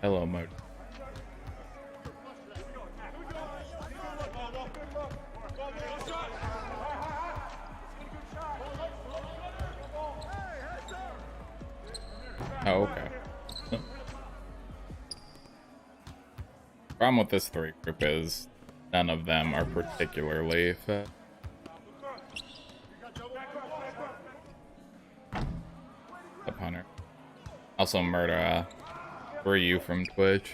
Hello, mode. Oh, okay. Problem with this three group is none of them are particularly fit. The punter. Also, Murder, where are you from Twitch?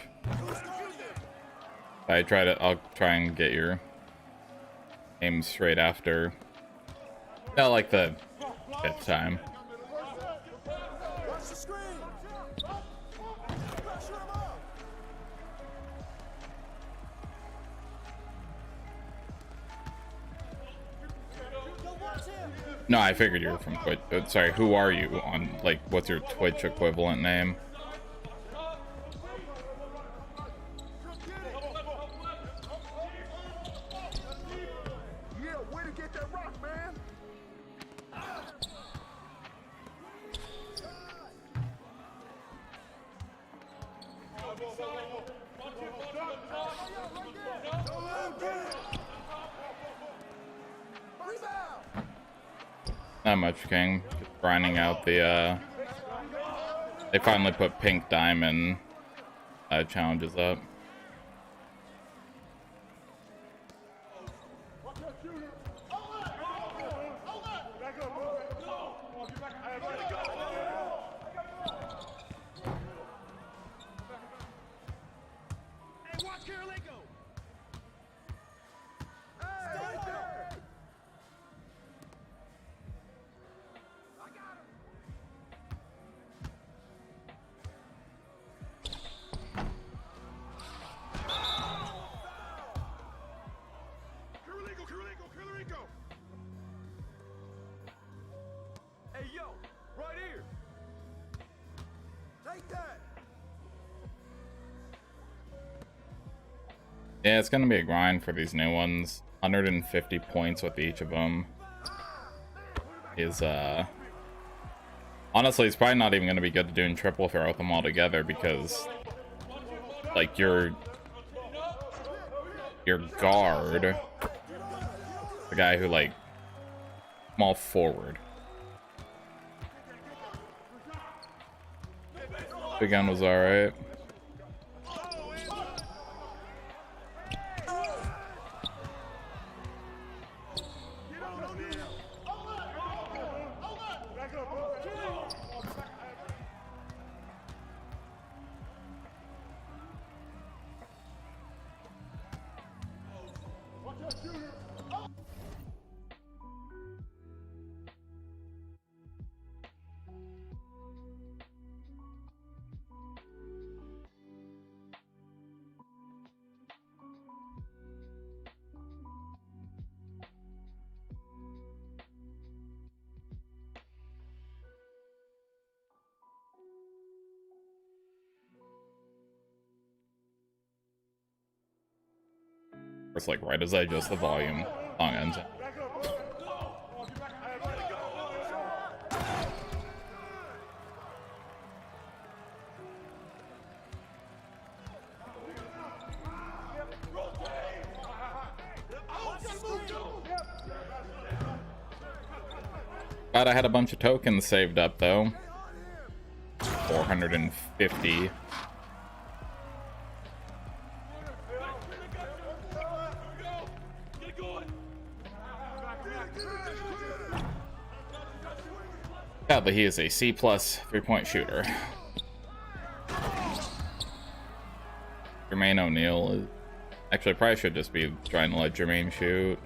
I'll try and get your name straight after. Not like the 5th time. No, I figured you were from Twitch. Sorry, who are you on, like, what's your Twitch equivalent name? Not much, King. Just grinding out the, they finally put pink diamond challenges up. Yeah, it's gonna be a grind for these new ones. 150 points with each of them is honestly, it's probably not even gonna be good to doing triple throw with them all together, because like your guard, the guy who like small forward, the gun was all right. It's like right as I adjust the volume, song ends. Glad I had a bunch of tokens saved up though. 450. Yeah, but he is a C+ 3-point shooter. Jermaine O'Neal is... Actually, I probably should just be trying to let Jermaine shoot.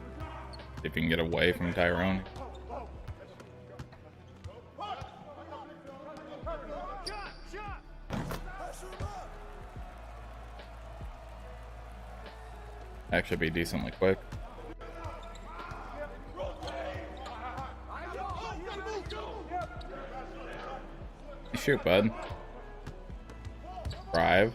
See if he can get away from Tyrone. Actually be decently quick. Shoot, bud. Drive.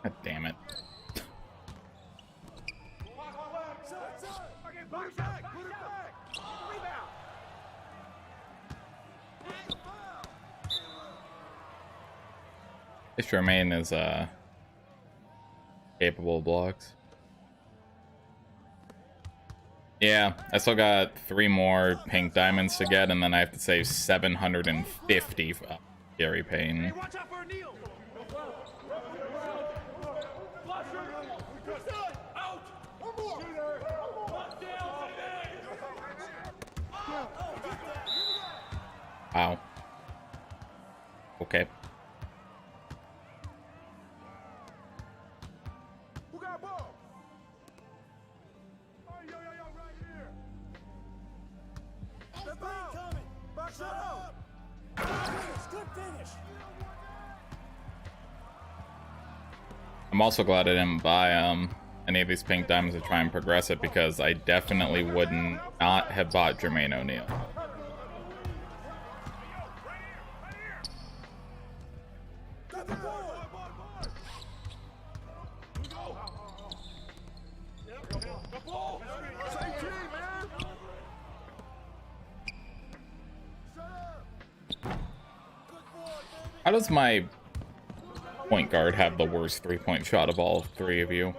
God damn it. This Jermaine is capable of blocks. Yeah, I still got 3 more pink diamonds to get, and then I have to save 750 for Gary Payne. Wow. Okay. Who got ball? Oh, yo, right here. Step out. Coming. Box up. Good finish. I'm also glad I didn't buy any of these pink diamonds to try and progress it, because I definitely would not have bought Jermaine O'Neal. How does my point guard have the worst 3-point shot of all 3 of you?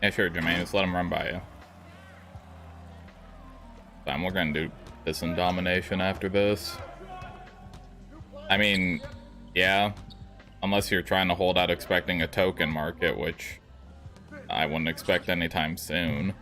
Yeah, sure, Jermaine. Just let him run by you. Fine, we're gonna do this in domination after this. I mean, yeah. Unless you're trying to hold out expecting a token market, which I wouldn't expect anytime soon.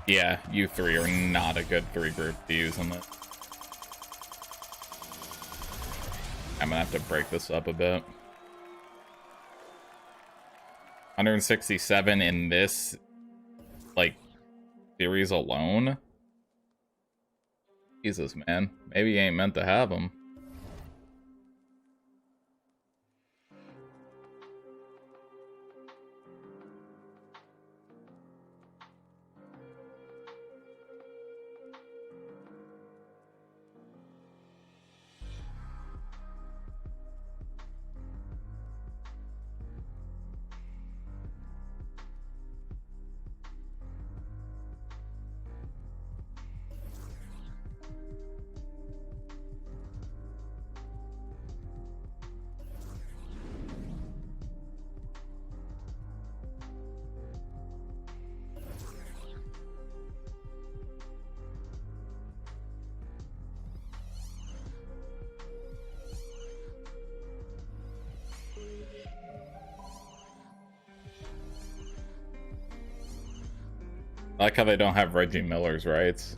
Yeah, you 3 are not a good 3 group to use in it. I'm gonna have to break this up a bit. 167 in this, like, series alone? Jesus, man. Maybe you ain't meant to have them. I like how they don't have Reggie Miller's rights.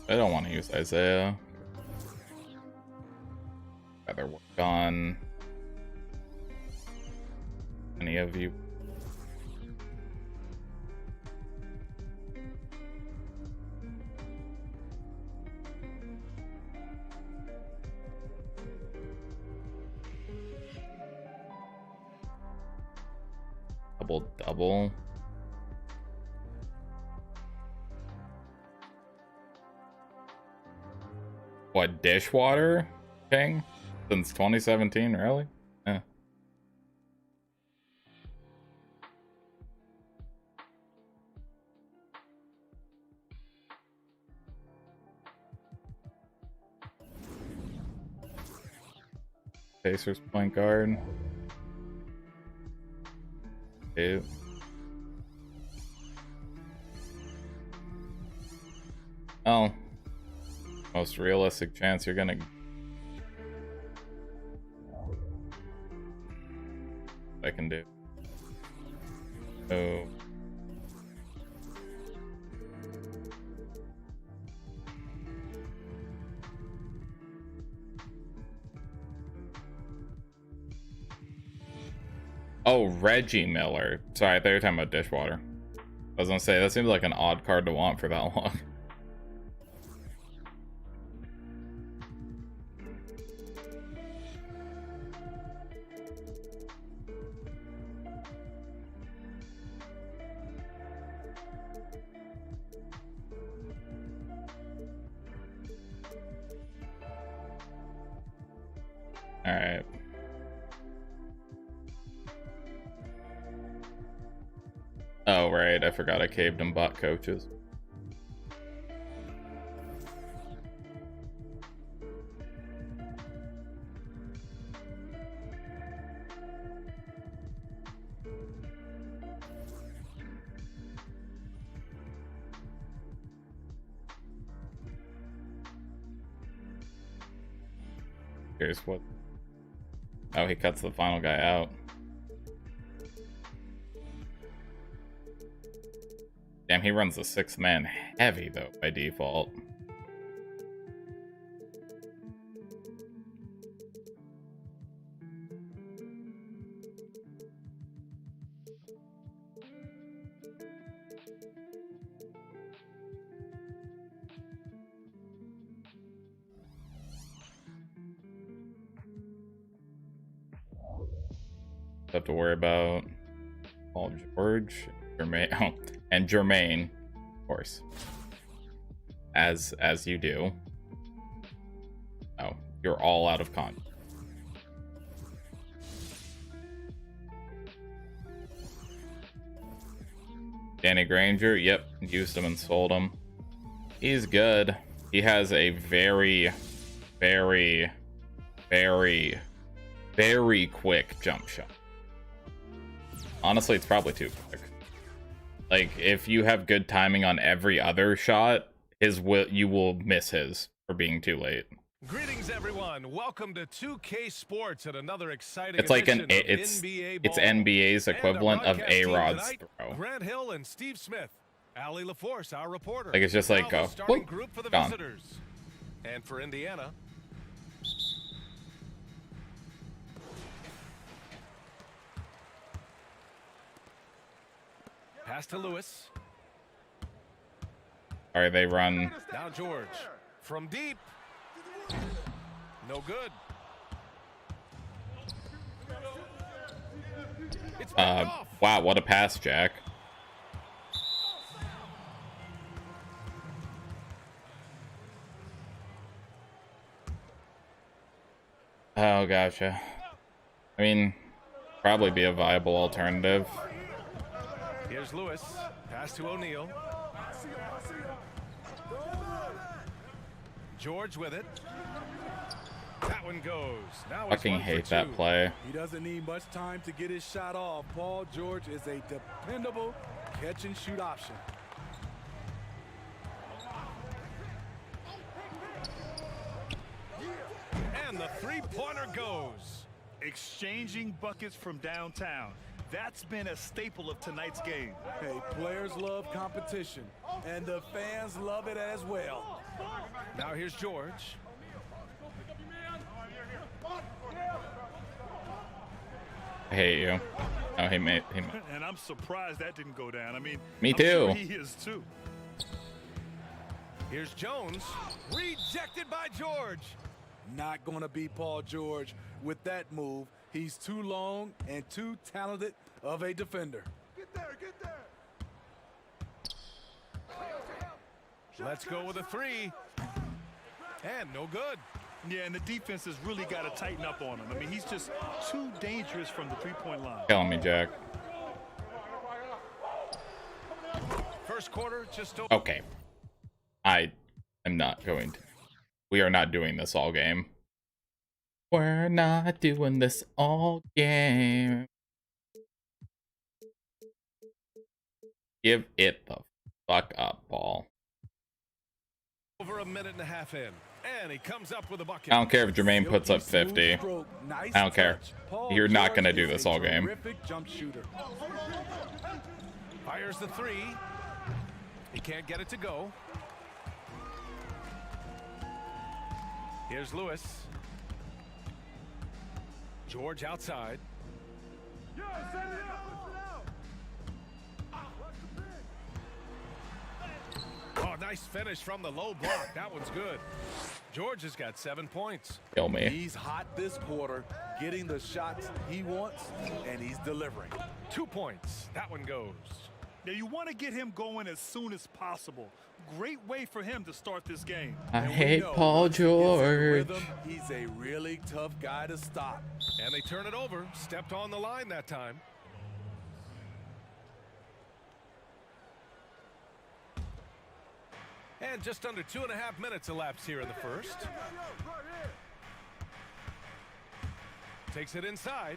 I don't want to use Isaiah. Rather work on any of you. Double. What, dishwater king? Since 2017, really? Yeah. Pacers point guard. Ew. Oh. Most realistic chance you're gonna I can do. Oh. Oh, Reggie Miller. Sorry, I thought you were talking about Dishwater. I was gonna say, that seems like an odd card to want for that long. Alright. Oh, right. I forgot I caved and bought coaches. Here's what. Oh, he cuts the final guy out. Damn, he runs the 6-man heavy, though, by default. Have to worry about Paul George, Jermaine, oh, and Jermaine, of course, as you do. Oh, you're all out of con. Danny Granger, yep, used him and sold him. He's good. He has a very, very, very, very quick jump shot. Honestly, it's probably too quick. Like, if you have good timing on every other shot, you will miss his for being too late. Greetings, everyone. Welcome to 2K Sports and another exciting. It's like it's NBA's equivalent of A-Rod's throw. Grant Hill and Steve Smith, Ali LaForce, our reporter. Like, it's just like go. Starting group for the visitors, and for Indiana. Pass to Lewis. All right, they run. Now George from deep. No good. It's wow, what a pass, Jack. Oh, gotcha. I mean, probably be a viable alternative. Here's Lewis. Pass to O'Neal. George with it. That one goes. Now fucking hate that play. He doesn't need much time to get his shot off. Paul George is a dependable catch and shoot option. And the three-pointer goes. Exchanging buckets from downtown. That's been a staple of tonight's game. Hey, players love competition, and the fans love it as well. Now here's George. I hate you. Oh, he made. And I'm surprised that didn't go down. I mean, me I'm too. sure he is too. Here's Jones. Rejected by George. Not going to be Paul George with that move. He's too long and too talented of a defender. Get there, get there. Let's go with a three. And no good. Yeah, and the defense has really got to tighten up on him. I mean, he's just too dangerous from the three-point line. Killing me, Jack. First quarter, just over. Okay. I am not going to. We are not doing this all game. We're not doing this all game. Give it the fuck up, Paul. Over a minute and a half in. And he comes up with a bucket. I don't care if Jermaine puts up 50. I don't care. You're not going to do this all game. Jump shooter. Fires the three. He can't get it to go. Here's Lewis. George outside. Oh, nice finish from the low block. That one's good. George has got 7 points. Kill me. He's hot this quarter, getting the shots he wants, and he's delivering. 2 points. That one goes. Now you want to get him going as soon as possible. Great way for him to start this game. I And we hate know Paul once he gets in the George. rhythm, he's a really tough guy to stop. And they turn it over. Stepped on the line that time. And just under 2.5 minutes elapsed here in the first. Takes it inside.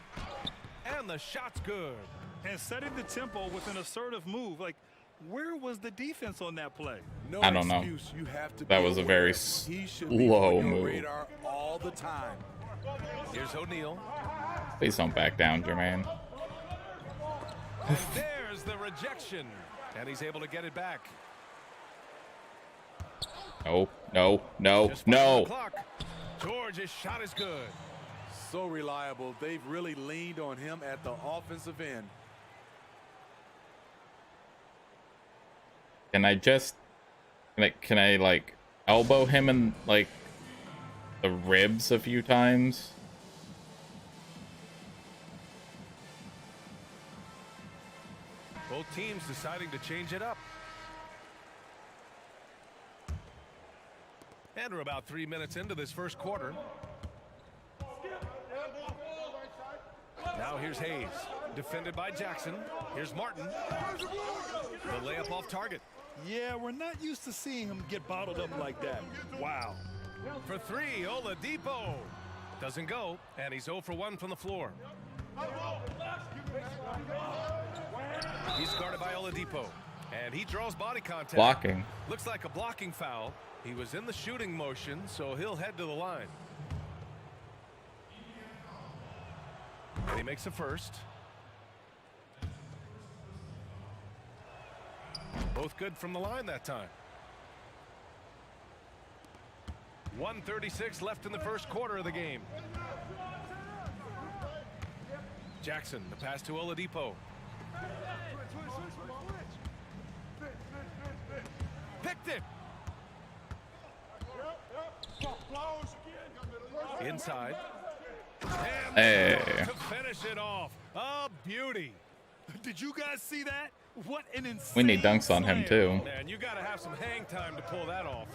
And the shot's good. And setting the tempo with an assertive move. Like, where was the defense on that play? No I don't know. excuse. You have to That be was a aware. very He should be slow on your move. radar all the time. Here's O'Neal. Please don't back down, Jermaine. And there's the rejection. And he's able to get it back. No, no, no, Just watching the no. clock. George's shot is good. So reliable. They've really leaned on him at the offensive end. Can I just, can I like elbow him in like the ribs a few times? Both teams deciding to change it up. And we're about 3 minutes into this first quarter. Now here's Hayes, defended by Jackson. Here's Martin. The layup off target. Yeah, we're not used to seeing him get bottled up like that. Wow. For three, Oladipo. Doesn't go, and he's 0 for 1 from the floor. He's guarded by Oladipo, and he draws body contact. Blocking. Looks like a blocking foul. He was in the shooting motion, so he'll head to the line. And he makes a first. Both good from the line that time. 1:36 left in the first quarter of the game. Jackson, the pass to Oladipo. Picked it. Inside. And Hey. to finish it off. A beauty. Did you guys see that? What an insane We need dunks on him slam. too. Man, you got to have some hang time to pull that off.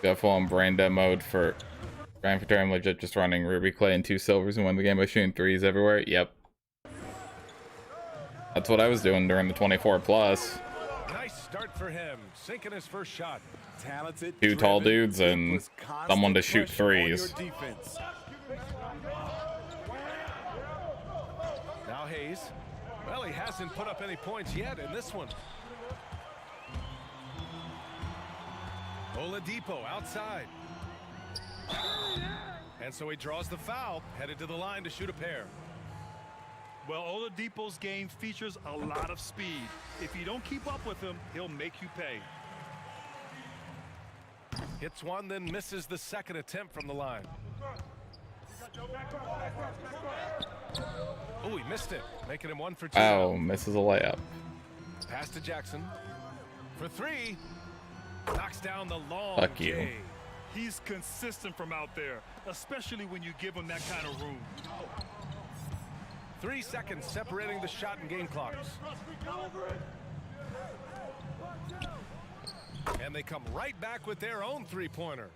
Got full on brain dead mode for Grand Future. I'm legit just running Ruby Clay and 2 silvers and win the game by shooting 3s everywhere. Yep. That's what I was doing during the 24 plus. Nice start for him. Sinking his first shot. Talented, 2 tall driven, dudes and puts constant someone to shoot pressure on your 3s. defense. Now Hayes. Well, he hasn't put up any points yet in this one. Oladipo outside. And so he draws the foul, headed to the line to shoot a pair. Well, Oladipo's game features a lot of speed. If you don't keep up with him, he'll make you pay. Hits one, then misses the second attempt from the line. Oh, he missed it, making him 1 for 2. Oh, misses a layup. Pass to Jackson. For 3. Knocks down the long Fuck you. J. He's consistent from out there, especially when you give him that kind of room. 3 seconds separating the shot and game clocks. And they come right back with their own three-pointer.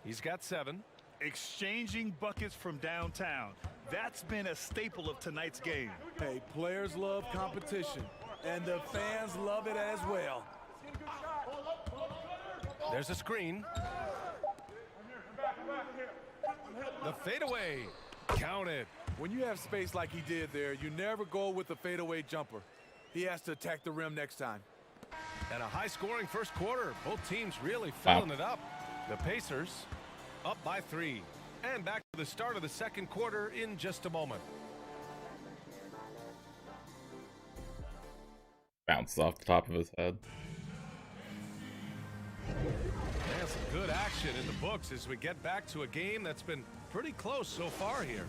He's got 7. Exchanging buckets from downtown. That's been a staple of tonight's game. Hey, players love competition, and the fans love it as well. There's a screen. The fadeaway. Counted. When you have space like he did there, you never go with the fadeaway jumper. He has to attack the rim next time. And a high-scoring first quarter. Both teams really filling it up. The Pacers up by 3. And back to the start of the second quarter in just a moment. Bounced off the top of his head. And some good action in the books as we get back to a game that's been pretty close so far here.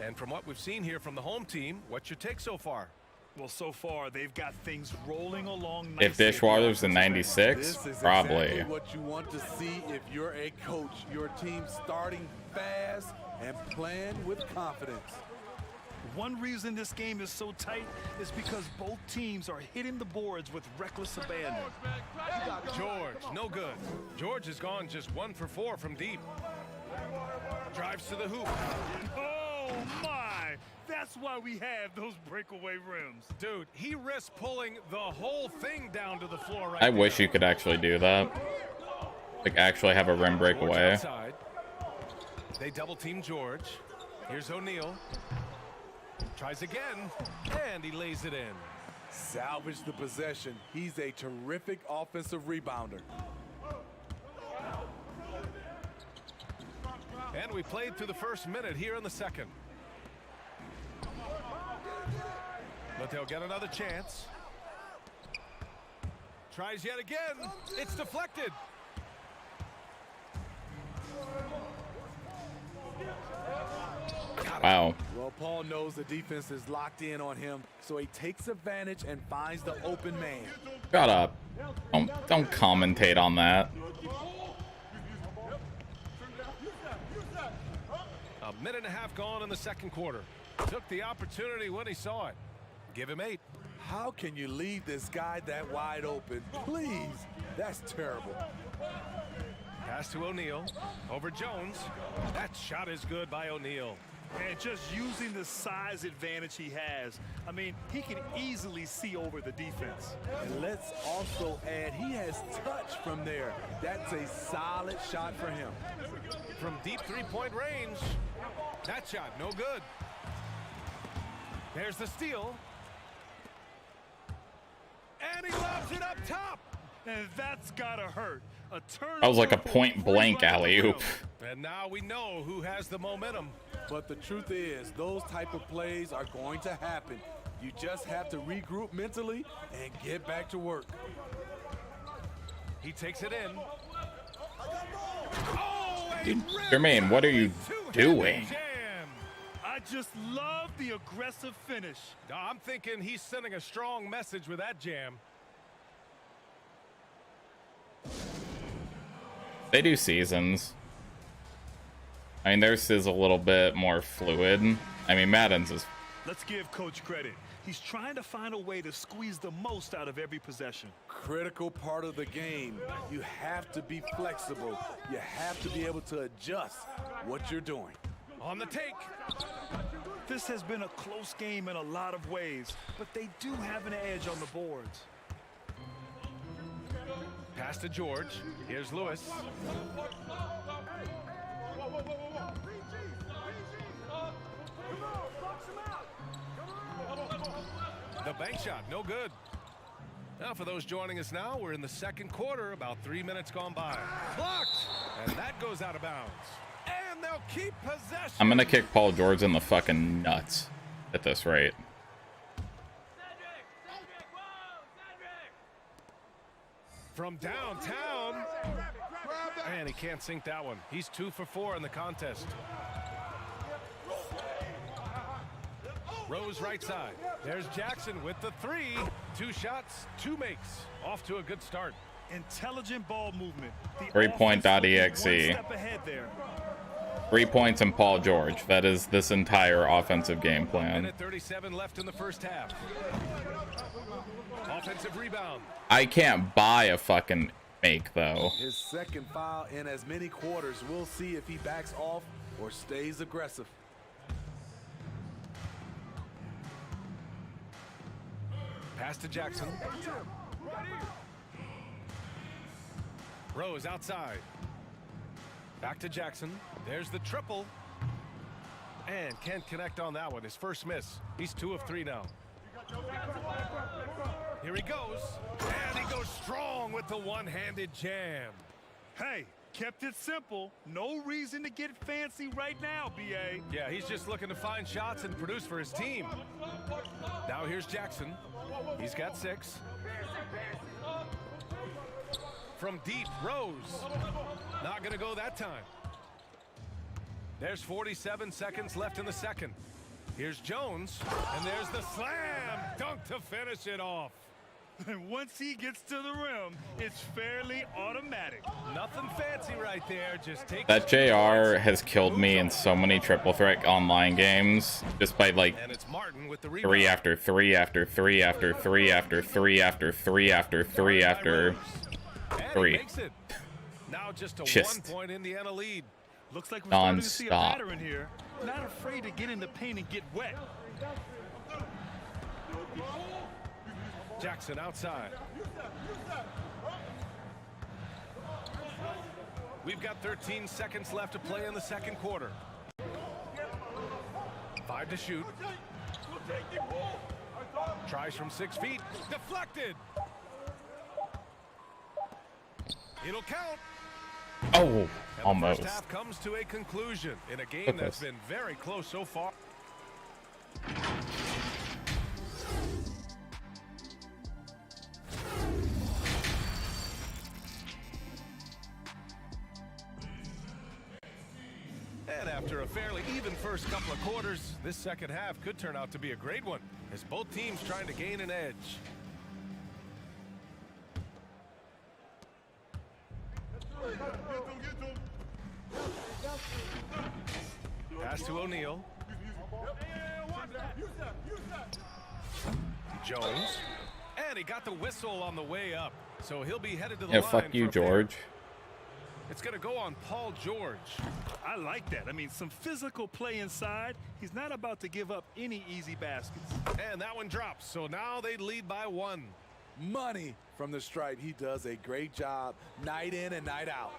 And from what we've seen here from the home team, what's your take so far? Well, so far they've got things rolling along nicely. If Dishwater's in This '96, is probably. exactly what you want to see if you're a coach. Your team starting fast and playing with confidence. One reason this game is so tight is because both teams are hitting the boards with reckless abandon. George, no good. George has gone just 1 for 4 from deep. Drives to the hoop. Oh my! That's why we have those breakaway rims. Dude, he risks pulling the whole thing down to the floor right I there. wish you could actually do that. Like, actually have a rim break George away. outside. They double team George. Here's O'Neal. Tries again, and he lays it in. Salvage the possession. He's a terrific offensive rebounder. And we played through the first minute here in the second. But they'll get another chance. Tries yet again. It's deflected. Wow. Well, Paul knows the defense is locked in on him, so he takes advantage and finds the open man. Shut up. Don't commentate on that. A minute and a half gone in the second quarter. Took the opportunity when he saw it. Give him 8. How can you leave this guy that wide open? Please, that's terrible. Pass to O'Neal. Over Jones. That shot is good by O'Neal. And just using the size advantage he has. I mean, he can easily see over the defense. And let's also add, he has touch from there. That's a solid shot for him. From deep three-point range. That shot, no good. There's the steal. And he lobs it up top. And that's gotta hurt. A turnover. That was like a for point blank free by the alley-oop. rim. And now we know who has the momentum. But the truth is, those type of plays are going to happen. You just have to regroup mentally and get back to work. He takes it in. Oh, Dude, Jermaine, what are you doing? Jam. I just love the aggressive finish. I'm thinking he's sending a strong message with that jam. They do seasons. I mean, theirs is a little bit more fluid. I mean, Madden's is... Let's give Coach credit. He's trying to find a way to squeeze the most out of every possession. Critical part of the game. You have to be flexible. You have to be able to adjust what you're doing. On the take. This has been a close game in a lot of ways, but they do have an edge on the boards. Pass to George. Here's Lewis. The bank shot, no good. Now for those joining us now, we're in the second quarter, about 3 minutes gone by. Blocked! And that goes out of bounds. And they'll keep possession. I'm gonna kick Paul George in the fucking nuts at this rate. From downtown. And he can't sink that one. He's 2 for 4 in the contest. Rose right side. There's Jackson with the 3. 2 shots, 2 makes. Off to a good start. Intelligent ball movement. The 3point.exe. one step ahead there. 3 points and Paul George. That is this entire offensive game plan. Minute 37 left in the first half. Offensive rebound. I can't buy a fucking make, though. His second foul in as many quarters. We'll see if he backs off or stays aggressive. Pass to Jackson. Rose outside. Back to Jackson. There's the triple. And can't connect on that one. His first miss. He's 2 of 3 now. Here he goes. And he goes strong with the one-handed jam. Hey, kept it simple. No reason to get fancy right now, BA. Yeah, he's just looking to find shots and produce for his team. Now here's Jackson. He's got 6. From deep, Rose. Not going to go that time. There's 47 seconds left in the second. Here's Jones, and there's the slam dunk to finish it off. And once he gets to the rim, it's fairly automatic. Nothing fancy right there. Just take That JR has killed me in so many triple threat online games just by like and it's Martin with the 3 after 3 after 3 after 3 after 3 after 3 after 3 after 3. Now just a Just 1 point Indiana lead. Looks like we're starting to see a non-stop. pattern here. Not afraid to get in the paint and get wet. Jackson outside. We've got 13 seconds left to play in the second quarter. 5 to shoot. Tries from 6 feet. Deflected. It'll count. Oh, And almost. the first half comes to a conclusion in a game that's been very close so far. And after a fairly even first couple of quarters, this second half could turn out to be a great one, as both teams trying to gain an edge. Pass to O'Neal. Jones. And he got the whistle on the way up, so he'll be headed to the Yeah, line. fuck you, for a fair. George. It's going to go on Paul George. I like that. I mean, some physical play inside. He's not about to give up any easy baskets. And that one drops, so now they lead by 1. Money from the stripe. He does a great job night in and night out.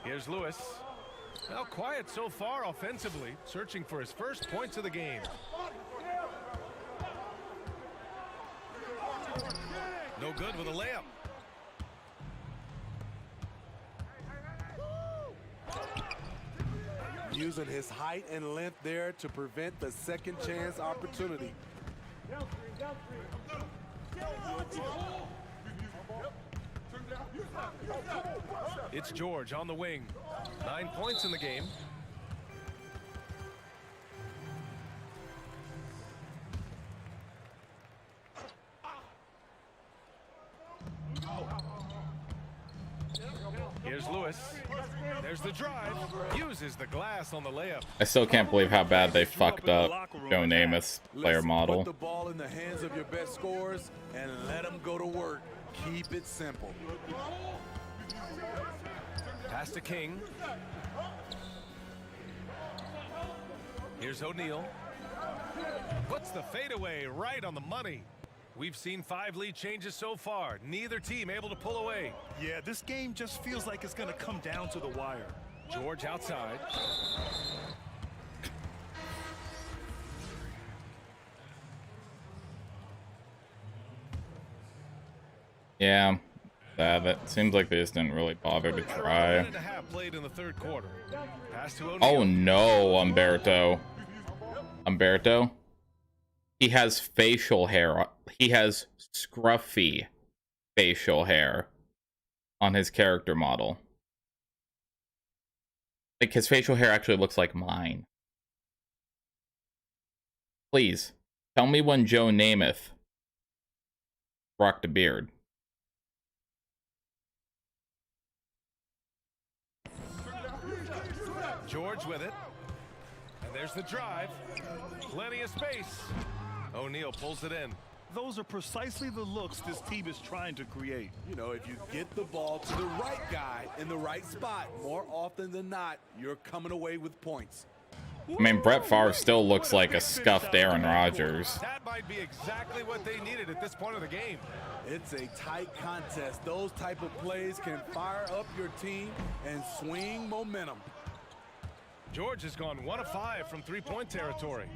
Here's Lewis. Well, quiet so far offensively, searching for his first points of the game. No good with a layup. Using his height and length there to prevent the second chance opportunity. It's George on the wing. 9 points in the game. Here's Lewis. There's the drive. Uses the glass on the layup. I still can't believe how bad they fucked up Joe Namath's player Let's model. Put the ball in the hands of your best scorers and let them go to work. Keep it simple. Pass to King. Here's O'Neal. Puts the fadeaway right on the money. We've seen 5 lead changes so far. Neither team able to pull away. Yeah, this game just feels like it's going to come down to the wire. George outside. Yeah, that seems like they just didn't really bother to try. 1 and a half played in the third quarter. Pass to O'Neal. Oh no, Umberto. Umberto? He has facial hair. He has scruffy facial hair on his character model. Like, his facial hair actually looks like mine. Please, tell me when Joe Namath rocked a beard. George with it. And there's the drive. Plenty of space. O'Neal pulls it in. Those are precisely the looks this team is trying to create. You know, if you get the ball to the right guy in the right spot, more often than not, you're coming away with points. I mean, Brett Favre still looks like a scuffed Aaron Rodgers. That might be exactly what they needed at this point of the game. It's a tight contest. Those type of plays can fire up your team and swing momentum. George has gone 1 of 5 from three-point territory.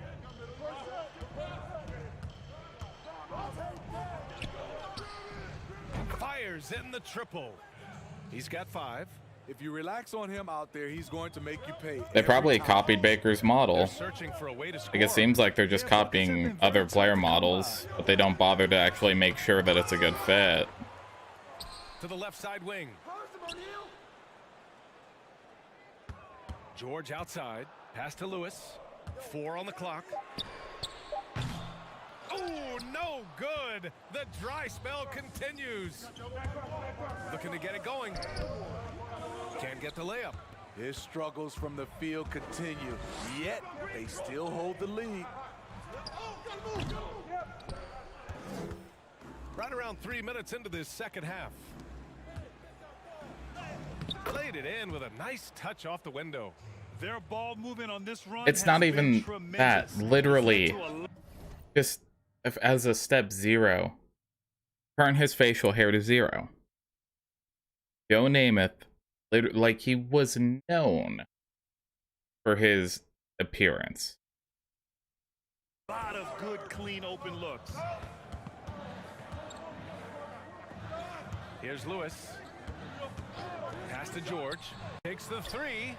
Fires in the triple. He's got 5. If you relax on him out there, he's going to make you pay. They probably every time. copied Baker's They're model. searching for a way to Like, score. it seems like they're just copying other player models, but they don't bother to actually make sure that it's a good fit. To the left side wing. George outside. Pass to Lewis. 4 on the clock. Oh, no good. The dry spell continues. Looking to get it going. Can't get the layup. His struggles from the field continue, yet they still hold the lead. Right around 3 minutes into this second half. Played it in with a nice touch off the window. Their ball movement on this run. It's not even that. Literally, just as a step 0, turn his facial hair to 0. Joe Namath, like, he was known for his appearance. A lot of good, clean, open looks. Here's Lewis. Pass to George. Takes the 3.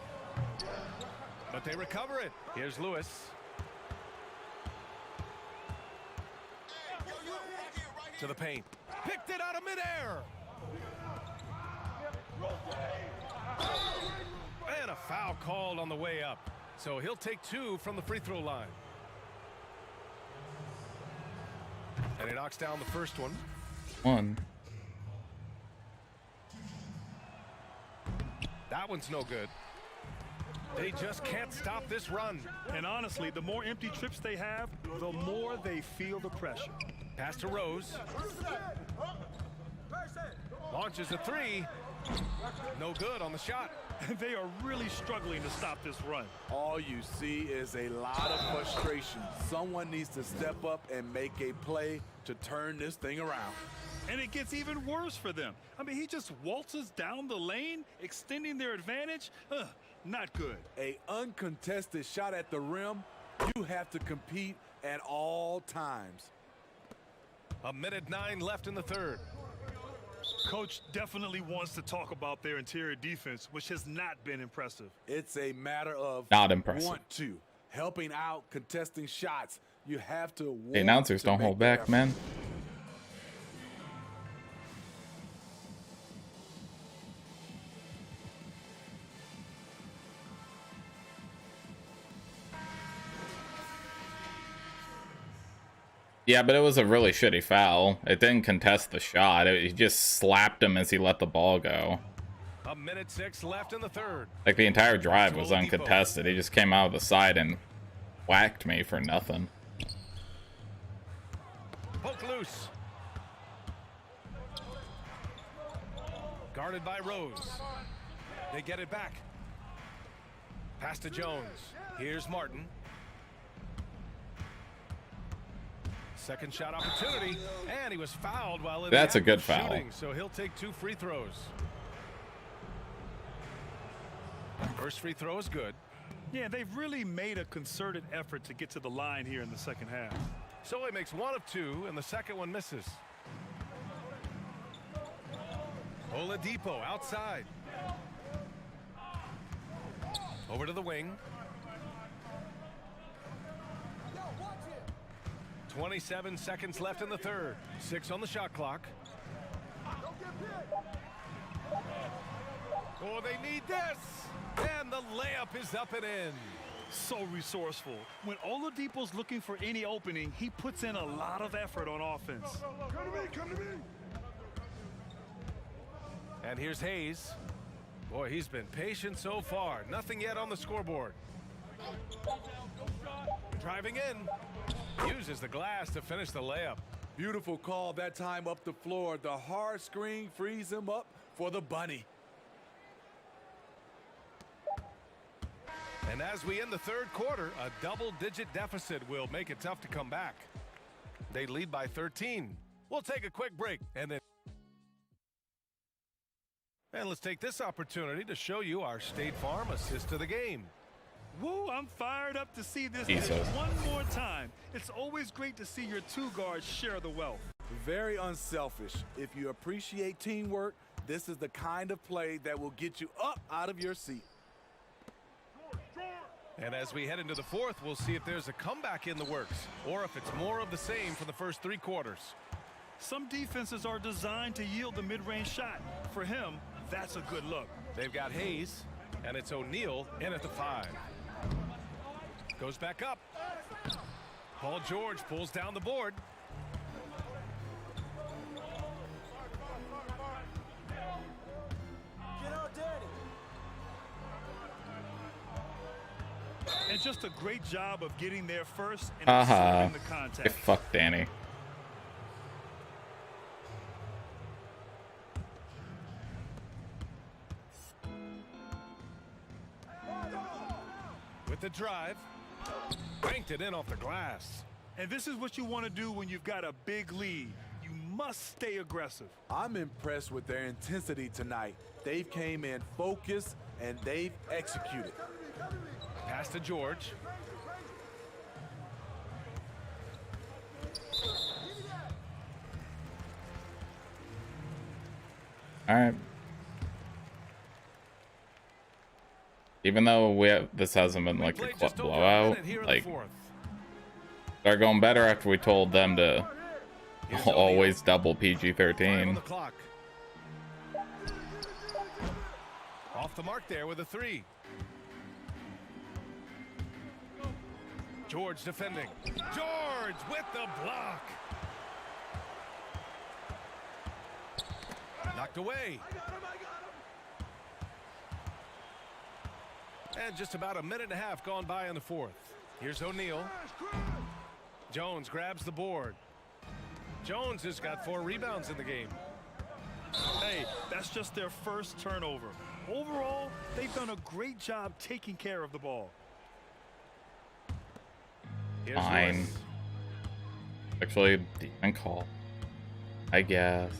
But they recover it. Here's Lewis. To the paint. Picked it out of midair. And a foul called on the way up. So he'll take 2 from the free throw line. And he knocks down the first one. 1. That one's no good. They just can't stop this run. And honestly, the more empty trips they have, the more they feel the pressure. Pass to Rose. Launches a 3. No good on the shot. They are really struggling to stop this run. All you see is a lot of frustration. Someone needs to step up and make a play to turn this thing around. And it gets even worse for them. I mean, he just waltzes down the lane, extending their advantage. Not good. A uncontested shot at the rim, you have to compete at all times. 1:09 left in the third. Coach definitely wants to talk about their interior defense, which has not been impressive. It's a matter of Not impressive. want to. Helping out, contesting shots. You have to want The announcers to don't make hold the back, effort. man. Yeah, but it was a really shitty foul. It didn't contest the shot. He just slapped him as he let the ball go. 1:06 left in the third. Like, the entire drive was uncontested. He just came out of the side and whacked me for nothing. Poke loose. Guarded by Rose. They get it back. Pass to Jones. Here's Martin. Second shot opportunity, and he was fouled while in That's the a good act of foul. shooting, so he'll take 2 free throws. First free throw is good. Yeah, they've really made a concerted effort to get to the line here in the second half. So he makes 1 of 2, and the second one misses. Oladipo outside. Over to the wing. 27 seconds left in the third. 6 on the shot clock. Oh, they need this. And the layup is up and in. So resourceful. When Oladipo's looking for any opening, he puts in a lot of effort on offense. Come to me. And here's Hayes. Boy, he's been patient so far. Nothing yet on the scoreboard. Driving in. Uses the glass to finish the layup. Beautiful call that time up the floor. The hard screen frees him up for the bunny. And as we end the third quarter, a double-digit deficit will make it tough to come back. They lead by 13. We'll take a quick break and let's take this opportunity to show you our State Farm assist to the game. Woo, I'm fired up to see this Jesus. one more time. It's always great to see your two guards share the wealth. Very unselfish. If you appreciate teamwork, this is the kind of play that will get you up out of your seat. And as we head into the fourth, we'll see if there's a comeback in the works or if it's more of the same for the first three quarters. Some defenses are designed to yield the mid-range shot. For him, that's a good look. They've got Hayes, and it's O'Neal in at the 5. Goes back up. Paul George pulls down the board. And just a great job of getting there first and absorbing the contact. Fuck Danny. With the drive, banked it in off the glass. And this is what you want to do when you've got a big lead. You must stay aggressive. I'm impressed with their intensity tonight. They've came in focused and they've executed. Pass to George. All right. Even though this hasn't been like a blowout, like they're going better after we told them to always double PG-13. Off the mark there with a 3. George defending. George with the block. Knocked away. And just about a minute and a half gone by in the fourth. Here's O'Neal. Jones grabs the board. Jones has got 4 rebounds in the game. Hey, that's just their first turnover. Overall, they've done a great job taking care of the ball. Here's Fine. Lewis. Actually, demon call, I guess.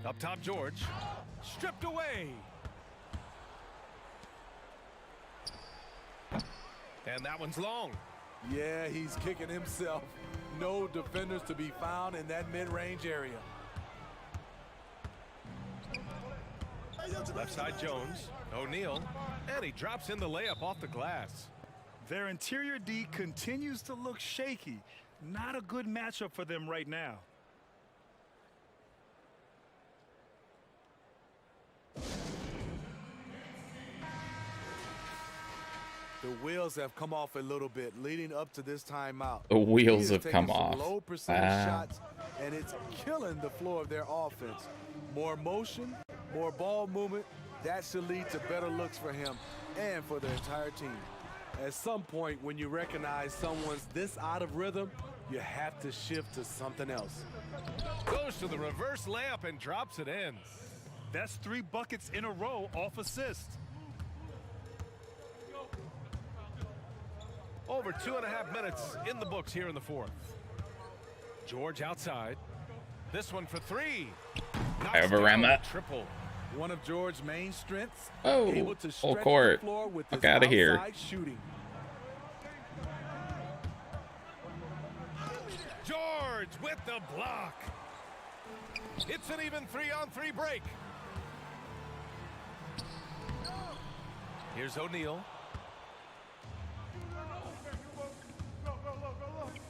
Up top, George. Stripped away. And that one's long. Yeah, he's kicking himself. No defenders to be found in that mid-range area. Left side, Jones. O'Neal. And he drops in the layup off the glass. Their interior D continues to look shaky. Not a good matchup for them right now. The wheels have come off a little bit leading up to this timeout. The wheels He is have come taking some off. low percentage shots, and it's killing the flow of their offense. More motion, more ball movement. That should lead to better looks for him and for the entire team. At some point, when you recognize someone's this out of rhythm, you have to shift to something else. Goes to the reverse layup and drops it in. That's 3 buckets in a row off assist. Over 2.5 minutes in the books here in the fourth. George outside. This one for 3. I overran that. Triple. One of George's main strengths, Oh, able to full stretch court. the floor with his Fuck outta here. outside shooting. George with the block. It's an even 3-on-3 break. Here's O'Neal.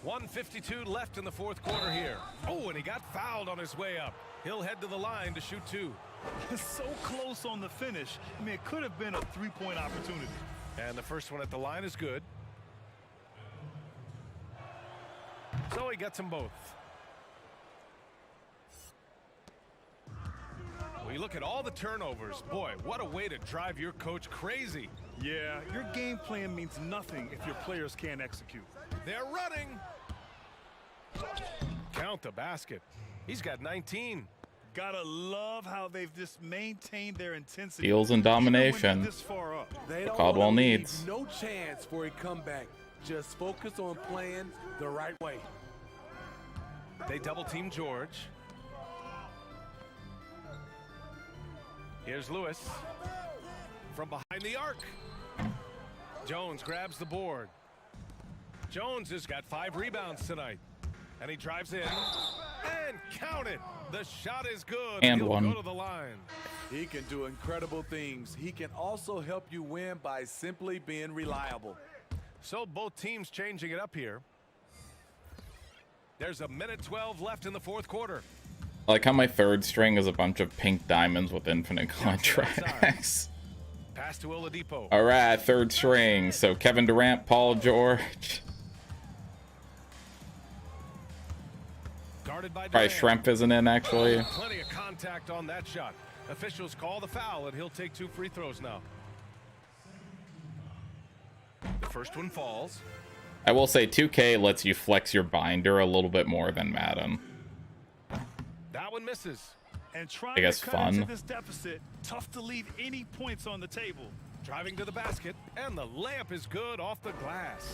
1:52 left in the fourth quarter here. Oh, and he got fouled on his way up. He'll head to the line to shoot 2. So close on the finish. I mean, it could have been a 3-point opportunity. And the first one at the line is good. So he gets them both. We look at all the turnovers. Boy, what a way to drive your coach crazy. Yeah, your game plan means nothing if your players can't execute. They're running. Count the basket. He's got 19. Gotta love how they've just maintained their intensity. Steals and domination. This far up. They don't Caldwell wanna leave needs. no chance for a comeback. Just focus on playing the right way. They double team George. Here's Lewis. from behind the arc. Jones grabs the board. Jones has got 5 rebounds tonight. And he drives in. And count it. The shot is good. And He'll one. go to the line. He can do incredible things. He can also help you win by simply being reliable. So both teams changing it up here. There's a minute 12 left in the fourth quarter. I like how my third string is a bunch of pink diamonds with infinite contracts. Pass to Oladipo. All right, third string. So Kevin Durant, Paul George. Guarded by Probably Durant. Shrimp isn't in, actually. Plenty of contact on that shot. Officials call the foul, and he'll take 2 free throws now. The first one falls. I will say 2K lets you flex your binder a little bit more than Madden. That one misses. And trying I guess to cut fun. into this deficit, tough to leave any points on the table. Driving to the basket, and the layup is good off the glass.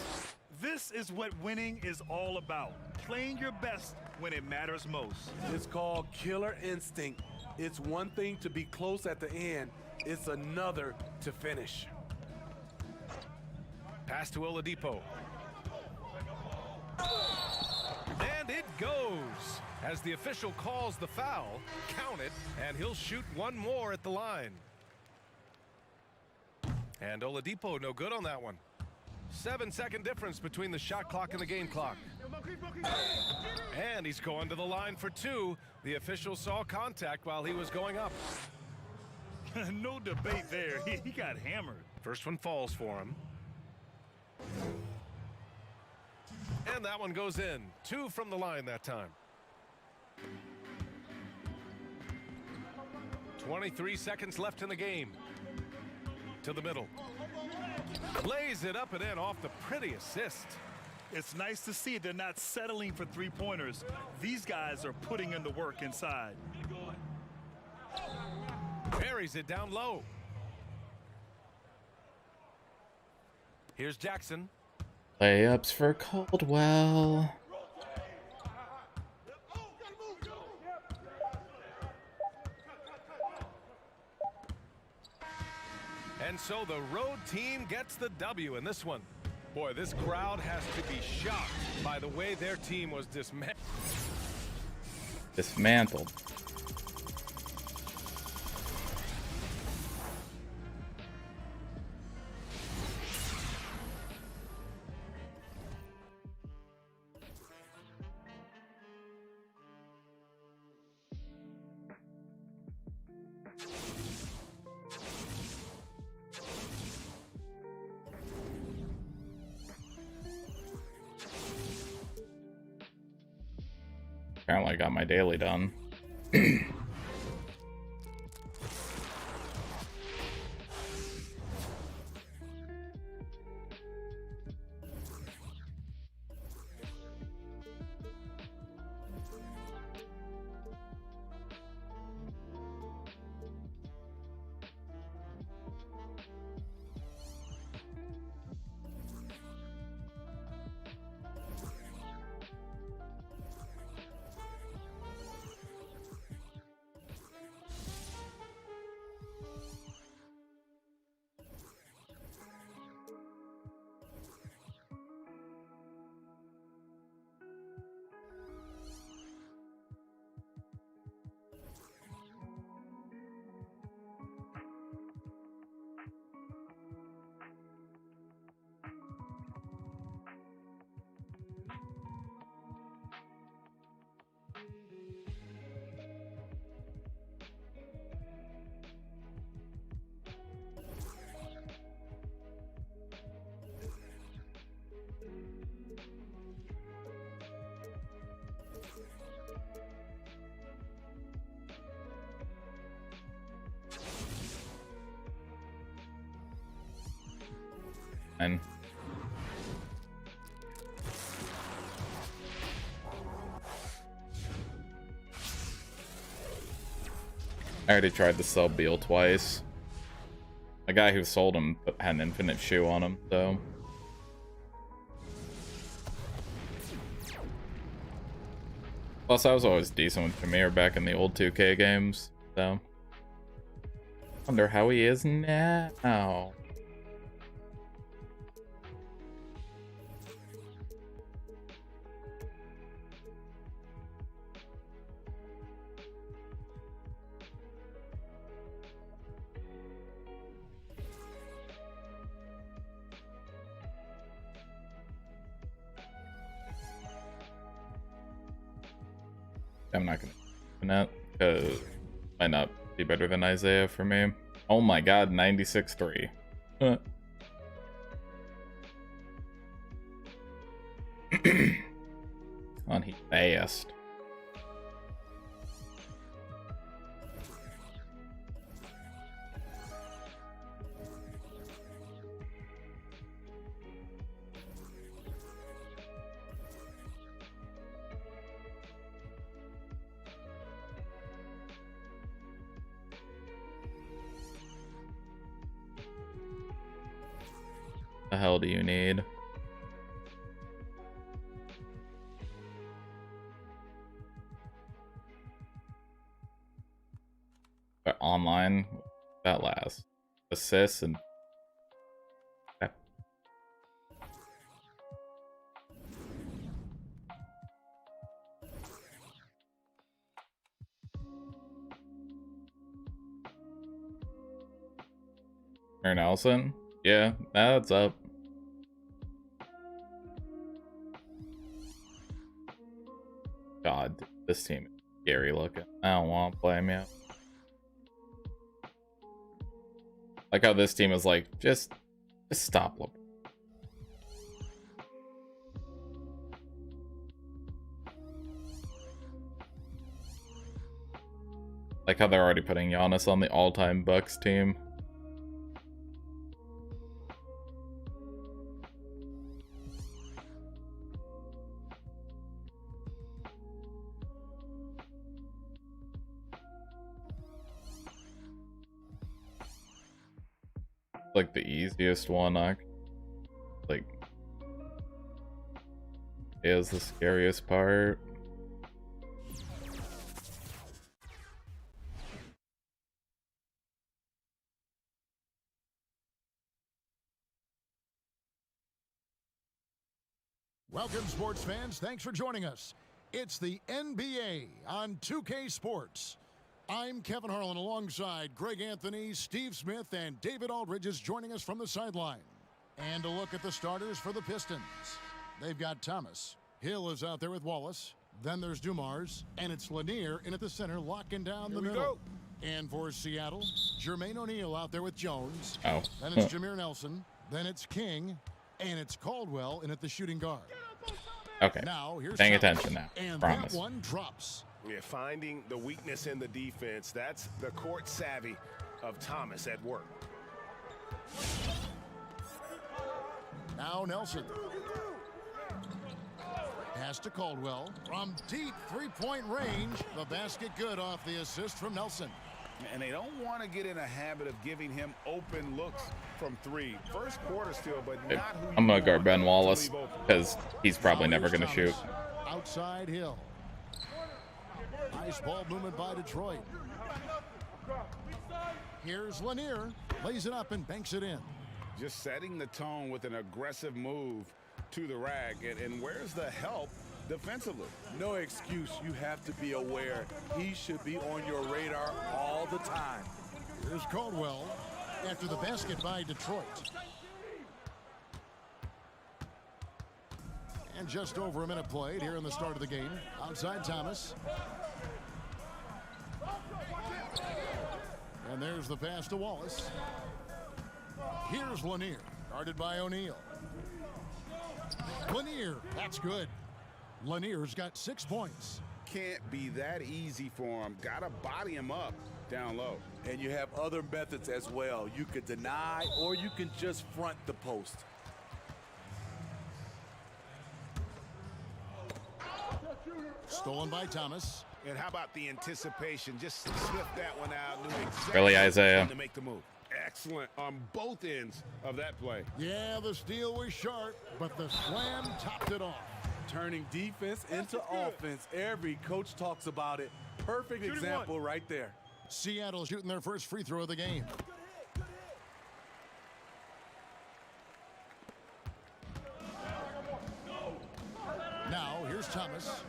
This is what winning is all about. Playing your best when it matters most. It's called killer instinct. It's one thing to be close at the end. It's another to finish. Pass to Oladipo. And it goes. As the official calls the foul, count it, and he'll shoot one more at the line. And Oladipo no good on that one. 7-second difference between the shot clock and the game clock. And he's going to the line for 2. The official saw contact while he was going up. No debate there. He got hammered. First one falls for him. And that one goes in. 2 from the line that time. 23 seconds left in the game. To the middle. Lays it up and in off the pretty assist. It's nice to see they're not settling for 3-pointers. These guys are putting in the work inside. Buries it down low. Here's Jackson. Layups for Caldwell. And so the road team gets the W in this one. Boy, this crowd has to be shocked by the way their team was Dismantled. Apparently I got my daily done. And I already tried to sell Beal twice. The guy who sold him had an infinite shoe on him, so. Plus, I was always decent with Jameer back in the old 2K games, so. Wonder how he is now. I'm not gonna open it because might not be better than Isaiah for me. Oh my god, 96-3. On he fast. The hell do you need? But online, that lasts. Assists and okay. Nelson? Yeah, that's up. God, this team is scary looking. I don't want to play him yet. Like how this team is like, just stop looking. Like how they're already putting Giannis on the all-time Bucks team. Like the easiest one, like is the scariest part. Welcome, sports fans. Thanks for joining us. It's the NBA on 2K Sports. I'm Kevin Harlan alongside Greg Anthony, Steve Smith, and David Aldridge is joining us from the sideline. And a look at the starters for the Pistons. They've got Thomas. Hill is out there with Wallace. Then there's Dumars, and it's Lanier in at the center, locking down the middle. And for Seattle, Jermaine O'Neal out there with Jones. Oh. Then it's Jameer Nelson. Then it's King. And it's Caldwell in at the shooting guard. Okay. Now, here's paying Thomas. attention now. And Promise. that one drops. Yeah, finding the weakness in the defense. That's the court savvy of Thomas at work. Now Nelson. Pass to Caldwell. From deep three-point range. The basket good off the assist from Nelson. And they don't want to get in a habit of giving him open looks from three. First quarter still, but not who I'm gonna you guard want Ben to Wallace leave open. because he's probably Now never here's gonna shoot. Thomas. Outside Hill. Nice ball movement by Detroit. Here's Lanier. Lays it up and banks it in. Just setting the tone with an aggressive move to the rack. And where's the help defensively? No excuse. You have to be aware. He should be on your radar all the time. Here's Caldwell after the basket by Detroit. And just over a minute played here in the start of the game. Outside Thomas. And there's the pass to Wallace. Here's Lanier, guarded by O'Neal. Lanier, that's good. Lanier's got 6 points. Can't be that easy for him. Got to body him up down low. And you have other methods as well. You could deny or you can just front the post. Stolen by Thomas. And how about the anticipation? Just sniffed that one out. Knew exactly Really, Isaiah? when to make the move. Excellent on both ends of that play. Yeah, the steal was sharp, but the slam topped it off. Turning defense into offense. Every coach talks about it. Perfect example right there. Seattle shooting their first free throw of the game. Now, here's Thomas.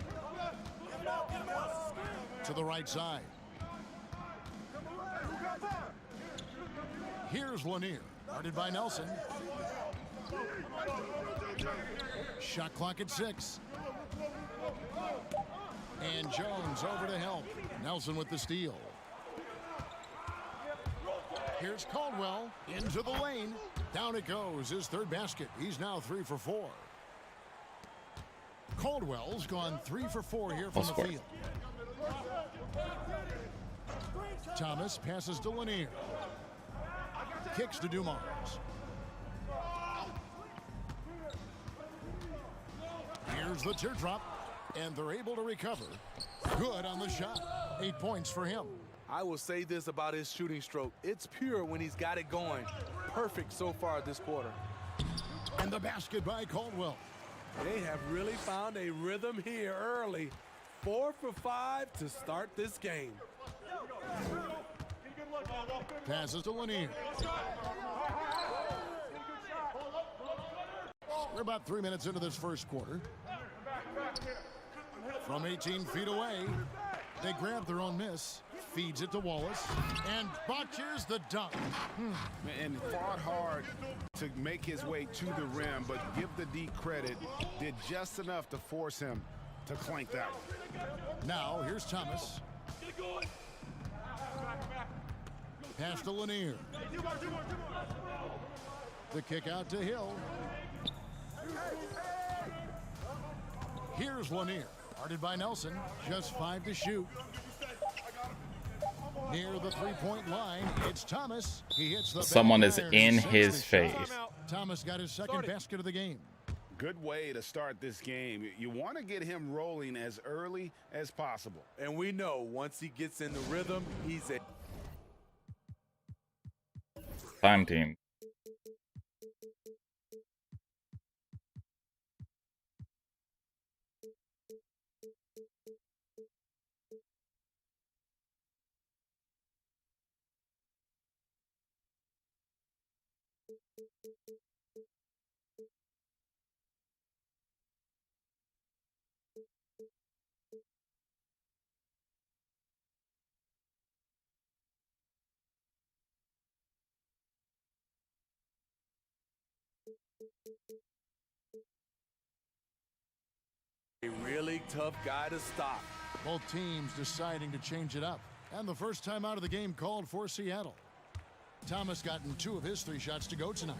To the right side. Here's Lanier. Guarded by Nelson. Shot clock at 6. And Jones over to help. Nelson with the steal. Here's Caldwell into the lane. Down it goes. His third basket. He's now 3 for 4. Caldwell's gone 3 for 4 here from the field. Thomas passes to Lanier. Kicks to Dumars. Here's the teardrop, and they're able to recover. Good on the shot. 8 points for him. I will say this about his shooting stroke. It's pure when he's got it going. Perfect so far this quarter. And the basket by Caldwell. They have really found a rhythm here early. 4 for 5 to start this game. Passes to Lanier. We're about 3 minutes into this first quarter. From 18 feet away, they grab their own miss. Feeds it to Wallace. And botches the dunk. And fought hard to make his way to the rim, but give the D credit. Did just enough to force him to clank that one. Now, here's Thomas. Pass to Lanier. The kick out to Hill. Here's Lanier. Guarded by Nelson. Just 5 to shoot. Near the three-point line, it's Thomas. He hits the Someone is iron in and sets his the face. shot. Thomas got his second basket of the game. Good way to start this game. You want to get him rolling as early as possible. And we know once he gets in the rhythm, he's a Time team. really tough guy to stop. Both teams deciding to change it up. And the first time out of the game called for Seattle. Thomas gotten 2 of his 3 shots to go tonight.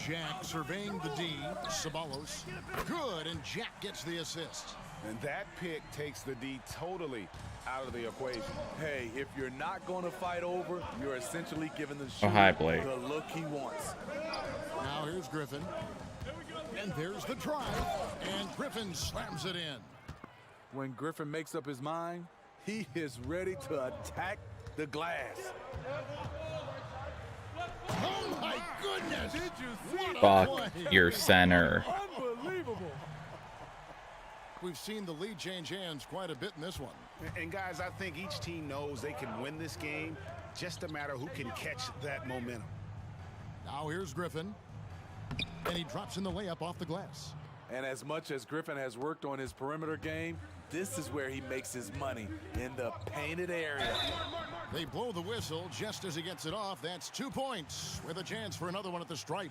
Jack surveying the D. Ceballos. Good, and Jack gets the assist. And that pick takes the D totally out of the equation. Hey, if you're not going to fight over, you're essentially giving the shooter hi, Blake. the look he wants. Now here's Griffin. And there's the drive. And Griffin slams it in. When Griffin makes up his mind, he is ready to attack the glass. Oh my goodness! Did you see Fuck your center. Unbelievable. We've seen the lead change hands quite a bit in this one. And guys, I think each team knows they can win this game. Just a matter who can catch that momentum. Now here's Griffin. And he drops in the layup off the glass. And as much as Griffin has worked on his perimeter game, this is where he makes his money, in the painted area. They blow the whistle just as he gets it off. That's 2 points with a chance for another one at the stripe.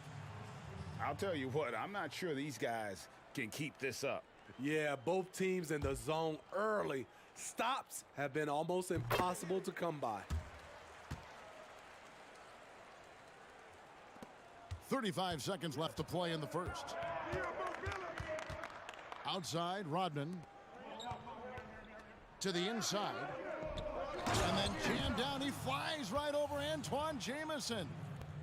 I'll tell you what, I'm not sure these guys can keep this up. Yeah, both teams in the zone early. Stops have been almost impossible to come by. 35 seconds left to play in the first. Outside, Rodman. To the inside. And then jammed down. He flies right over Antoine Jamison.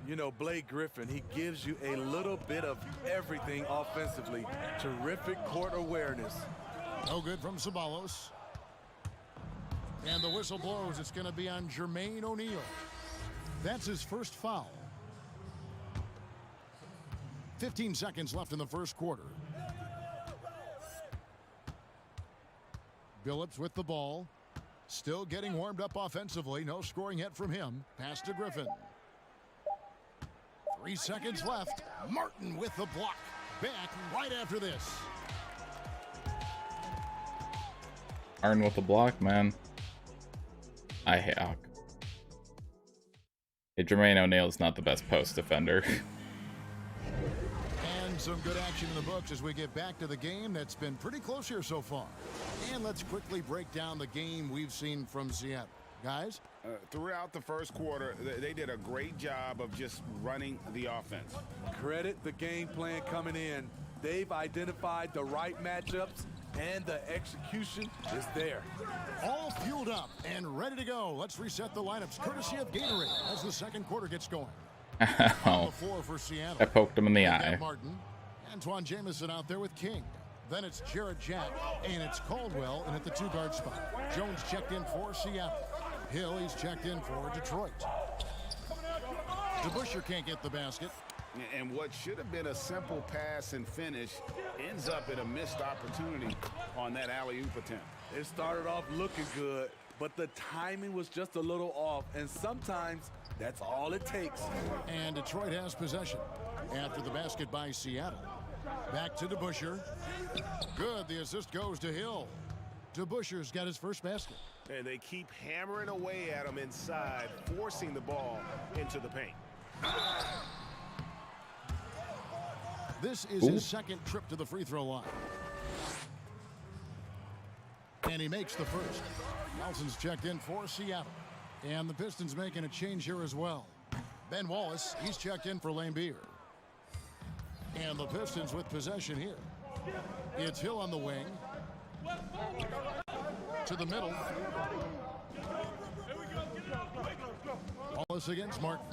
You know, Blake Griffin, he gives you a little bit of everything offensively. Terrific court awareness. No good from Ceballos. And the whistle blows. It's going to be on Jermaine O'Neal. That's his first foul. 15 seconds left in the first quarter. Billups with the ball. Still getting warmed up offensively. No scoring yet from him. Pass to Griffin. 3 seconds left. Martin with the block. Back right after this. Arn with the block, man. I hate. Oh. Hey, Jermaine O'Neal's not the best post defender. And some good action in the books as we get back to the game that's been pretty close here so far. And let's quickly break down the game we've seen from Seattle. Guys? Throughout the first quarter, they did a great job of just running the offense. Credit the game plan coming in. They've identified the right matchups, and the execution is there. All fueled up and ready to go. Let's reset the lineups courtesy of Gatorade as the second quarter gets going. On the floor for Seattle. I poked him in the eye. Martin, Antoine Jamison out there with King. Then it's Jarrett Jack, and it's Caldwell in at the 2-guard spot. Jones checked in for Seattle. Hill, he's checked in for Detroit. DeBusschere can't get the basket. And what should have been a simple pass and finish ends up in a missed opportunity on that alley-oop attempt. It started off looking good, but the timing was just a little off, and sometimes that's all it takes. And Detroit has possession after the basket by Seattle. Back to DeBusschere. Good, the assist goes to Hill. DeBusschere's got his first basket. And they keep hammering away at him inside, forcing the ball into the paint. This is his second trip to the free throw line. And he makes the first. Nelson's checked in for Seattle. And the Pistons making a change here as well. Ben Wallace, he's checked in for Lambeer. And the Pistons with possession here. It's Hill on the wing. To the middle. Wallace against Martin.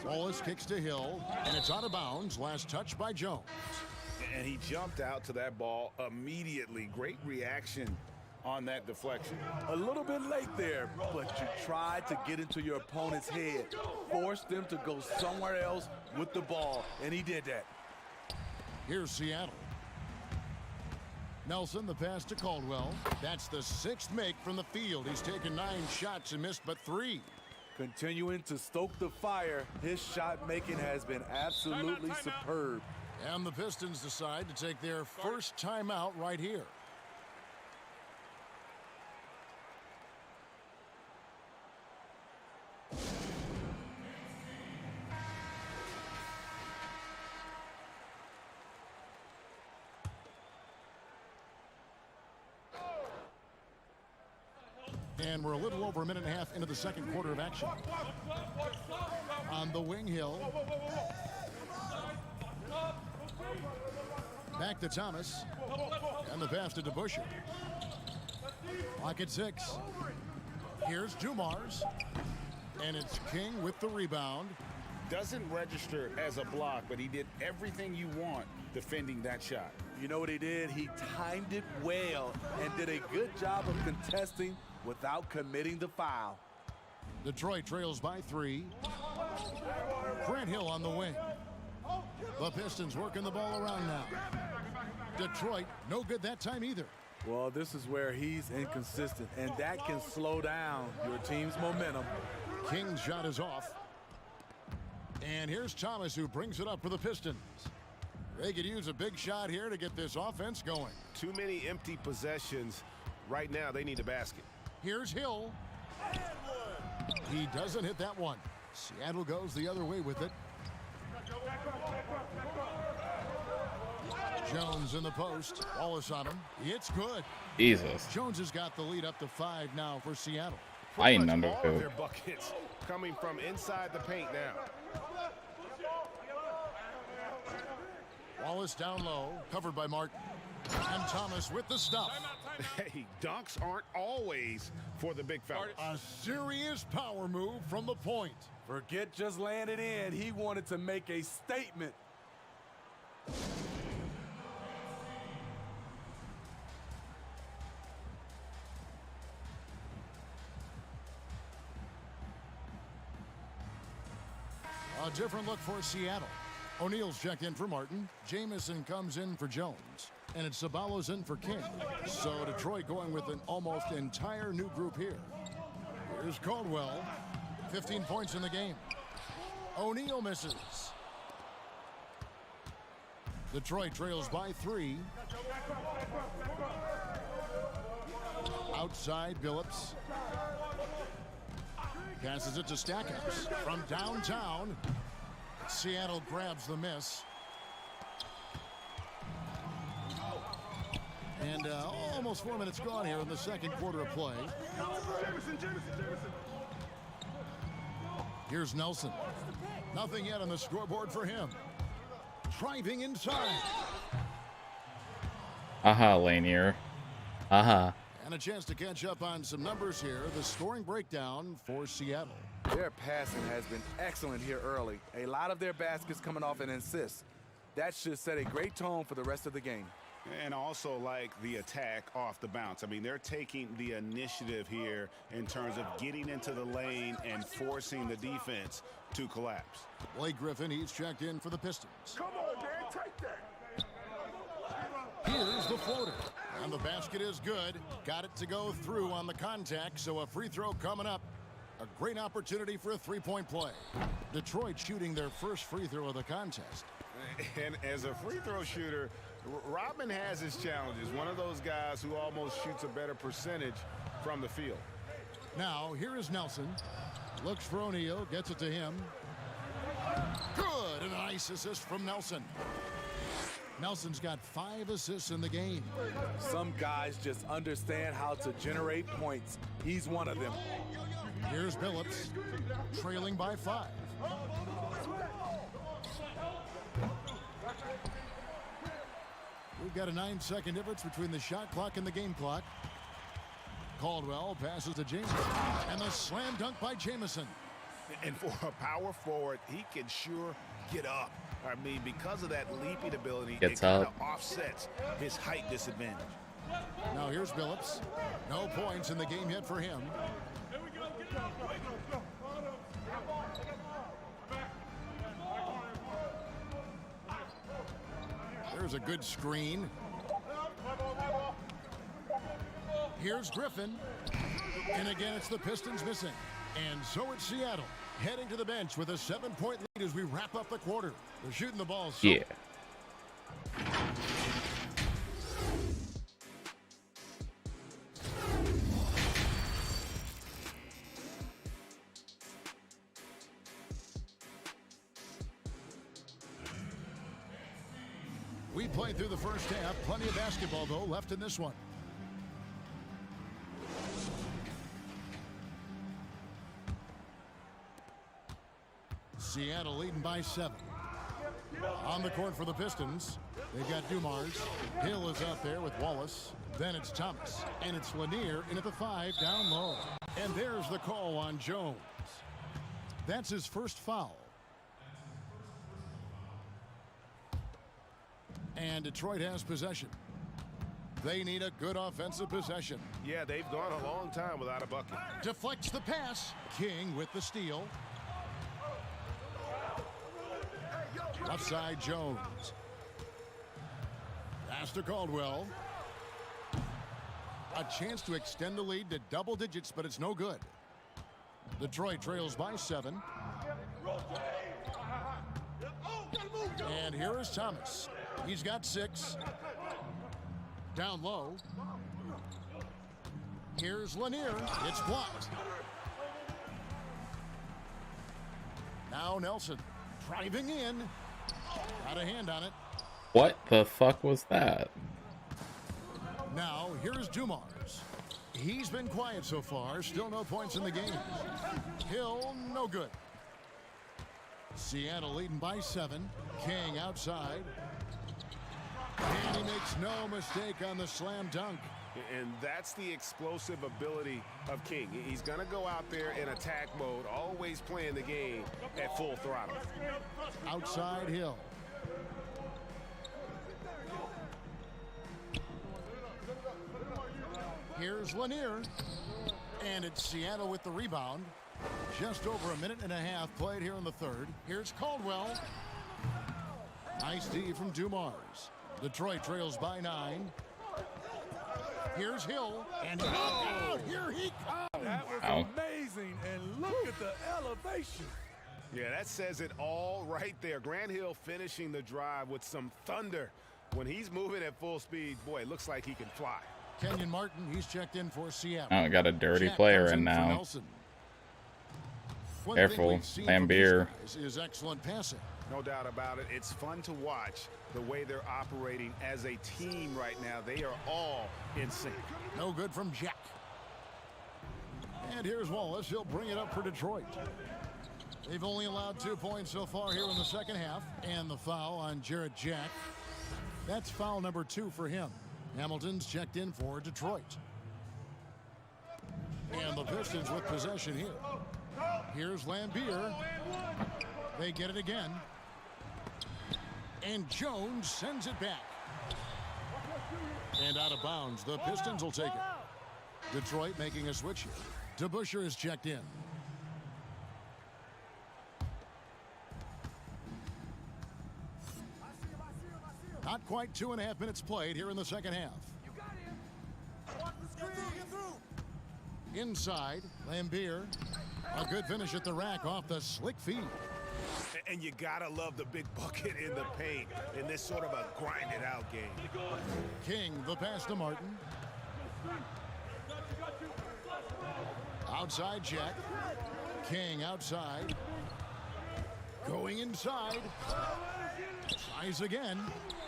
Wallace kicks to Hill, and it's out of bounds. Last touch by Jones. And he jumped out to that ball immediately. Great reaction on that deflection. A little bit late there, but you tried to get into your opponent's head. Force them to go somewhere else with the ball, and he did that. Here's Seattle. Nelson, the pass to Caldwell. That's the 6th make from the field. He's taken 9 shots and missed but 3. Continuing to stoke the fire, his shot making has been absolutely superb. And the Pistons decide to take their first timeout right here. And we're a little over a minute and a half into the second quarter of action. On the wing, Hill. Back to Thomas. And the pass to DeBusschere. Clock at 6. Here's Dumars. And it's King with the rebound. Doesn't register as a block, but he did everything you want defending that shot. You know what he did? He timed it well and did a good job of contesting without committing the foul. Detroit trails by 3. Grant Hill on the wing. The Pistons working the ball around now. Detroit, no good that time either. Well, this is where he's inconsistent, and that can slow down your team's momentum. King's shot is off. And here's Thomas, who brings it up for the Pistons. They could use a big shot here to get this offense going. Too many empty possessions. Right now, they need a basket. Here's Hill. He doesn't hit that one. Seattle goes the other way with it. Jones in the post. Wallace on him. It's good. Jesus. Jones has got the lead up to 5 now for Seattle. I ain't All number of 2. their buckets coming from inside the paint now. Wallace down low, covered by Martin. And Thomas with the stuff. Hey, dunks aren't always for the big fellas. A serious power move from the point. Forget just laying it in. He wanted to make a statement. A different look for Seattle. O'Neal's checked in for Martin. Jamison comes in for Jones. And it's Ceballos in for King. So Detroit going with an almost entire new group here. Here's Caldwell. 15 points in the game. O'Neal misses. Detroit trails by 3. Outside Billups. Passes it to Stackhouse. From downtown, Seattle grabs the miss. And almost 4 minutes gone here in the second quarter of play. Here's Nelson. Nothing yet on the scoreboard for him. Driving inside. Aha, Lanier. Aha. And a chance to catch up on some numbers here. The scoring breakdown for Seattle. Their passing has been excellent here early. A lot of their baskets coming off an assist. That should set a great tone for the rest of the game. And also like the attack off the bounce. I mean, they're taking the initiative here in terms of getting into the lane and forcing the defense to collapse. Blake Griffin, he's checked in for the Pistons. Come on, man, take that. Here's the floater. And the basket is good. Got it to go through on the contact, so a free throw coming up. A great opportunity for a three-point play. Detroit shooting their first free throw of the contest. And as a free throw shooter, Rodman has his challenges. One of those guys who almost shoots a better percentage from the field. Now, here is Nelson. Looks for O'Neal, gets it to him. Good, and a nice assist from Nelson. Nelson's got 5 assists in the game. Some guys just understand how to generate points. He's one of them. Here's Billups, trailing by 5. We've got a 9-second difference between the shot clock and the game clock. Caldwell passes to Jamison, and the slam dunk by Jamison. And for a power forward, he can sure get up. I mean, because of that leaping ability, Gets it kind of up. offsets his height disadvantage. Now here's Billups. No points in the game yet for him. There's a good screen. Here's Griffin. And again, it's the Pistons missing. And so it's Seattle heading to the bench with a 7-point lead as we wrap up the quarter. They're shooting the ball. Yeah. We played through the first half. Plenty of basketball, though, left in this one. Seattle leading by 7. On the court for the Pistons, they've got Dumars. Hill is out there with Wallace. Then it's Thomas. And it's Lanier in at the 5 down low. And there's the call on Jones. That's his first foul. And Detroit has possession. They need a good offensive possession. Yeah, they've gone a long time without a bucket. Deflects the pass. King with the steal. Left side, Jones. Pass to Caldwell. A chance to extend the lead to double digits, but it's no good. Detroit trails by 7. And here is Thomas. He's got 6. Down low. Here's Lanier. It's blocked. Now Nelson driving in. Got a hand on it. What the fuck was that? Now here's Dumars. He's been quiet so far. Still no points in the game. Hill, no good. Seattle leading by 7. King outside. And he makes no mistake on the slam dunk. And that's the explosive ability of King. He's going to go out there in attack mode, always playing the game at full throttle. Outside Hill. Here's Lanier. And it's Seattle with the rebound. Just over a minute and a half played here in the third. Here's Caldwell. Nice D from Dumars. Detroit trails by 9. Here's Hill, and oh, here he comes. That was Ow. amazing, and look at the elevation. Yeah, that says it all right there. Grant Hill finishing the drive with some thunder. When he's moving at full speed, boy, it looks like he can fly. Kenyon Martin, he's checked in for Seattle. Oh, got a dirty Jack player comes in for now. Nelson. One Careful, thing we've seen from Lambeer. these guys is excellent passing. No doubt about it. It's fun to watch the way they're operating as a team right now. They are all in sync. No good from Jack. And here's Wallace. He'll bring it up for Detroit. They've only allowed 2 points so far here in the second half. And the foul on Jarrett Jack. That's foul number 2 for him. Hamilton's checked in for Detroit. And the Pistons with possession here. Here's Lambeer. They get it again. And Jones sends it back. And out of bounds. The Pistons will take it. Detroit making a switch here. DeBusschere is checked in. Not quite 2.5 minutes played here in the second half. Inside, Lambeer. A good finish at the rack off the slick feed. And you gotta love the big bucket in the paint in this sort of a grinded out game. King, the pass to Martin. Outside Jack. King outside. Going inside. Tries again.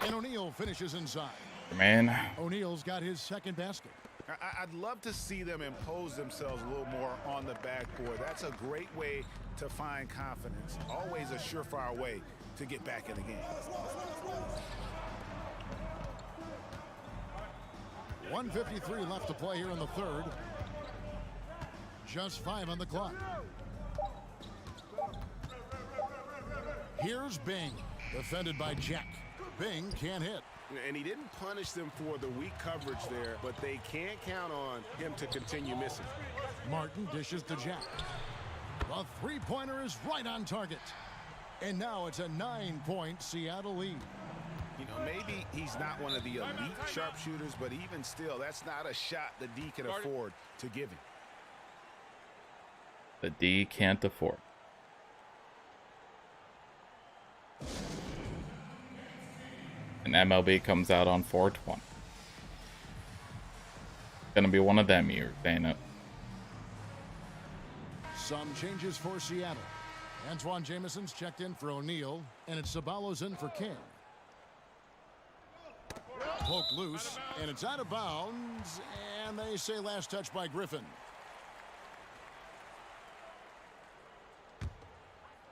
And O'Neal finishes inside. Man, O'Neal's got his second basket. I'd love to see them impose themselves a little more on the backboard. That's a great way to find confidence. Always a surefire way to get back in the game. 1:53 left to play here in the third. Just 5 on the clock. Here's Bing, defended by Jack. Bing can't hit. And he didn't punish them for the weak coverage there, but they can't count on him to continue missing. Martin dishes to Jack. The three-pointer is right on target. And now it's a 9-point Seattle lead. You know, maybe he's not one of the elite sharpshooters, but even still, that's not a shot the D can afford to give him. the D can't afford. And MLB comes out on 4/20. Gonna be one of them years, ain't it? Some changes for Seattle. Antoine Jameson's checked in for O'Neal, and it's Ceballos in for King. Poke loose, and it's out of bounds, and they say last touch by Griffin.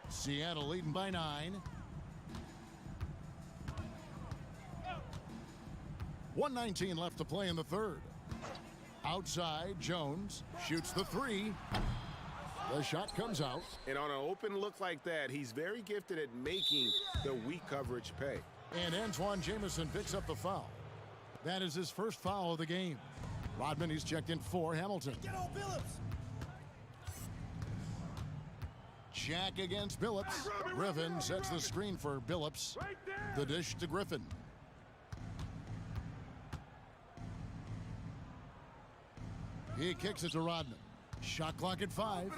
Seattle leading by 9. 1:19 left to play in the third. Outside, Jones shoots the three. The shot comes out. And on an open look like that, he's very gifted at making the weak coverage pay. And Antoine Jameson picks up the foul. That is his first foul of the game. Rodman, he's checked in for Hamilton. Jack against Billups. Griffin sets the screen for Billups. The dish to Griffin. He kicks it to Rodman. Shot clock at 5.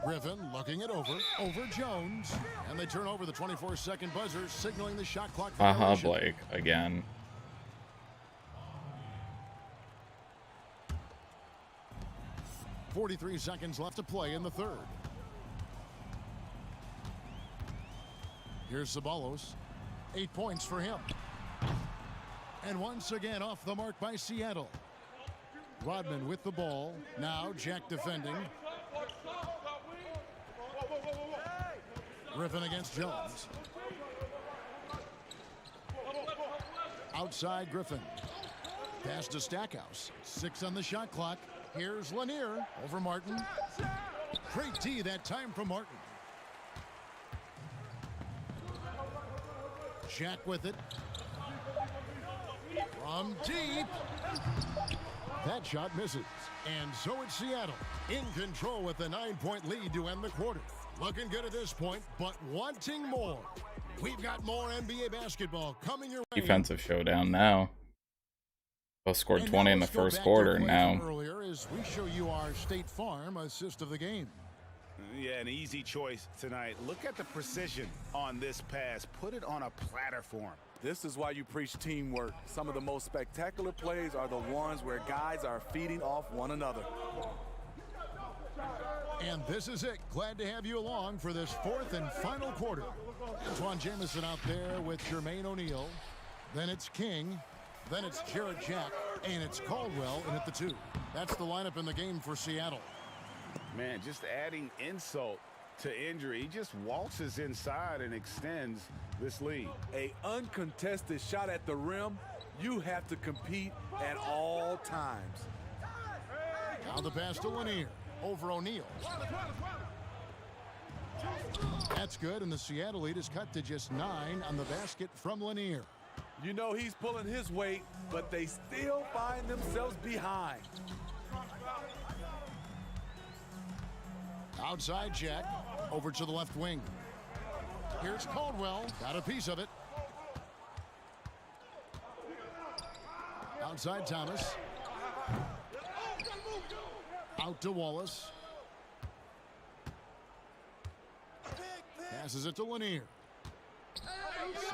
Griffin looking it over Jones. And they turn over the 24-second buzzer, signaling the shot clock violation. Blake, again. .43 seconds left to play in the third. Here's Ceballos. 8 points for him. And once again off the mark by Seattle. Rodman with the ball. Now Jack defending. Griffin against Jones. Outside Griffin. Pass to Stackhouse. 6 on the shot clock. Here's Lanier over Martin. Great D that time from Martin. Jack with it. From deep. That shot misses. And so it's Seattle in control with a 9-point lead to end the quarter. Looking good at this point, but wanting more. We've got more NBA basketball coming your way. Defensive showdown now. Both scored And 20 in the let's go first back to a quarter play now. from earlier as we show you our State Farm assist of the game. Yeah, an easy choice tonight. Look at the precision on this pass. Put it on a platter for him. This is why you preach teamwork. Some of the most spectacular plays are the ones where guys are feeding off one another. And this is it. Glad to have you along for this fourth and final quarter. Antoine Jamison out there with Jermaine O'Neal. Then it's King. Then it's Jarrett Jack. And it's Caldwell in at the 2. That's the lineup in the game for Seattle. Man, just adding insult to injury. He just waltzes inside and extends this lead. A uncontested shot at the rim, you have to compete at all times. Now the pass to Lanier over O'Neal. That's good, and the Seattle lead is cut to just 9 on the basket from Lanier. You know he's pulling his weight, but they still find themselves behind. Outside Jack, over to the left wing. Here's Caldwell, got a piece of it. Outside Thomas. Out to Wallace. Passes it to Lanier.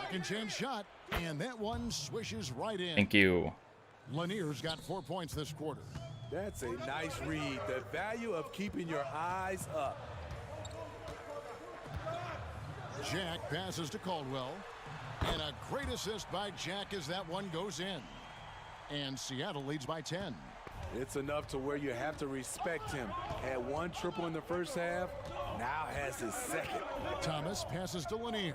Second chance shot, and that one swishes right in. Thank you. Lanier's got 4 points this quarter. That's a nice read. The value of keeping your eyes up. Jack passes to Caldwell. And a great assist by Jack as that one goes in. And Seattle leads by 10. It's enough to where you have to respect him. Had 1 triple in the first half, now has his second. Thomas passes to Lanier.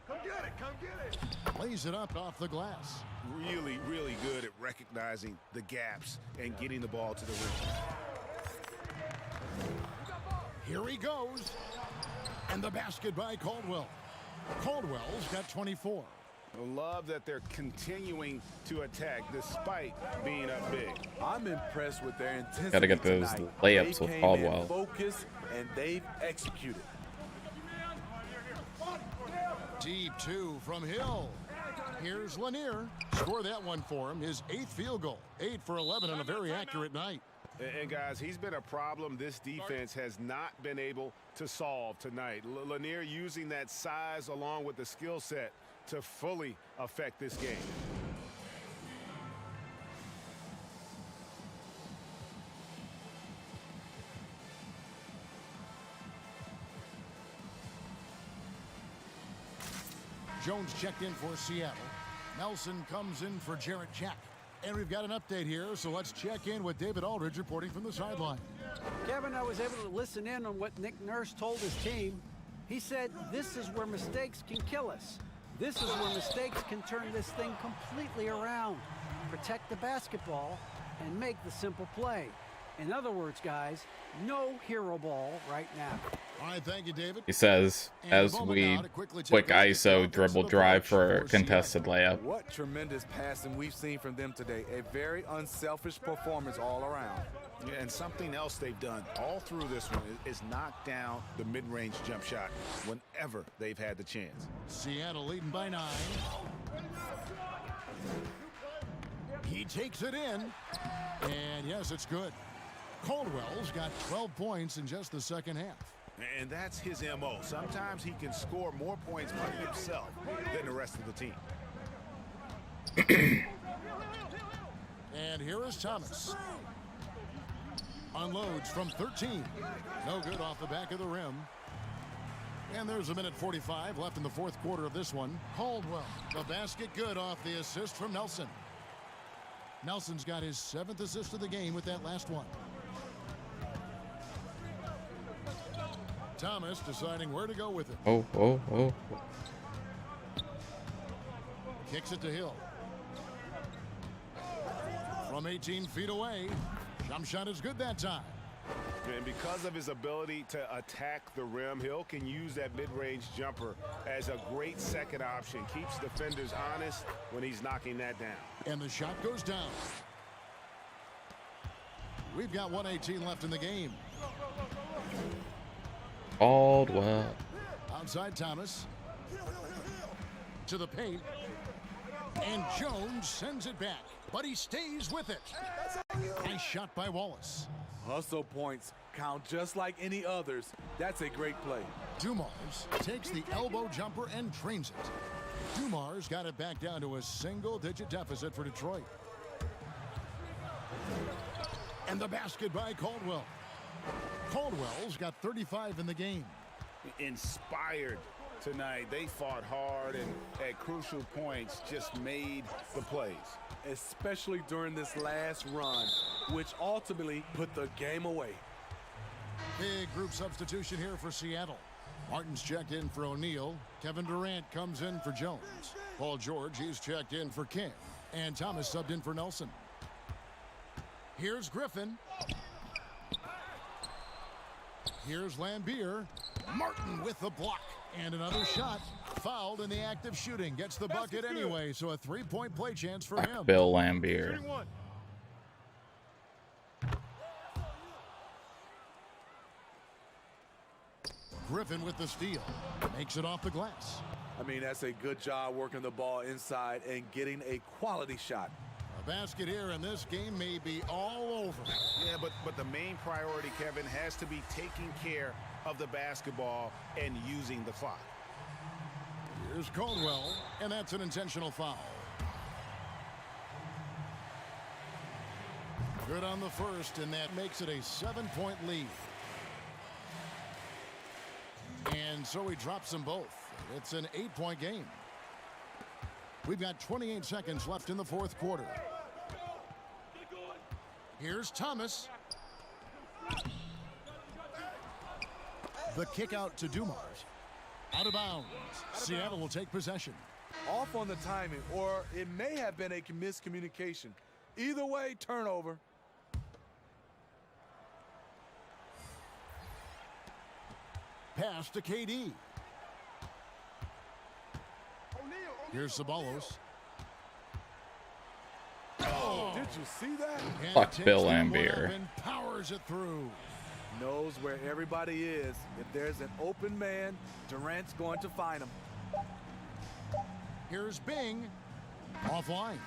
Come get it, come get it. Lays it up off the glass. Really, really good at recognizing the gaps and getting the ball to the rim. Here he goes. And the basket by Caldwell. Caldwell's got 24. I love that they're continuing to attack despite being up big. I'm impressed with their intensity. Gotta get those tonight. layups They with came Caldwell. in focused and they've executed. Deep 2 from Hill. Here's Lanier. Score that one for him. His 8th field goal. 8 for 11 on a very accurate night. And guys, he's been a problem this defense has not been able to solve tonight. Lanier using that size along with the skill set to fully affect this game. Jones checked in for Seattle. Nelson comes in for Jarrett Jack. And we've got an update here, so let's check in with David Aldridge reporting from the sideline. Kevin, I was able to listen in on what Nick Nurse told his team. He said, this is where mistakes can kill us. This is where mistakes can turn this thing completely around. Protect the basketball and make the simple play. In other words, guys, no hero ball right now. All right, thank you, David. He says, as we quick ISO dribble drive for a contested layup. What tremendous passing we've seen from them today. A very unselfish performance all around. Yeah, and something else they've done all through this one is knock down the mid-range jump shot whenever they've had the chance. Seattle leading by 9. He takes it in. And yes, it's good. Caldwell's got 12 points in just the second half. And that's his MO. Sometimes he can score more points by himself than the rest of the team. And here is Thomas. Unloads from 13. No good off the back of the rim. And there's a minute 45 left in the fourth quarter of this one. Caldwell, the basket good off the assist from Nelson. Nelson's got his 7th assist of the game with that last one. Thomas deciding where to go with it. Oh. Kicks it to Hill. From 18 feet away. Jump shot is good that time. And because of his ability to attack the rim, Hill can use that mid-range jumper as a great second option. Keeps defenders honest when he's knocking that down. And the shot goes down. We've got 1:18 left in the game. Caldwell. Outside Thomas. To the paint. And Jones sends it back, but he stays with it. Nice shot by Wallace. Hustle points count just like any others. That's a great play. Dumars takes the elbow jumper and drains it. Dumars got it back down to a single-digit deficit for Detroit. And the basket by Caldwell. Caldwell's got 35 in the game. Inspired tonight. They fought hard and at crucial points just made the plays. Especially during this last run, which ultimately put the game away. Big group substitution here for Seattle. Martin's checked in for O'Neal. Kevin Durant comes in for Jones. Paul George, he's checked in for King. And Thomas subbed in for Nelson. Here's Griffin. Here's Lambier. Martin with the block. And another shot. Fouled in the act of shooting. Gets the bucket anyway, so a three-point play chance for him. Bill Lambier. Griffin with the steal. Makes it off the glass. I mean, that's a good job working the ball inside and getting a quality shot. A basket here, and this game may be all over. Yeah, but the main priority, Kevin, has to be taking care of the basketball and using the clock. Here's Caldwell, and that's an intentional foul. Good on the first, and that makes it a 7-point lead. And so he drops them both. It's an 8-point game. We've got 28 seconds left in the fourth quarter. Here's Thomas. The kick out to Dumars. Out of bounds. Seattle will take possession. Off on the timing, or it may have been a miscommunication. Either way, turnover. Pass to KD. Here's Ceballos. Oh, did you see that? Fuck Bill Lambier. And powers it through. Knows where everybody is. If there's an open man, Durant's going to find him. Here's Bing. Offline.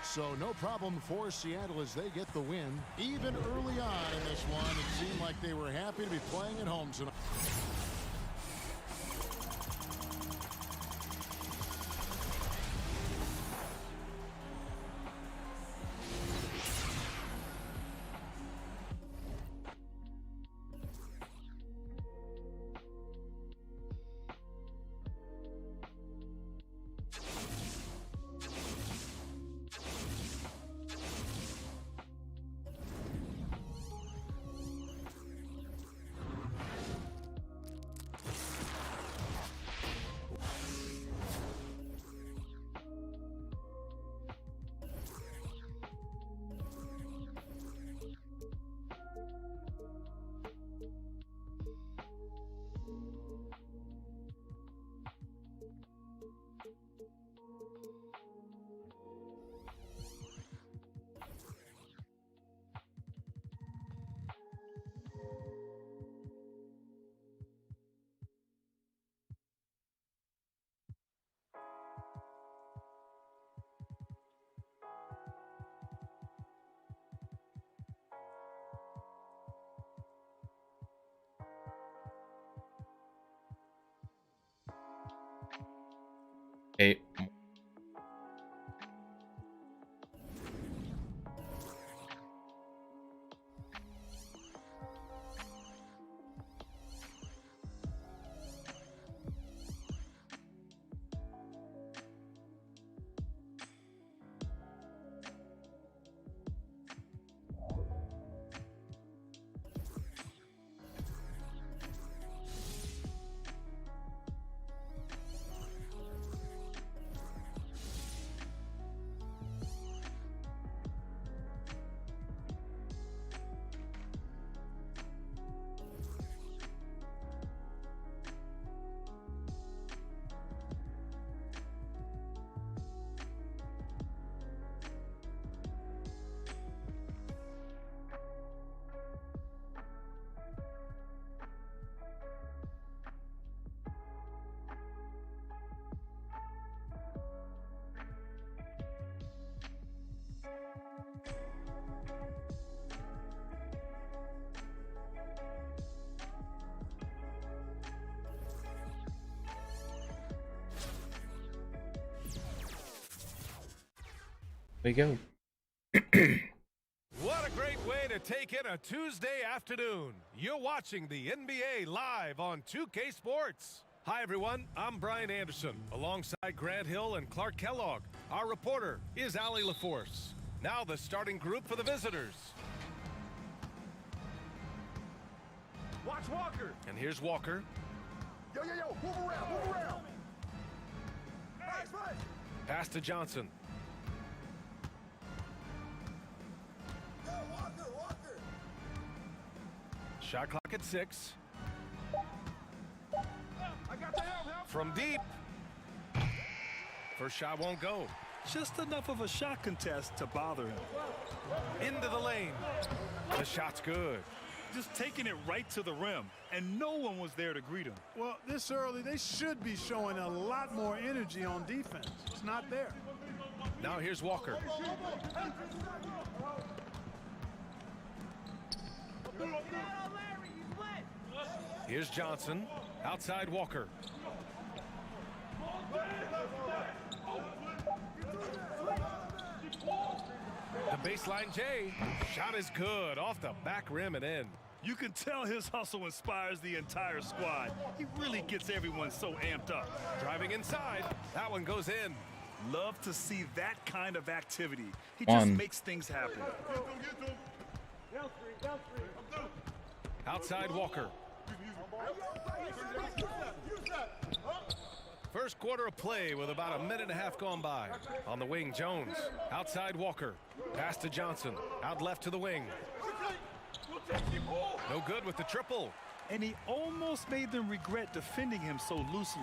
So no problem for Seattle as they get the win. Even early on in this one, it seemed like they were happy to be playing at home tonight. Eight. we go. What a great way to take in a Tuesday afternoon. You're watching the NBA live on 2K Sports. Hi, everyone. I'm Brian Anderson, alongside Grant Hill and Clark Kellogg. Our reporter is Allie LaForce. Now the starting group for the visitors. Watch Walker. And here's Walker. Yo, move around. Nice. Pass to Johnson. Walker. Shot clock at 6. I got the help. From deep. First shot won't go. Just enough of a shot contest to bother him. Into the lane. The shot's good. Just taking it right to the rim, and no one was there to greet him. Well, this early, they should be showing a lot more energy on defense. It's not there. Now here's Walker. Here's Johnson. Outside Walker. The baseline J. Shot is good. Off the back rim and in. You can tell his hustle inspires the entire squad. He really gets everyone so amped up. Driving inside. That one goes in. Love to see that kind of activity. He just makes things happen. Outside Walker. First quarter of play with about a minute and a half gone by. On the wing, Jones. Outside Walker. Pass to Johnson. Out left to the wing. No good with the triple. And he almost made them regret defending him so loosely.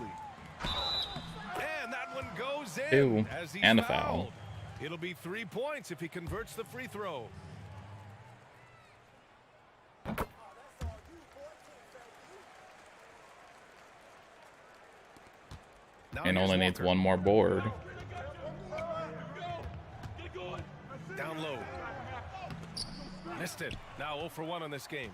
And that one goes in. Ew. As he's And a fouled. foul. It'll be 3 points if he converts the free throw. Now And here's only needs Walker. one more board. Down low. Missed it. Now 0 for 1 on this game.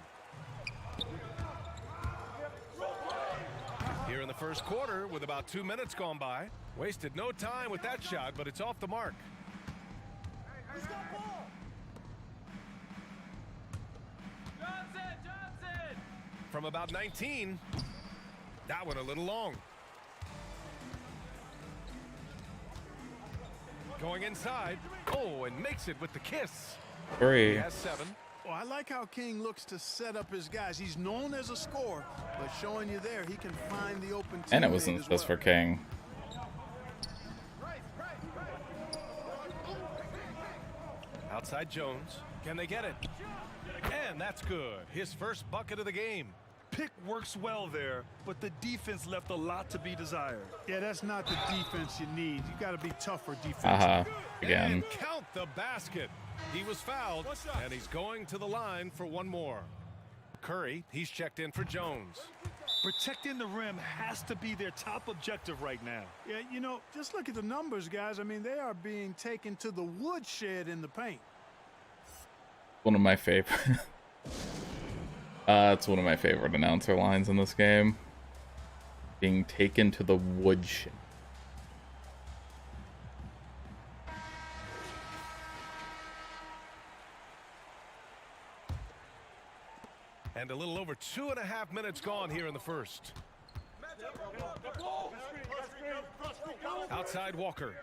Here in the first quarter with about 2 minutes gone by. Wasted no time with that shot, but it's off the mark. Johnson! From about 19. That one a little long. Going inside. Oh, and makes it with the kiss. 3. He has 7. Well, I like how King looks to set up his guys. He's known as a scorer, but showing you there, he can find the open teammate And it wasn't as just well. for King. Outside Jones. Can they get it? And that's good. His first bucket of the game. Pick works well there, but the defense left a lot to be desired. Yeah, that's not the defense you need. You got to be tougher defense. Again. And count the basket. He was fouled, and he's going to the line for one more. Curry, he's checked in for Jones. Protecting the rim has to be their top objective right now. Yeah, you know, just look at the numbers, guys. I mean, they are being taken to the woodshed in the paint. One of my favorite. It's one of my favorite announcer lines in this game. Being taken to the woodshed. And a little over 2.5 minutes gone here in the first. Outside Walker.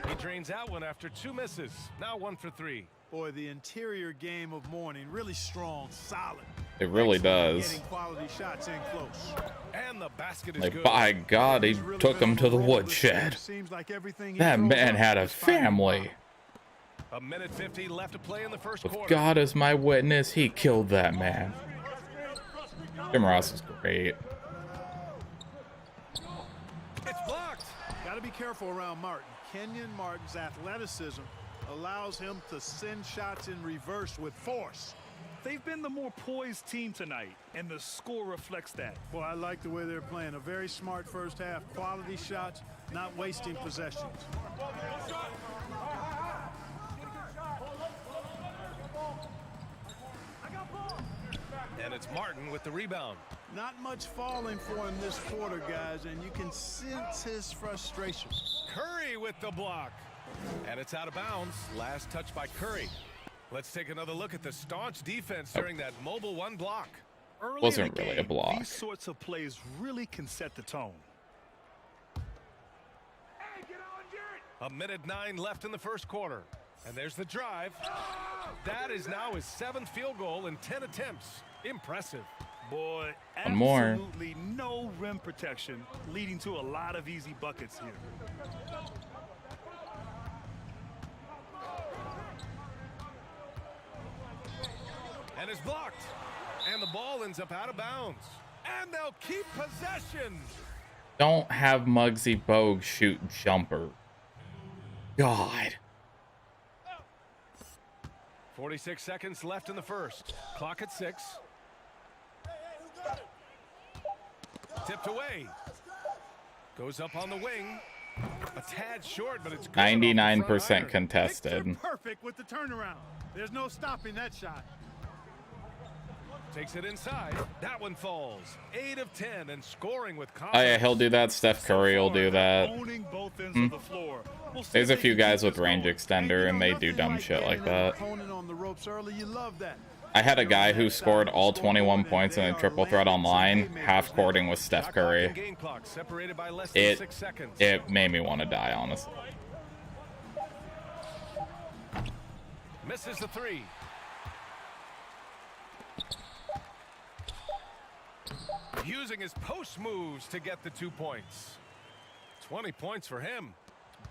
He drains out one after 2 misses. Now 1 for 3. Boy, the interior game of morning, really strong, solid. It really does. Getting quality shots in close. And the basket is Like, good. by God, he Really took been him to the on a roll this year. woodshed. Seems like everything he That throws man up had a is finding family. A minute 50 left to play in the first With quarter. God as my witness, he killed that man. Jim Ross is great. It's blocked. Got to be careful around Martin. Kenyon Martin's athleticism allows him to send shots in reverse with force. They've been the more poised team tonight, and the score reflects that. Boy, I like the way they're playing. A very smart first half. Quality shots, not wasting possessions. And it's Martin with the rebound. Not much falling for him this quarter, guys, and you can sense his frustration. Curry with the block. And it's out of bounds. Last touch by Curry. Let's take another look at the staunch defense during that mobile one block. Early Wasn't in the really game, a block. These sorts of plays really can set the tone. A minute 9 left in the first quarter. And there's the drive. That is now his 7th field goal in 10 attempts. Impressive. Boy, One more. absolutely no rim protection, leading to a lot of easy buckets here. And is blocked. And the ball ends up out of bounds. And they'll keep possession. Don't have Muggsy Bogues shoot jumper. God. 46 seconds left in the first. Clock at 6. Tipped away. Goes up on the wing. A tad short, but it's good. 99% contested. Perfect with the turnaround. There's no stopping that shot. Takes it inside. That one falls. 8 of 10 and scoring with Oh confidence. yeah, he'll do that. Steph Curry will do that. Owning both ends of the floor. We'll see There's if a they few can guys keep with this range going. extender and they do dumb shit like that. On the ropes early, you love that. I had a guy who scored all 21 points in a triple threat online, half courting with Steph Curry. Game clock separated by less than 6 seconds. It made me want to die, honestly. Misses the 3. Using his post moves to get the 2 points. 20 points for him.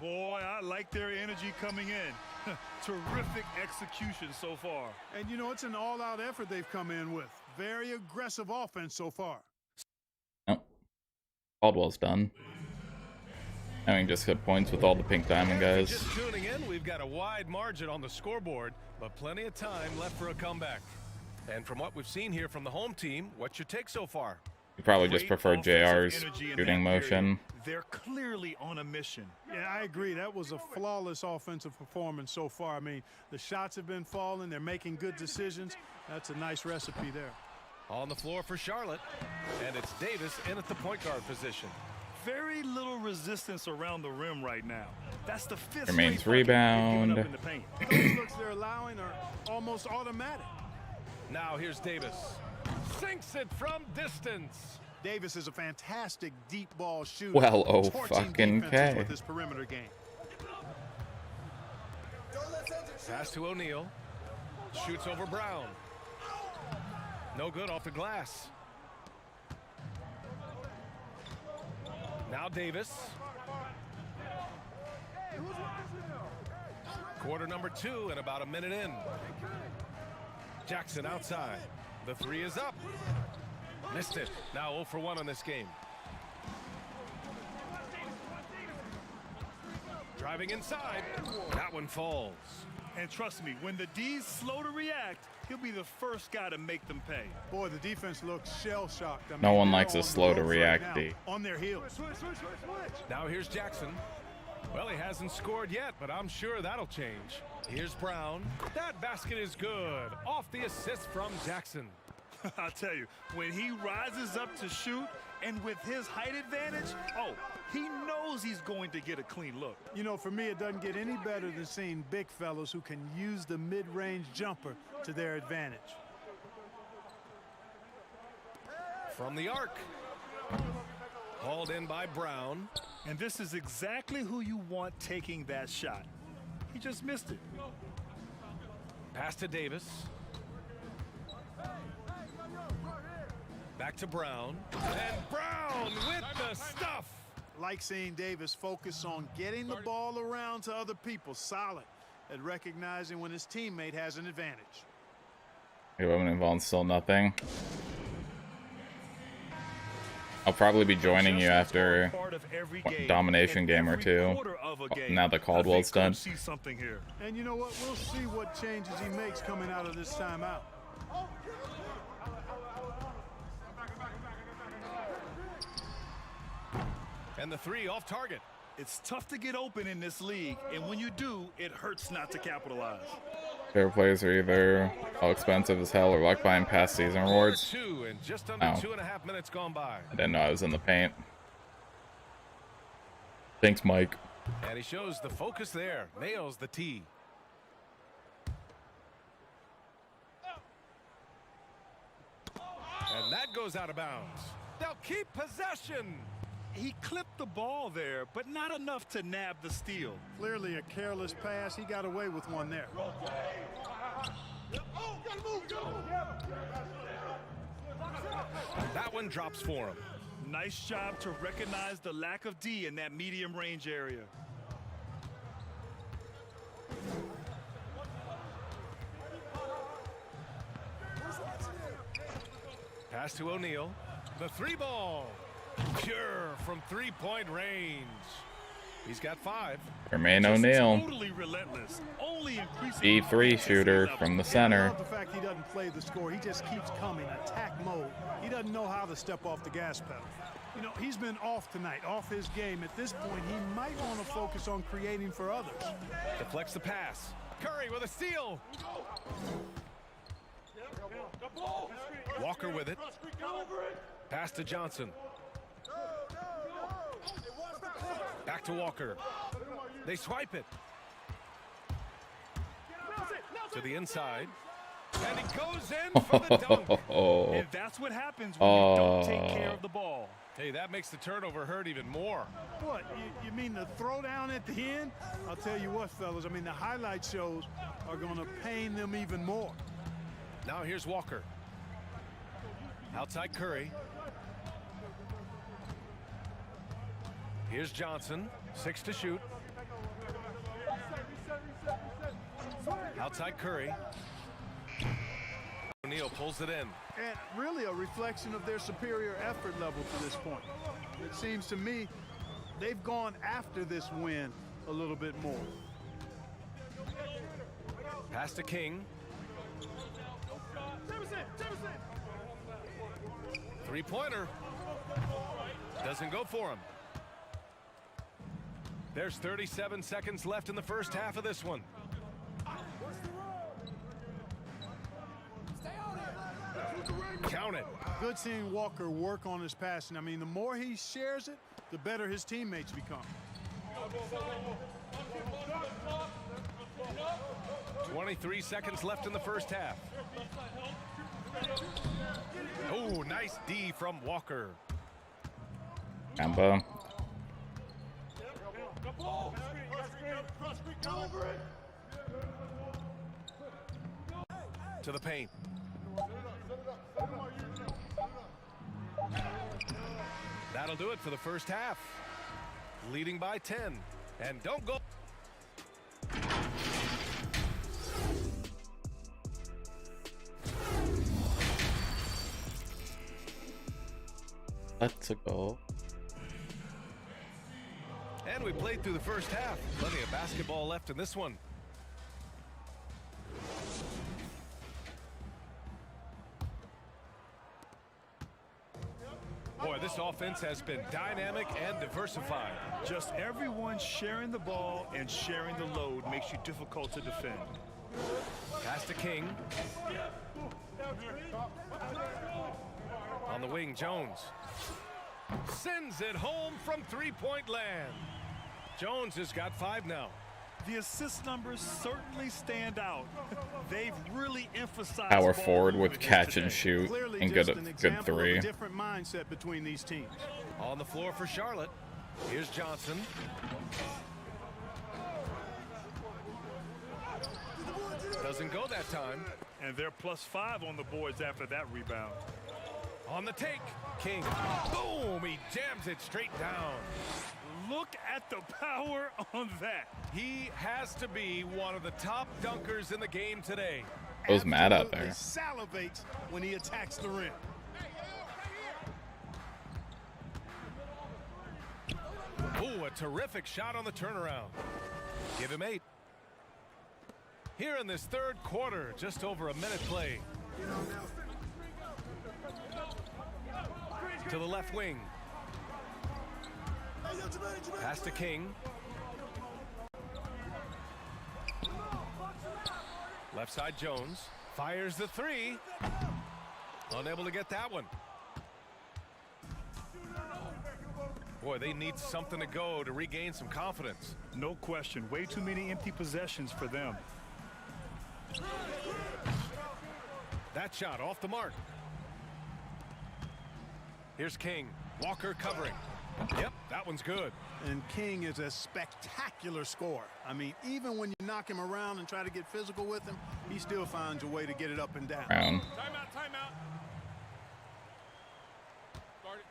Boy, I like their energy coming in. Terrific execution so far. And you know, it's an all-out effort they've come in with. Very aggressive offense so far. Oh. Caldwell's done. Having just hit points with all the pink diamond guys. Just tuning in, we've got a wide margin on the scoreboard, but plenty of time left for a comeback. And from what we've seen here from the home team, what's your take so far? You probably just Great prefer offensive JR's energy in shooting that motion. period. They're clearly on a mission. Yeah, I agree. That was a flawless offensive performance so far. I mean, the shots have been falling. They're making good decisions. That's a nice recipe there. On the floor for Charlotte, and it's Davis in at the point guard position. Very little resistance around the rim right now. That's the 5th Remains straight bucket they've given rebound. up in the paint. Those looks they're allowing are almost automatic. Now here's Davis. Sinks it from distance. Davis is a fantastic deep ball shooter. Well, oh, Torching fucking defenses K. with his perimeter game. Pass to O'Neal. Shoots over Brown. No good off the glass. Now Davis. Quarter number 2 and about a minute in. Jackson outside. The 3 is up. Missed it. Now 0 for 1 on this game. Driving inside. That one falls. And trust me, when the D's slow to react, he'll be the first guy to make them pay. Boy, the defense looks shell-shocked. I mean, No one they're likes a on the slow to ropes right react now, D. on their heels. Now here's Jackson. Well, he hasn't scored yet, but I'm sure that'll change. Here's Brown. That basket is good. Off the assist from Jackson. I'll tell you, when he rises up to shoot, and with his height advantage, oh, he knows he's going to get a clean look. You know, for me, it doesn't get any better than seeing big fellas who can use the mid-range jumper to their advantage. From the arc. Hauled in by Brown. And this is exactly who you want taking that shot. He just missed it. Pass to Davis. Back to Brown. And Brown with the stuff. Like seeing Davis focus on getting the ball around to other people. Solid at recognizing when his teammate has an advantage. Okay, women involved, still nothing. I'll probably be joining you after domination game or two. Now that Caldwell's done. See something here. And you know what? We'll see what changes he makes coming out of this timeout. And the 3 off target. It's tough to get open in this league, and when you do, it hurts not to capitalize. Fair plays are either all expensive as hell or luck buying past season rewards. Two and just under 2.5 minutes gone by. I didn't know I was in the paint. Thanks, Mike. And he shows the focus there. Nails the tee. And that goes out of bounds. They'll keep possession. He clipped the ball there, but not enough to nab the steal. Clearly a careless pass. He got away with one there. That one drops for him. Nice job to recognize the lack of D in that medium range area. Pass to O'Neal. The three ball. Pure from three-point range. He's got 5. Jermaine O'Neal. Totally relentless. Only B3 shooter from the center. I love the fact he doesn't play the score. He just keeps coming, attack mode. He doesn't know how to step off the gas pedal. You know, he's been off tonight, off his game. At this point, he might want to focus on creating for others. Deflects the pass. Curry with a steal. Walker with it. Pass to Johnson. Back to Walker. They swipe it. To the inside. And he goes in for the dunk. And that's what happens when you don't take care of the ball. Hey, that makes the turnover hurt even more. What, you mean the throwdown at the end? I'll tell you what, fellas, I mean, the highlight shows are going to pain them even more. Now here's Walker. Outside Curry. Here's Johnson. 6 to shoot. Outside Curry. O'Neal pulls it in. And really a reflection of their superior effort level to this point. It seems to me they've gone after this win a little bit more. Pass to King. Three-pointer. Doesn't go for him. There's 37 seconds left in the first half of this one. Count it. Good seeing Walker work on his passing. I mean, the more he shares it, the better his teammates become. 23 seconds left in the first half. Oh, nice D from Walker. Kemba. To the paint. That'll do it for the first half. Leading by 10. And don't go. Let's go. And we played through the first half. Plenty of basketball left in this one. Boy, this offense has been dynamic and diversified. Just everyone sharing the ball and sharing the load makes you difficult to defend. Pass to King. On the wing, Jones. Sends it home from three-point land. Jones has got 5 now. The assist numbers certainly stand out. They've really emphasized Power ball forward with movement catch and today. shoot Clearly and just good an good example of 3. a different mindset between these teams. On the floor for Charlotte. Here's Johnson. Doesn't go that time. And they're +5 on the boards after that rebound. On the take, King. Boom! He jams it straight down. Look at the power on that. He has to be one of the top dunkers in the game today. I was mad out there. Absolutely salivates when he attacks the rim. Ooh, a terrific shot on the turnaround. Give him 8. Here in this third quarter, just over a minute play. To the left wing. Pass to King. Left side Jones fires the three. Unable to get that one. Boy, they need something to go to regain some confidence. No question. Way too many empty possessions for them. That shot off the mark. Here's King. Walker covering. Yep, that one's good. And King is a spectacular scorer. I mean, even when you knock him around and try to get physical with him, he still finds a way to get it up and down. Brown. Timeout. Start it.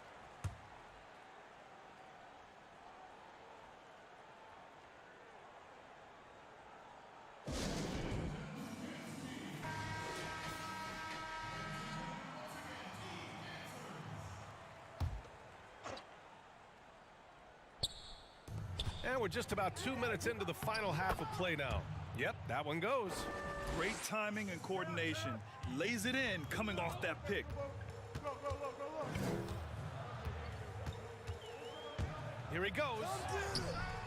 And we're just about 2 minutes into the final half of play now. Yep, that one goes. Great timing and coordination. Lays it in coming off that pick. Here he goes.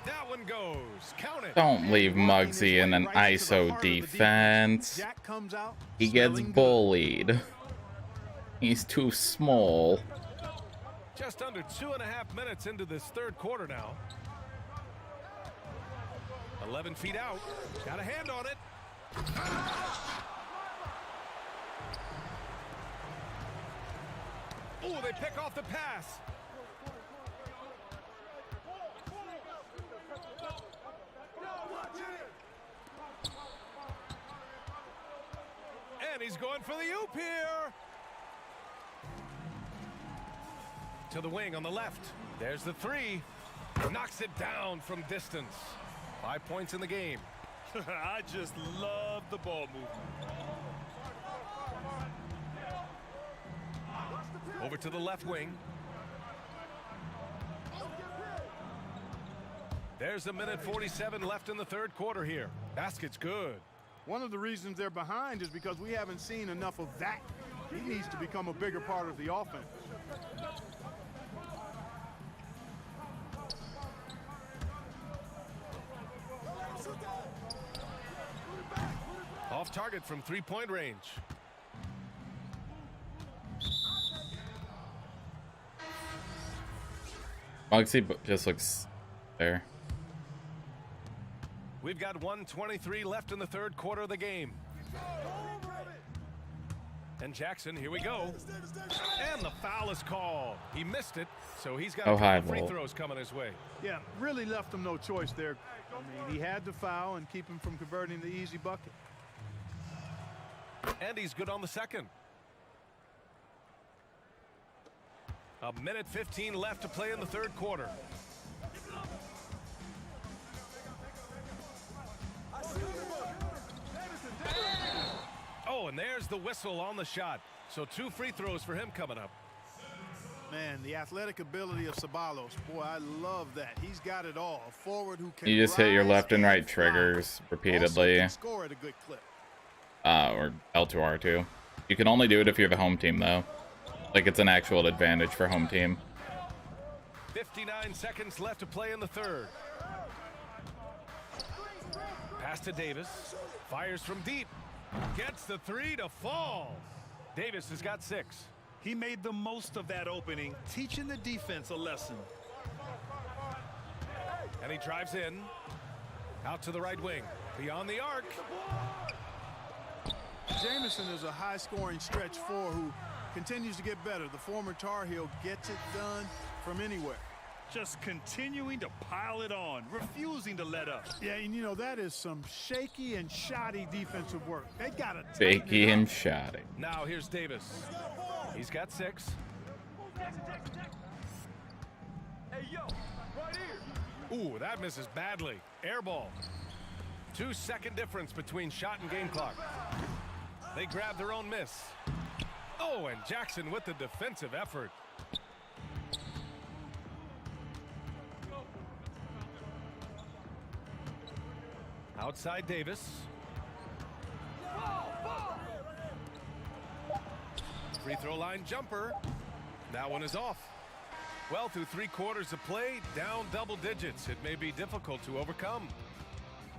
That one goes. Count it. Don't leave Muggsy in an ISO defense. Jack comes out. He gets smelling good. bullied. He's too small. Just under 2.5 minutes into this third quarter now. 11 feet out. Got a hand on it. Oh, they pick off the pass. And he's going for the oop here. To the wing on the left. There's the three. Knocks it down from distance. 5 points in the game. I just love the ball movement. Over to the left wing. There's a minute 47 left in the third quarter here. Basket's good. One of the reasons they're behind is because we haven't seen enough of that. He needs to become a bigger part of the offense. Off target from three-point range. Muggsy just looks there. We've got 1:23 left in the third quarter of the game. And Jackson, here we go. And the foul is called. He missed it, so he's got a couple free throws coming his way. Yeah, really left him no choice there. I mean, he had to foul and keep him from converting the easy bucket. And he's good on the second. A minute 15 left to play in the third quarter. Oh, and there's the whistle on the shot. So 2 free throws for him coming up. Man, the athletic ability of Ceballos, boy, I love that. He's got it all. A forward who can You just hit your rise left and right fly. triggers Also repeatedly. can score at a good clip. Or L2 R2. You can only do it if you're the home team, though. Like, it's an actual advantage for home team. 59 seconds left to play in the third. Pass to Davis. Fires from deep. Gets the three to fall. Davis has got 6. He made the most of that opening, teaching the defense a lesson. And he drives in. Out to the right wing. Beyond the arc. Jamison is a high-scoring stretch 4 who continues to get better. The former Tar Heel gets it done from anywhere. Just continuing to pile it on, refusing to let up. Yeah, and you know, that is some shaky and shoddy defensive work. They got to Fakey and shoddy. Now here's Davis. He's got 6. Ooh, that misses badly. Air ball. 2-second difference between shot and game clock. They grab their own miss. Oh, and Jackson with the defensive effort. Outside Davis. Free throw line jumper. That one is off. Well, through 3 quarters of play, down double digits. It may be difficult to overcome.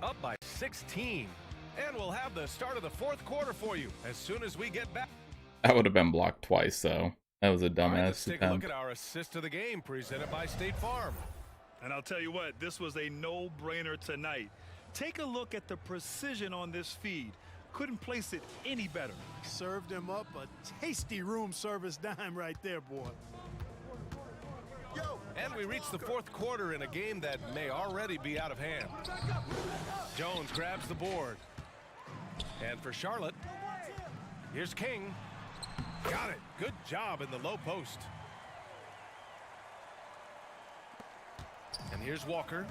Up by 16. And we'll have the start of the fourth quarter for you as soon as we get back. That would have been blocked twice, though. That was a All right, let's dumbass take a look attempt. at our assist of the game presented by State Farm. And I'll tell you what, this was a no-brainer tonight. Take a look at the precision on this feed. Couldn't place it any better. Served him up a tasty room service dime right there, boy. And we reach the fourth quarter in a game that may already be out of hand. Jones grabs the board. And for Charlotte, here's King. Got it. Good job in the low post. And here's Walker.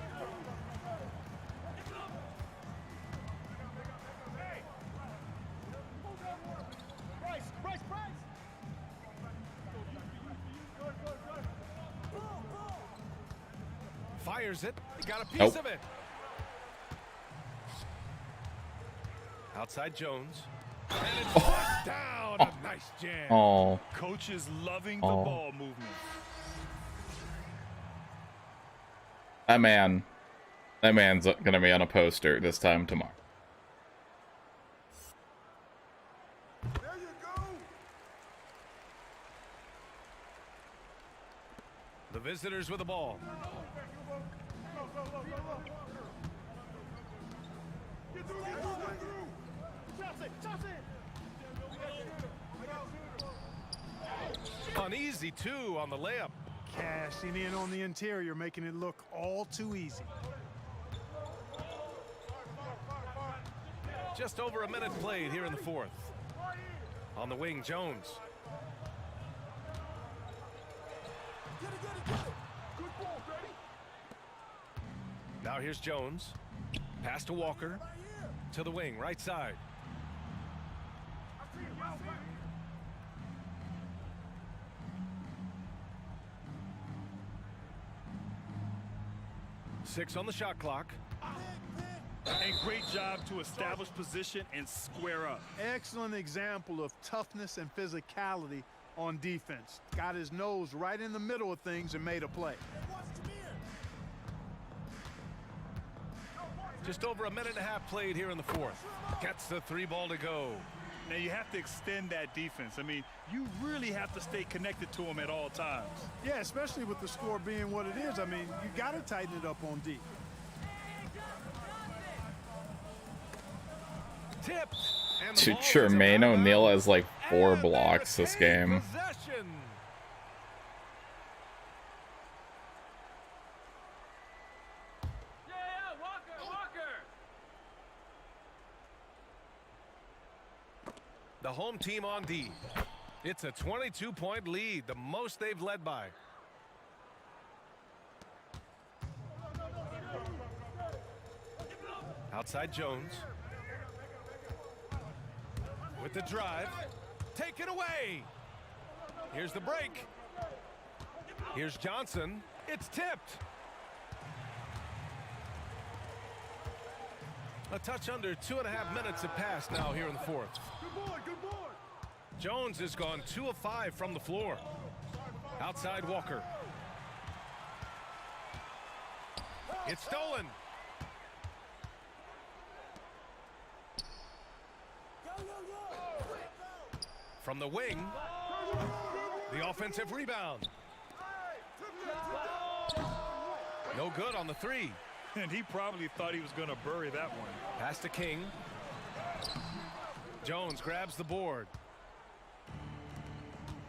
Fires it. He got a piece of it. Outside Jones. And it's flushed down. A nice jam. Oh. Coach is loving the ball movement. That man's gonna be on a poster this time tomorrow. There you go. The visitors with the ball. Uneasy two on the layup. Cashing in on the interior, making it look all too easy. Just over a minute played here in the fourth. On the wing, Jones. Now here's Jones. Pass to Walker. To the wing, right side. Six on the shot clock. And great job to establish position and square up. Excellent example of toughness and physicality on defense. Got his nose right in the middle of things and made a play. Just over a minute and a half played here in the fourth. Gets the three ball to go. Now you have to extend that defense. I mean, you really have to stay connected to them at all times. Yeah, especially with the score being what it is. I mean, you got to tighten it up on D. Tipped. And the Dude, ball is Jermaine out of O'Neal bounds. has like 4 And they blocks this retain game. Possession. The home team on D. It's a 22-point lead, the most they've led by. Outside Jones. With the drive. Taken away. Here's the break. Here's Johnson. It's tipped. A touch under 2.5 minutes have passed now here in the fourth. Jones has gone 2 of 5 from the floor. Outside Walker. It's stolen. From the wing. The offensive rebound. No good on the three. And he probably thought he was going to bury that one. Pass to King. Jones grabs the board.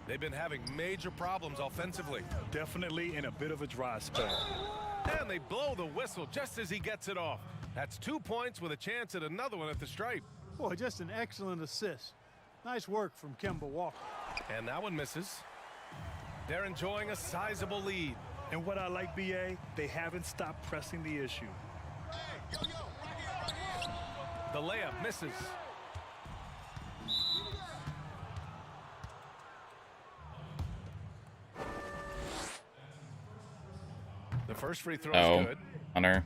They've been having major problems offensively. Definitely in a bit of a dry spell. And they blow the whistle just as he gets it off. That's 2 points with a chance at another one at the stripe. Boy, just an excellent assist. Nice work from Kemba Walker. And that one misses. They're enjoying a sizable lead. And what I like, BA, they haven't stopped pressing the issue. The layup misses. The first free throw is good. Hunter.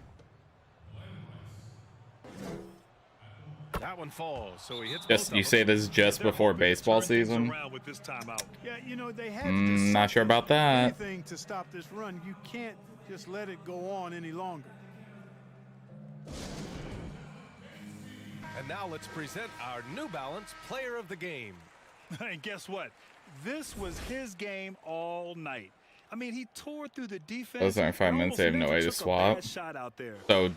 That one falls, so he hits Just both you of say them. this is just before baseball Turn things season? around with this timeout. Yeah, you know, they had to do Not sure about that. anything to stop this run. You can't just let it go on any longer. And now let's present our New Balance Player of the Game. And guess what? This was his game all night. I mean, he tore through the defense. Those aren't 5 minutes. They have no way to swap. So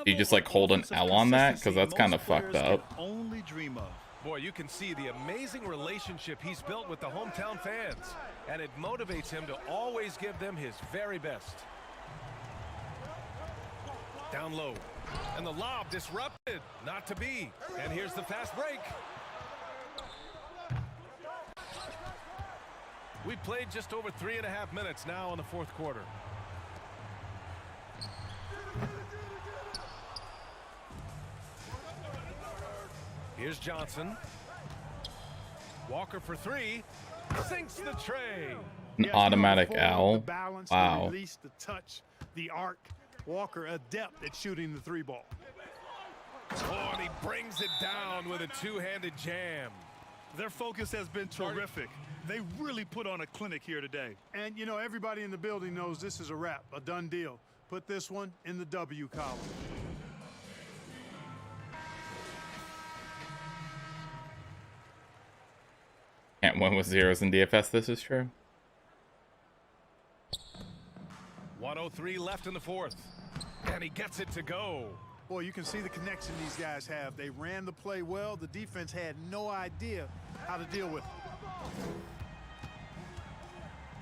you just like hold an L on that, because that's kind of fucked up. Only dream of. Boy, you can see the amazing relationship he's built with the hometown fans, and it motivates him to always give them his very best. Down low, and the lob disrupted, not to be. And here's the fast break. We've played just over 3.5 minutes now in the fourth quarter. Here's Johnson. Walker for three. Sinks the tray. An automatic L. The balance, Wow. the release, the touch, the arc. Walker adept at shooting the three ball. Oh, and he brings it down with a two-handed jam. Their focus has been terrific. They really put on a clinic here today. And, you know, everybody in the building knows this is a wrap, a done deal. Put this one in the W column. Can't win with zeros in DFS, this is true. 1:03 left in the fourth. And he gets it to go. Boy, you can see the connection these guys have. They ran the play well. The defense had no idea how to deal with it.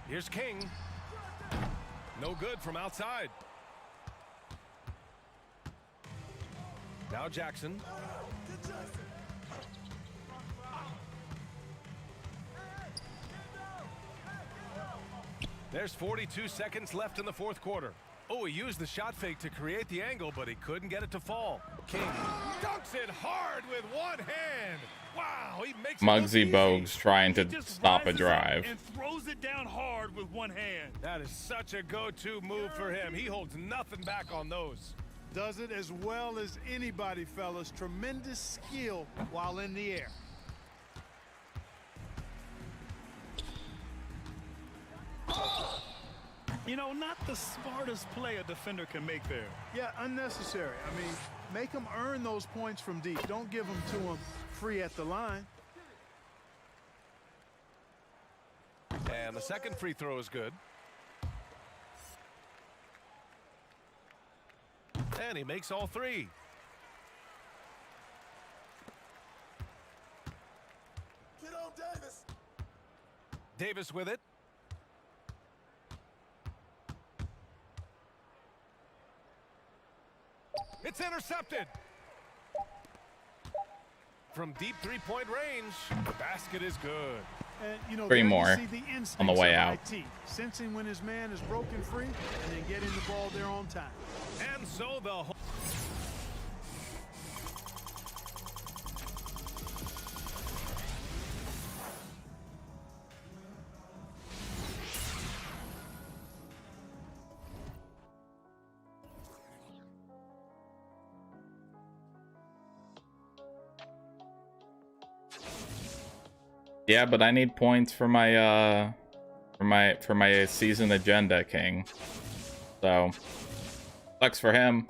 Here's King. No good from outside. Now Jackson. There's 42 seconds left in the fourth quarter. Oh, he used the shot fake to create the angle, but he couldn't get it to fall. King dunks it hard with one hand. Wow, he makes Muggsy Bogues trying to stop a drive. And throws it down hard with one hand. That is such a go-to move for him. He holds nothing back on those. Does it as well as anybody, fellas. Tremendous skill while in the air. You know, not the smartest play a defender can make there. Yeah, unnecessary. I mean, make them earn those points from deep. Don't give them to them free at the line. And the second free throw is good. And he makes all three. Get on, Davis. Davis with it. It's intercepted. From deep three-point range, the basket is good. And, you know, Three there you more see the on the way instincts of out. IT, sensing when his man is broken free and then getting the ball there on time. And so the whole Yeah, but I need points for my for my season agenda, King. So sucks for him.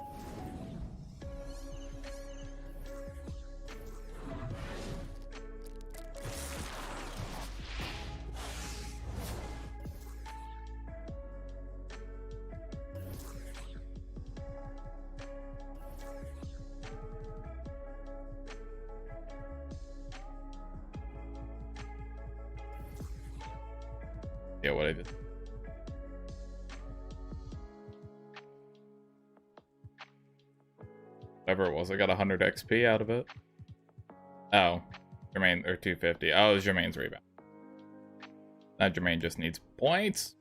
Yeah, what I did. Whatever it was, I got 100 XP out of it. Oh, Jermaine, or 250. Oh, it was Jermaine's rebound. Now Jermaine just needs points.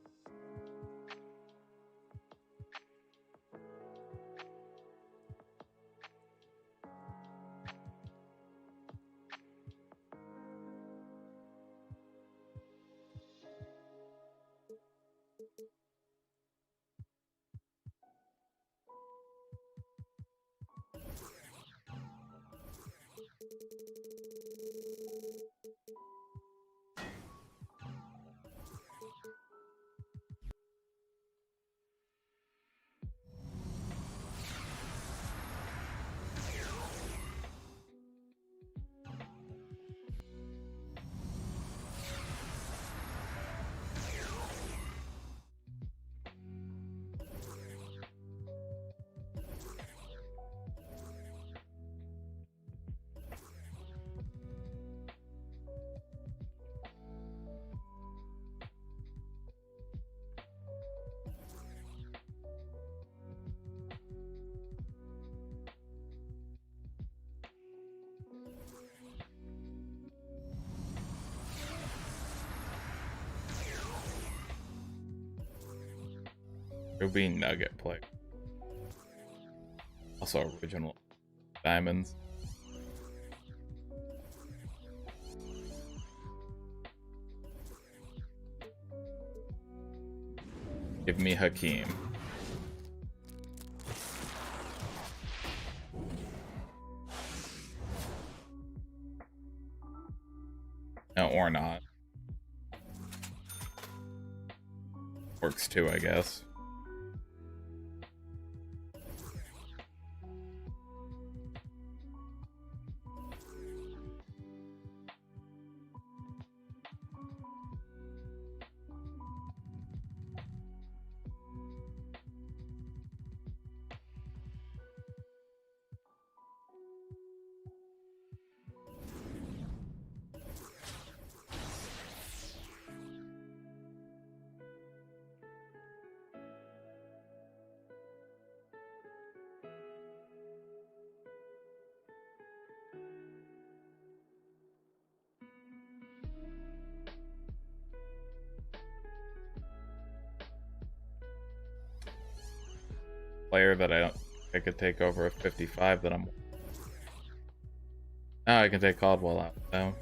Ruby Nugget play. Also original diamonds. Give me Hakeem. No, or not. Works too, I guess. Player that I could take over a 55 that I'm. Now I can take Caldwell out. So.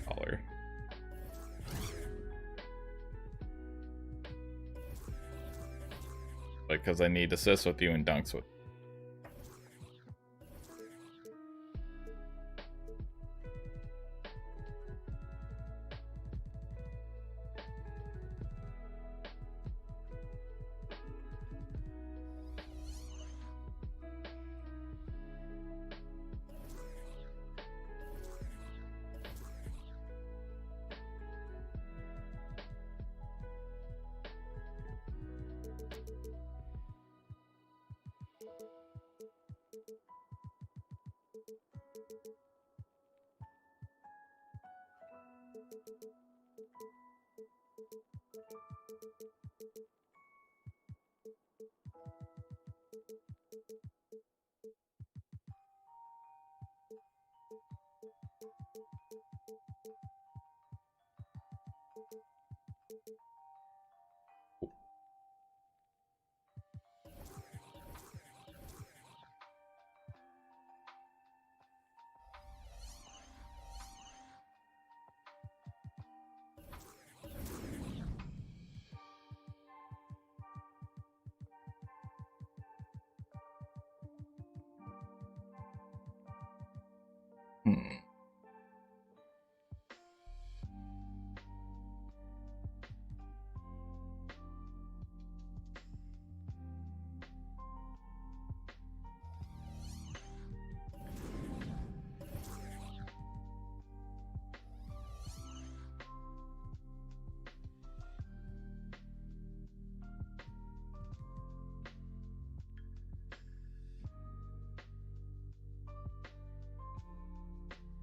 Caller. Because I need assists with you and dunks with.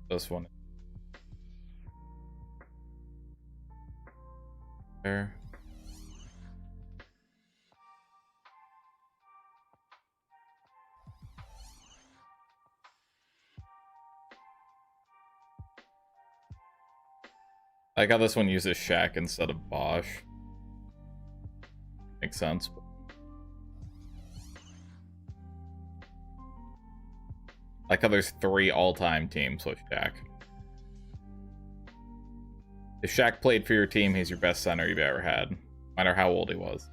This one. There. I like how this one uses Shaq instead of Bosch. Makes sense. But... I like how there's 3 all-time teams with Shaq. If Shaq played for your team, he's your best center you've ever had. No matter how old he was.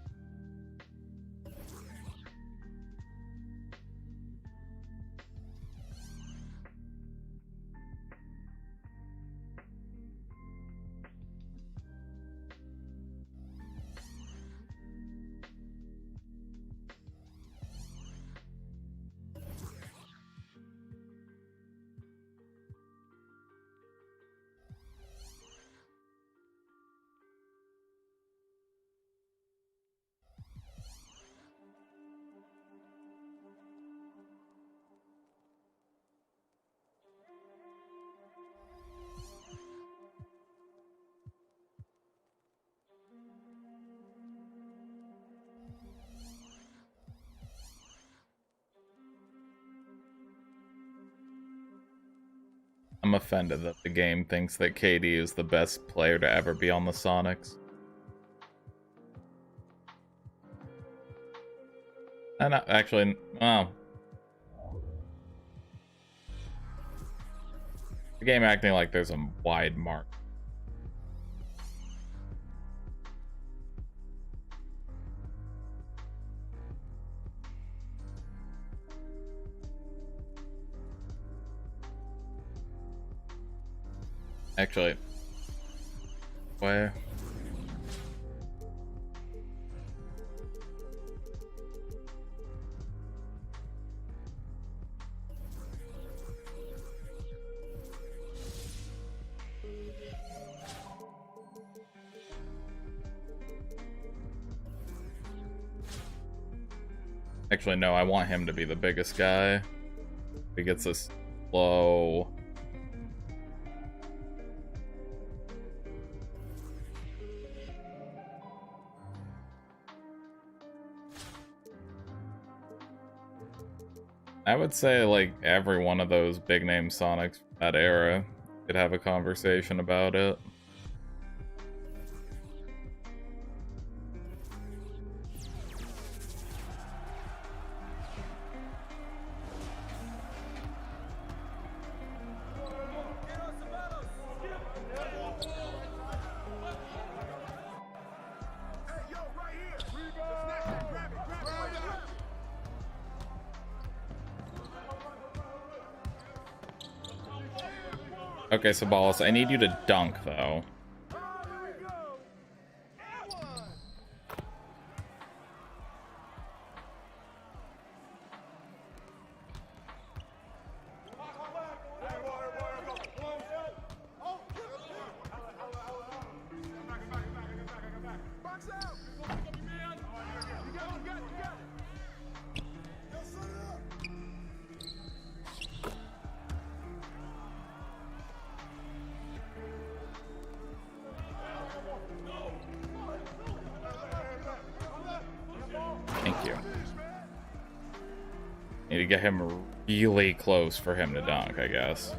I'm offended that the game thinks that KD is the best player to ever be on the Sonics. And actually, well, the game acting like there's a wide mark. Actually, where? Actually, no, I want him to be the biggest guy. He gets this low. I would say, like, every one of those big name Sonics from that era could have a conversation about it. Okay, Sabalas, I need you to dunk, though. Thank you. Need to get him really close for him to dunk, I guess.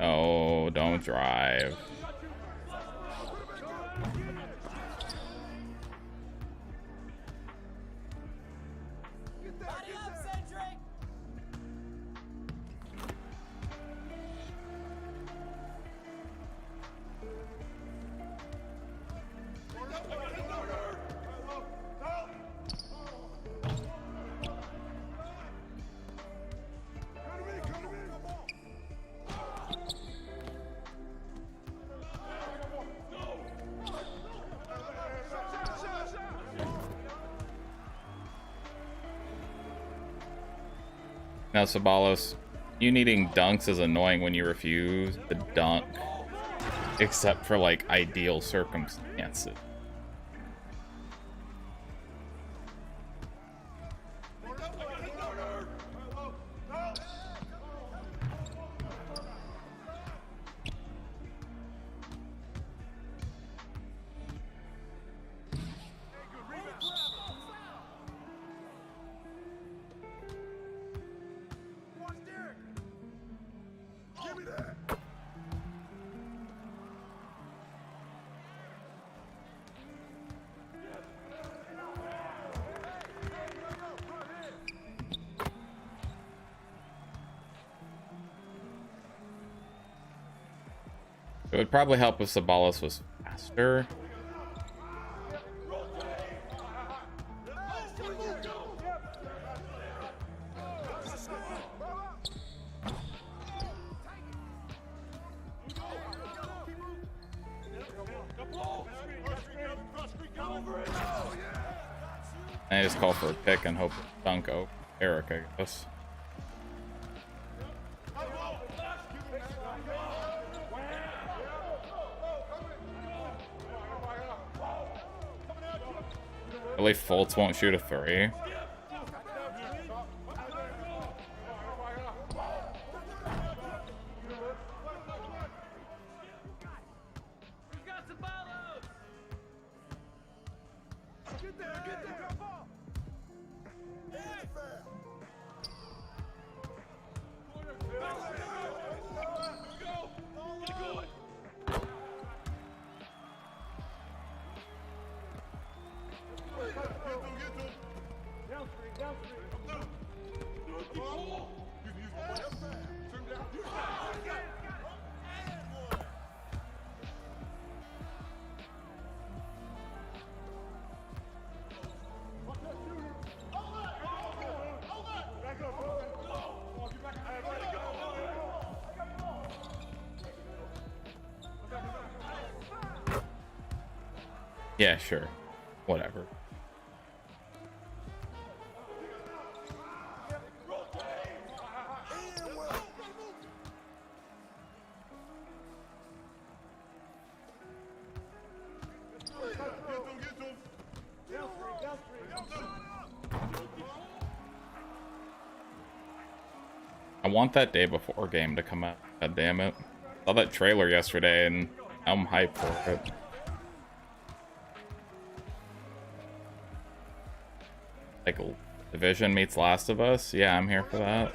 Oh, don't drive. Now, Sabalos, you needing dunks is annoying when you refuse to dunk, except for, like, ideal circumstances. It would probably help if Sabalos was faster. And I just call for a pick and hope it's dunk. Oh, Eric, I guess. At least Fultz won't shoot a three. Yeah, sure. Whatever. I want that day before game to come out. God damn it. Saw that trailer yesterday and I'm hyped for it. Like Division meets Last of Us? Yeah, I'm here for that.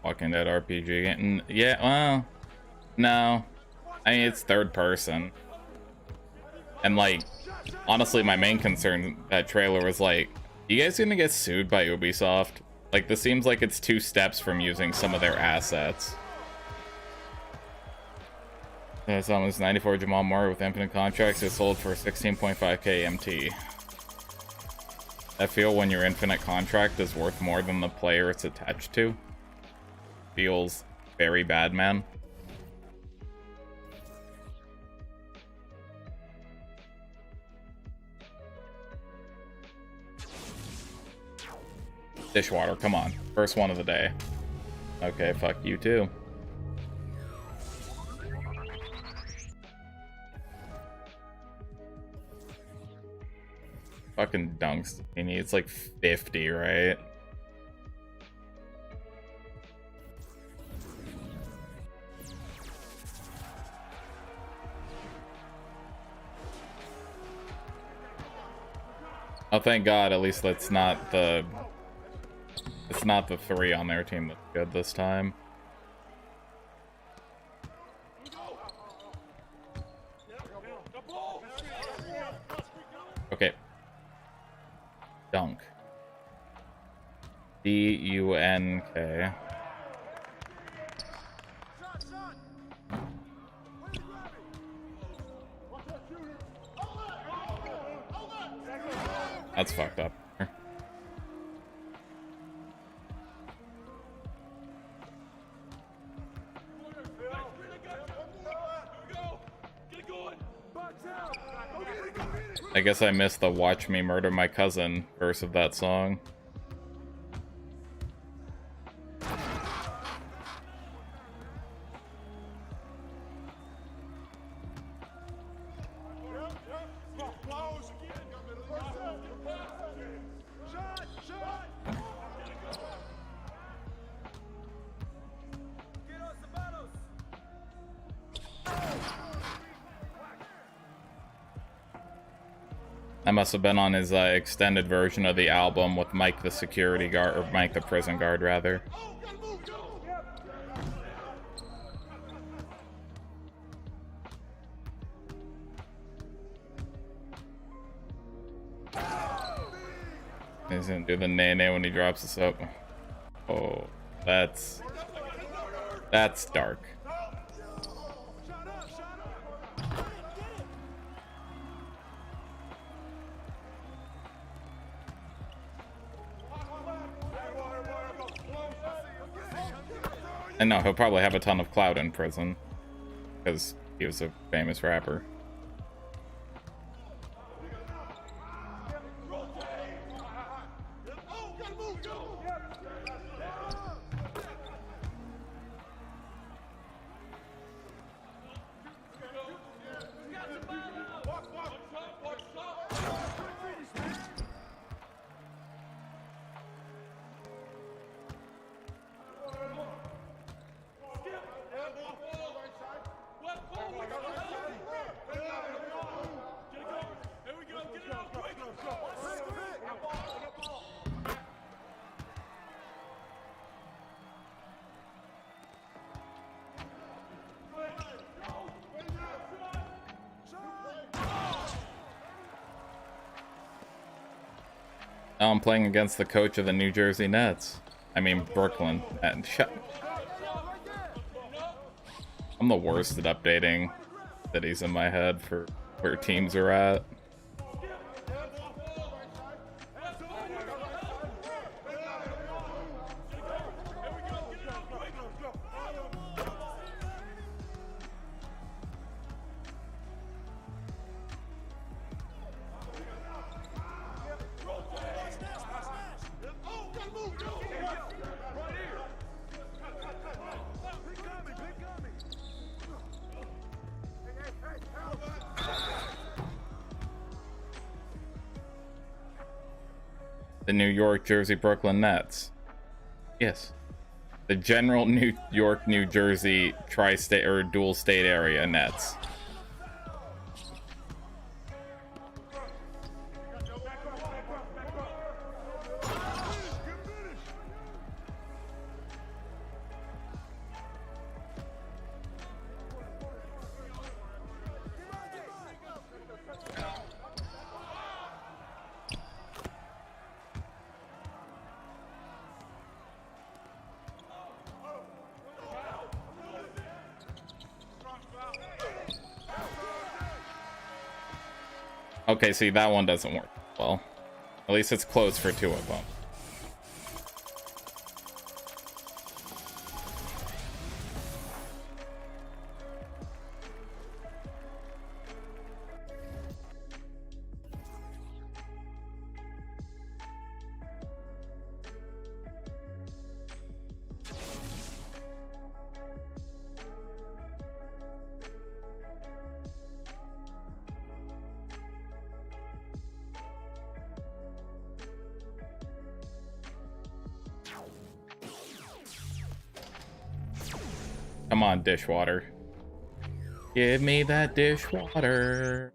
Walking Dead RPG. And yeah, well, no. I mean, it's third person. And like, honestly, my main concern that trailer was like, you guys gonna get sued by Ubisoft? Like, this seems like it's 2 steps from using some of their assets. That's almost 94 Jamal Murray with infinite contracts is sold for 16.5k MT. I feel when your infinite contract is worth more than the player it's attached to. Feels very bad, man. Dishwater, come on. First one of the day. Okay, fuck you too. Fucking dunks. He needs like 50, right? Oh, thank God. At least that's not the... It's not the 3 on their team that's good this time. Okay. Dunk. D-U-N-K. That's fucked up. I guess I missed the "Watch Me Murder My Cousin" verse of that song. I must have been on his extended version of the album with Mike the security guard, or Mike the prison guard, rather. He's gonna do the nay-nay when he drops this up. Oh, that's dark. And no, he'll probably have a ton of clout in prison, because he was a famous rapper. Now I'm playing against the coach of the New Jersey Nets. I mean, Brooklyn. And I'm the worst at updating cities in my head for where teams are at. The New York, Jersey, Brooklyn Nets. Yes. The general New York, New Jersey tri-state or dual state area Nets. Okay, see, that one doesn't work well. At least it's close for two of them. Come on, dishwater. Give me that dishwater.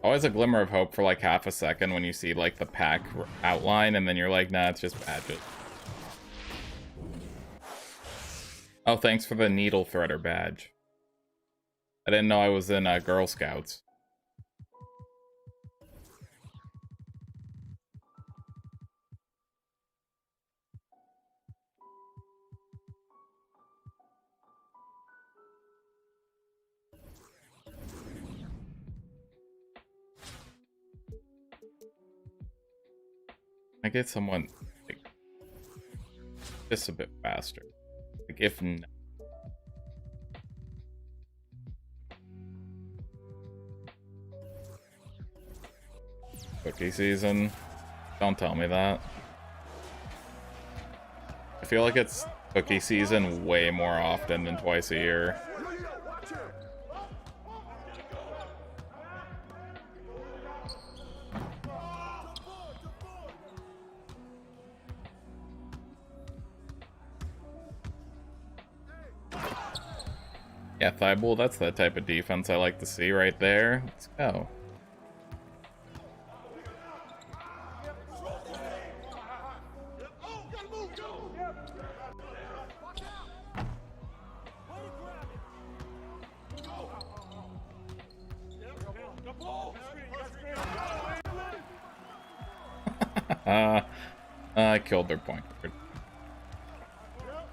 Always a glimmer of hope for like half a second when you see like the pack outline and then you're like, nah, it's just badges. Oh, thanks for the needle threader badge. I didn't know I was in Girl Scouts. I get someone like, just a bit faster. Like if not. Cookie season. Don't tell me that. I feel like it's cookie season way more often than twice a year. Yeah, Thibault, that's the type of defense I like to see right there. Let's go. I killed their point guard.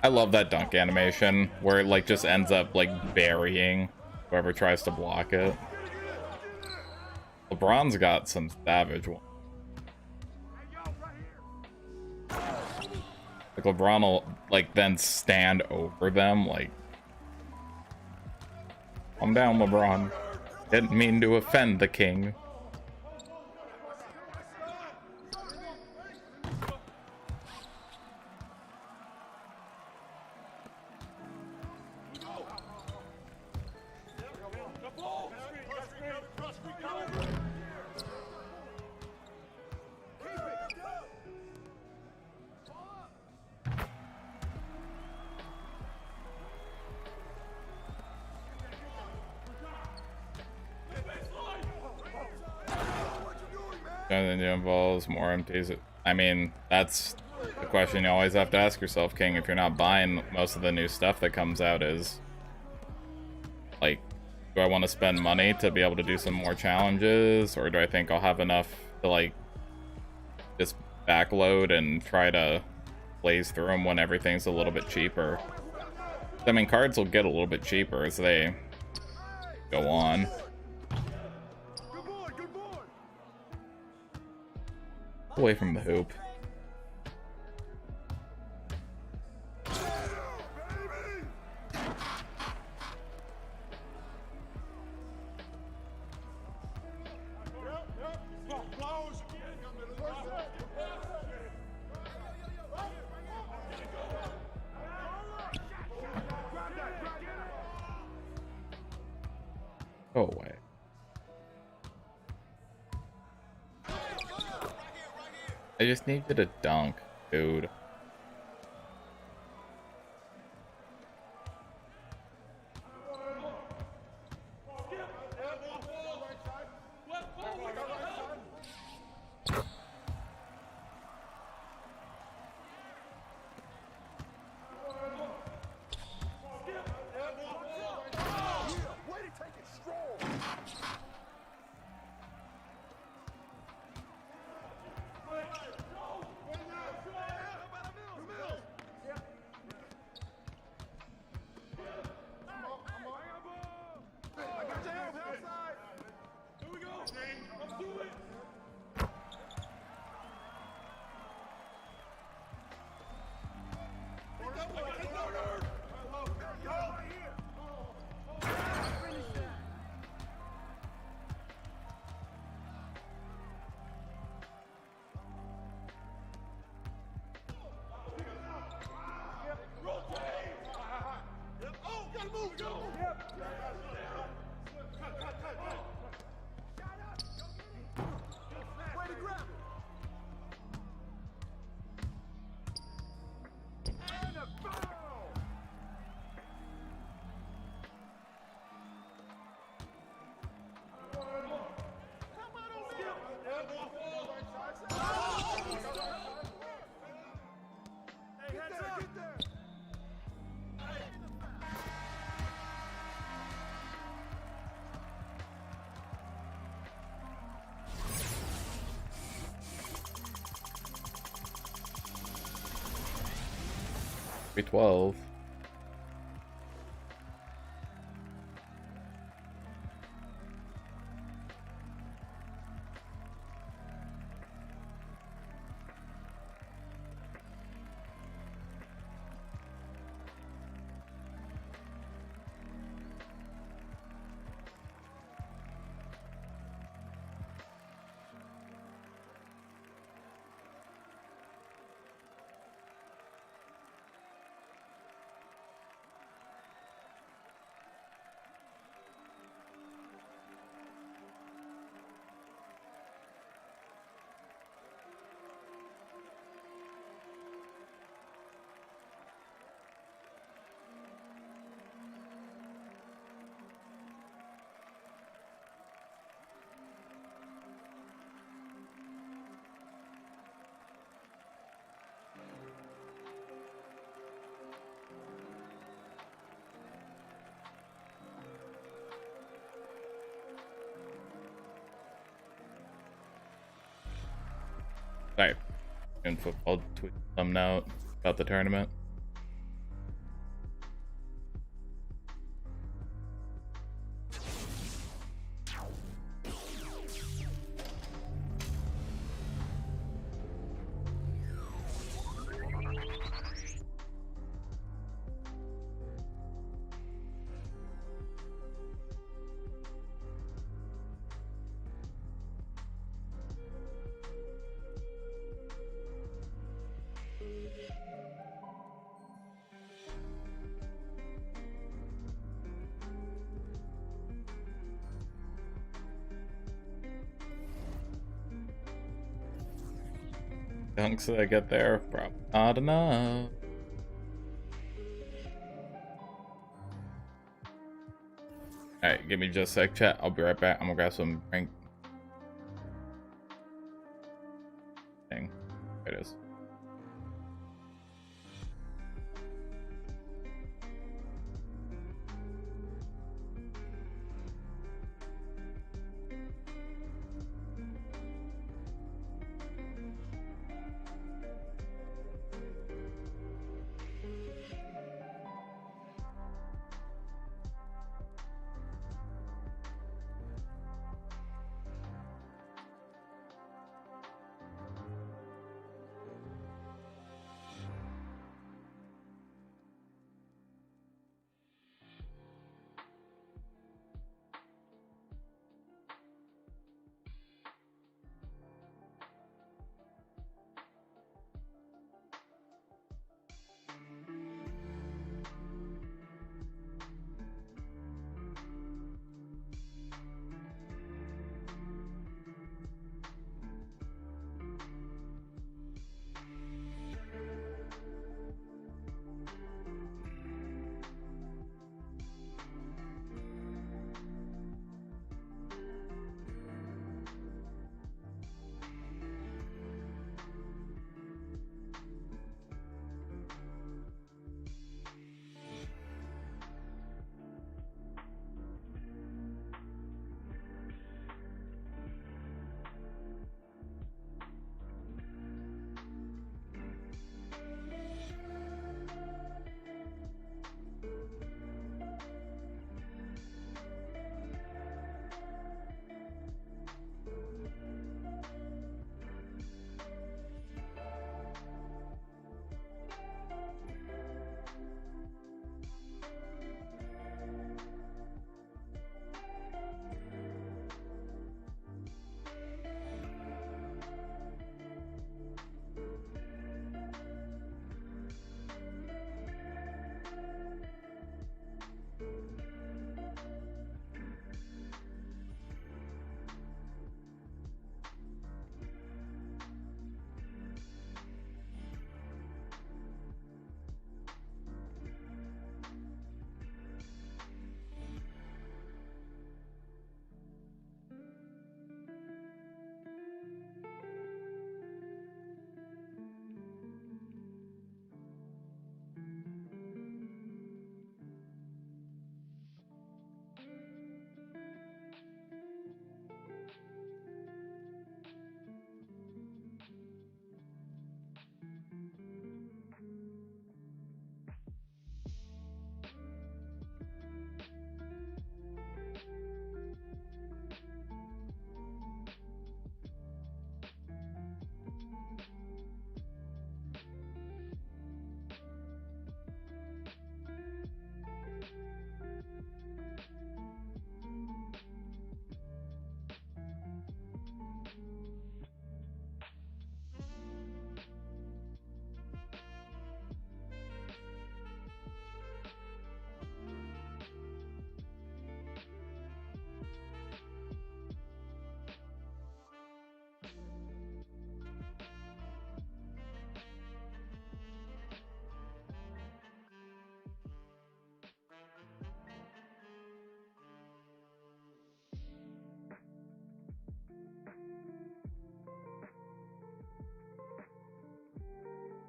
I love that dunk animation where it like just ends up like burying whoever tries to block it. LeBron's got some savage ones. Like LeBron will like then stand over them like, calm down, LeBron. Didn't mean to offend the king. Involves more empties. I mean, that's the question you always have to ask yourself, King, if you're not buying most of the new stuff that comes out is Like, do I want to spend money to be able to do some more challenges, or do I think I'll have enough to like just backload and try to blaze through them when everything's a little bit cheaper? I mean, cards will get a little bit cheaper as they go on. Away from the hoop. Go away. I just need you to dunk, dude. $312. Sorry. I'll tweet some out about the tournament. Dunks that I get there, probably not enough. Alright, give me just a sec, chat. I'll be right back. I'm gonna grab some drink. Thing. There it is.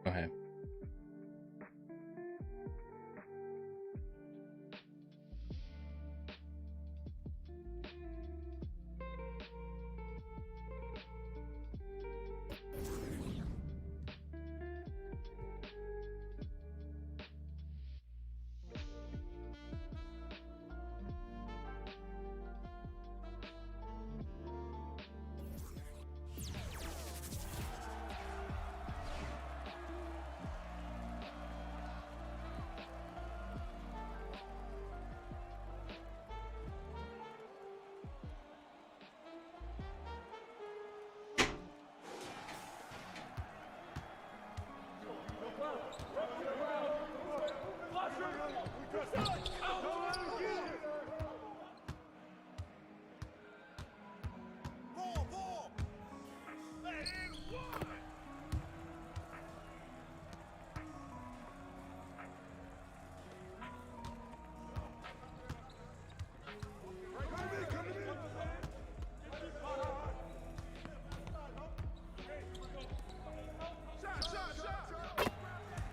Go ahead.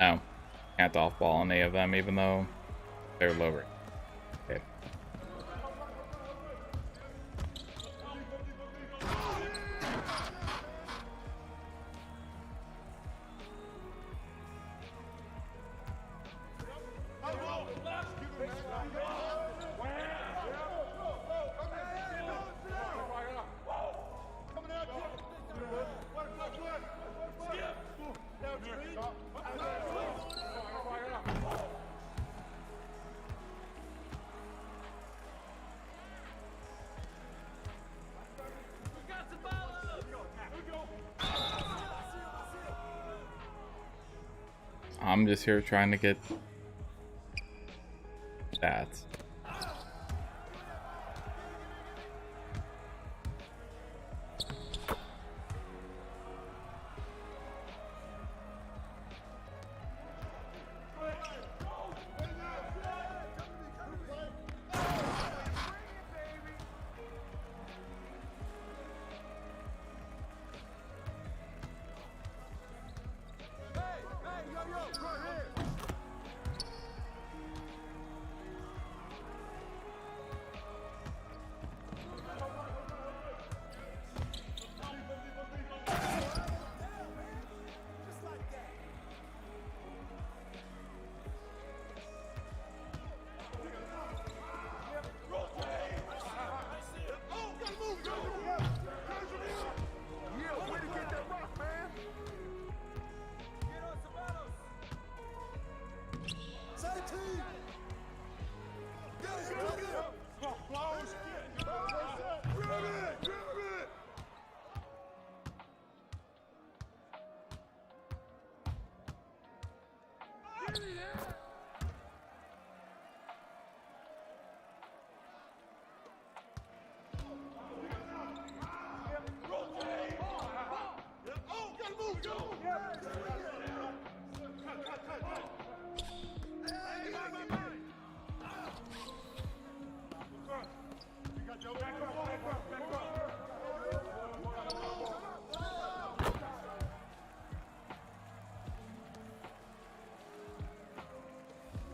Oh, can't off ball any of them, even though they're lower. Okay. I'm just here trying to get stats.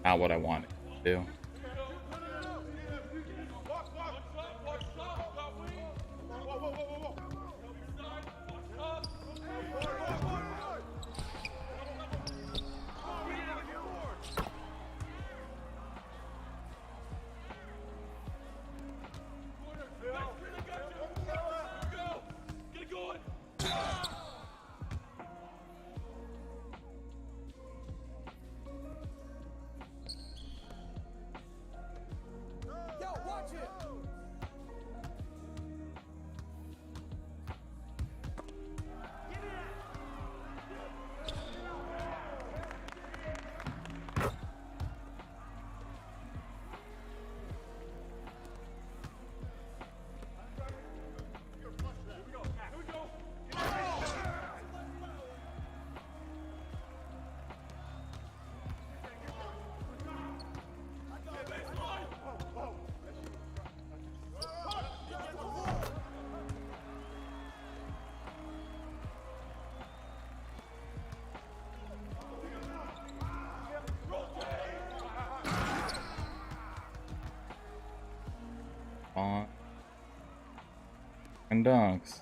Not what I wanted to do. fucking dunks.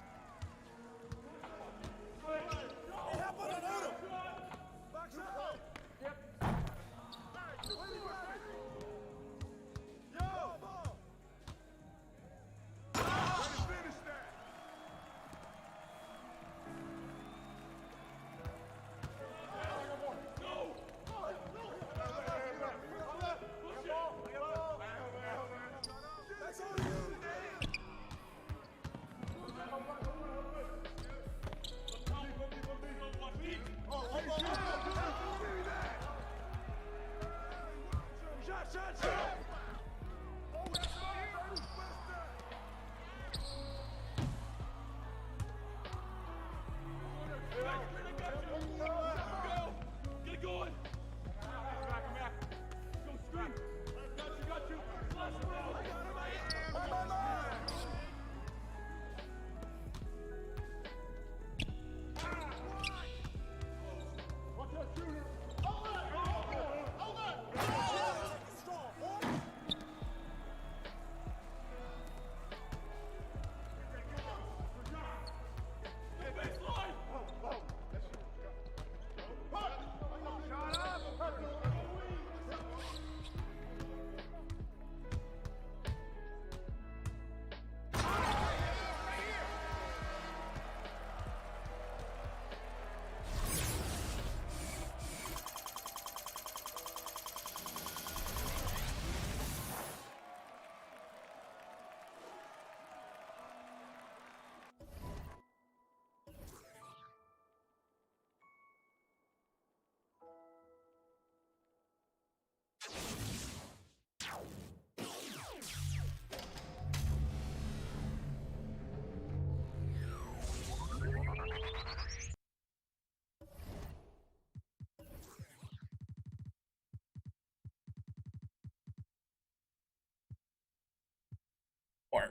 More.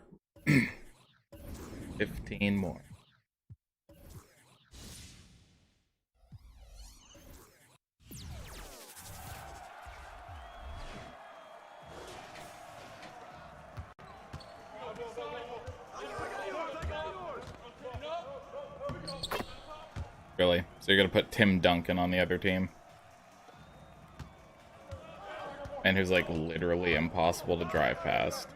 15 more. Really? So you're gonna put Tim Duncan on the other team? And who's like literally impossible to drive past.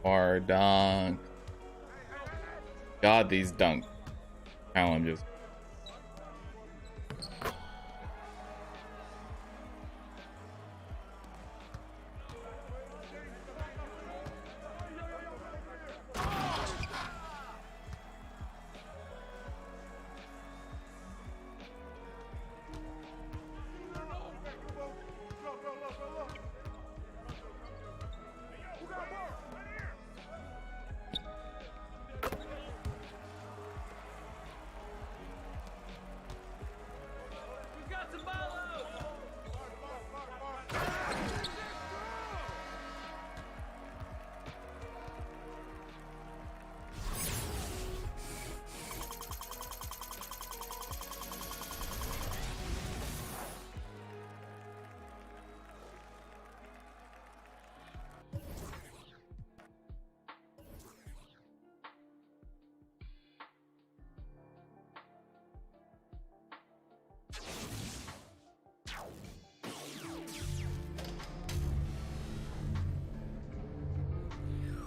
Or dunk. God, these dunk challenges.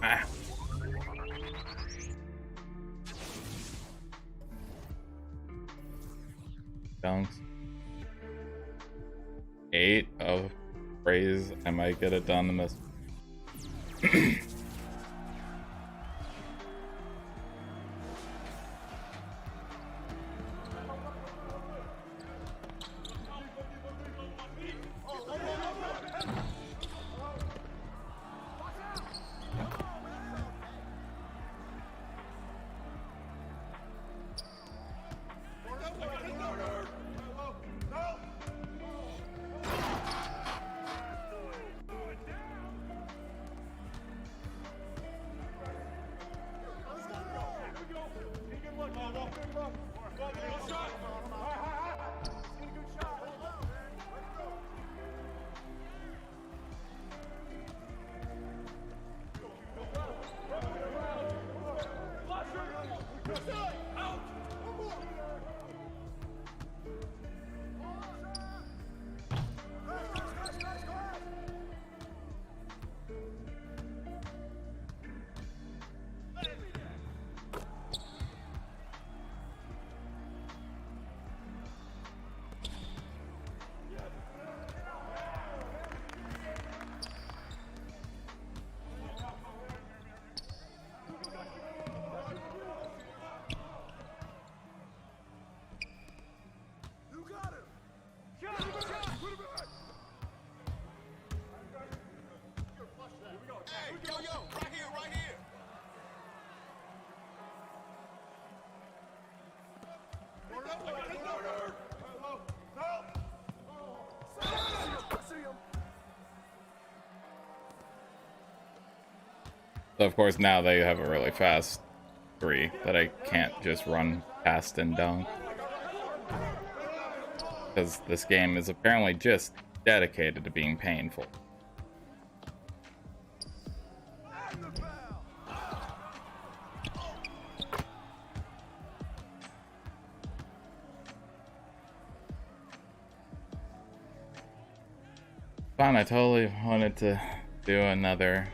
Ah. Dunks. 8 of praise. I might get it done in this. So of course now they have a really fast 3 that I can't just run past and dunk. Because this game is apparently just dedicated to being painful. Fine, I totally wanted to do another.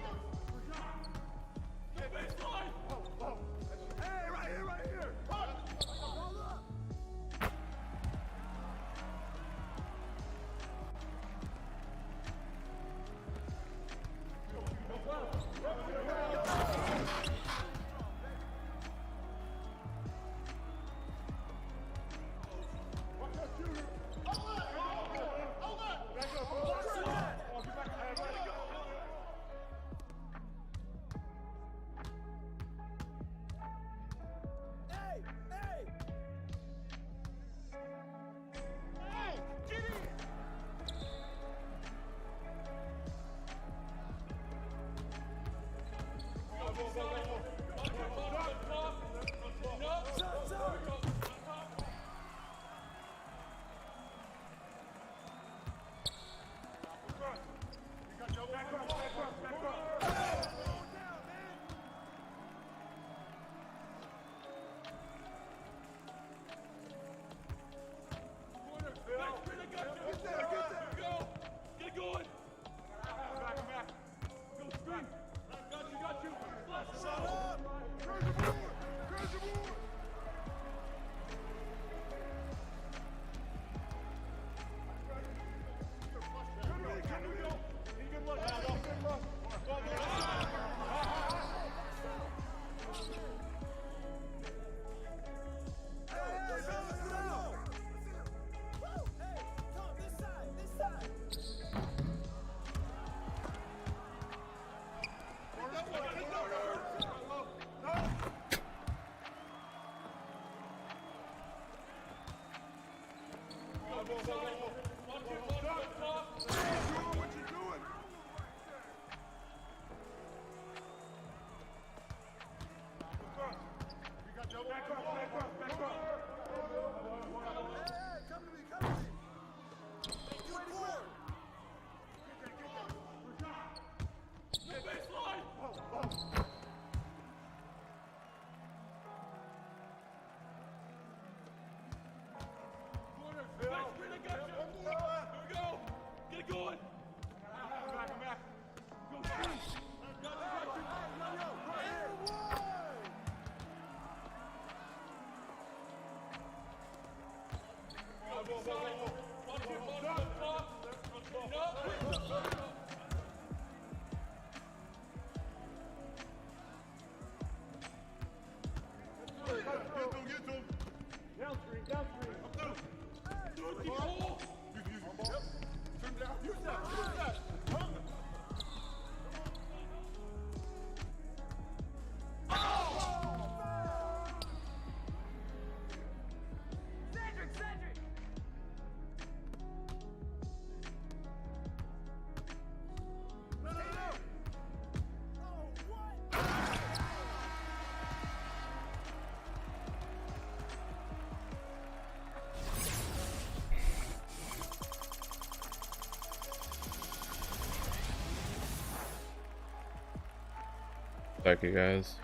Thank you guys.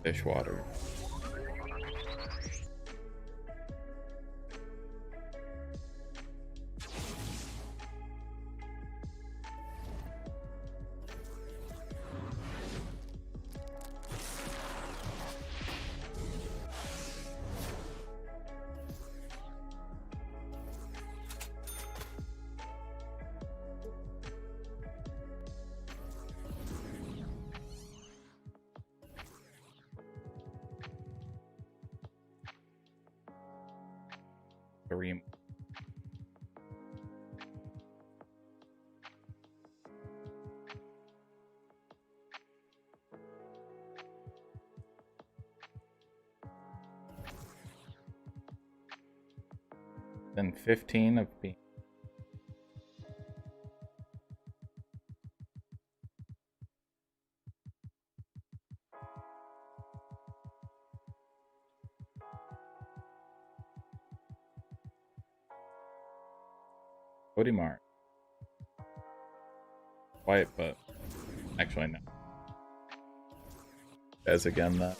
Dishwater. Kareem. Then 15 of B. Cody Mark. White, but actually no. As again that.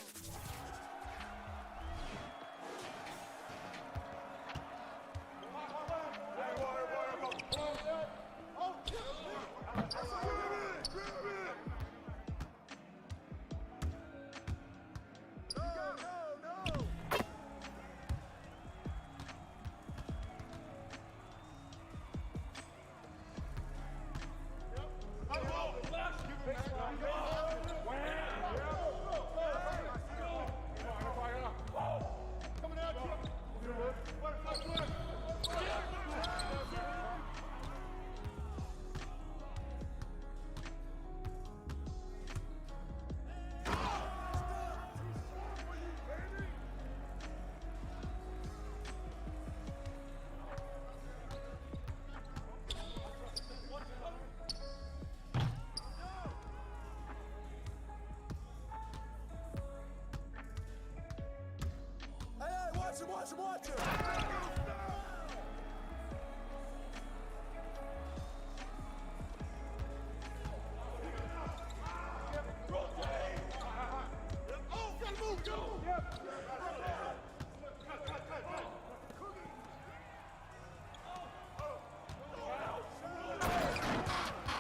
Watch it.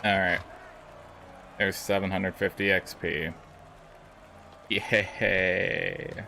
All right. There's 750 XP. Yay.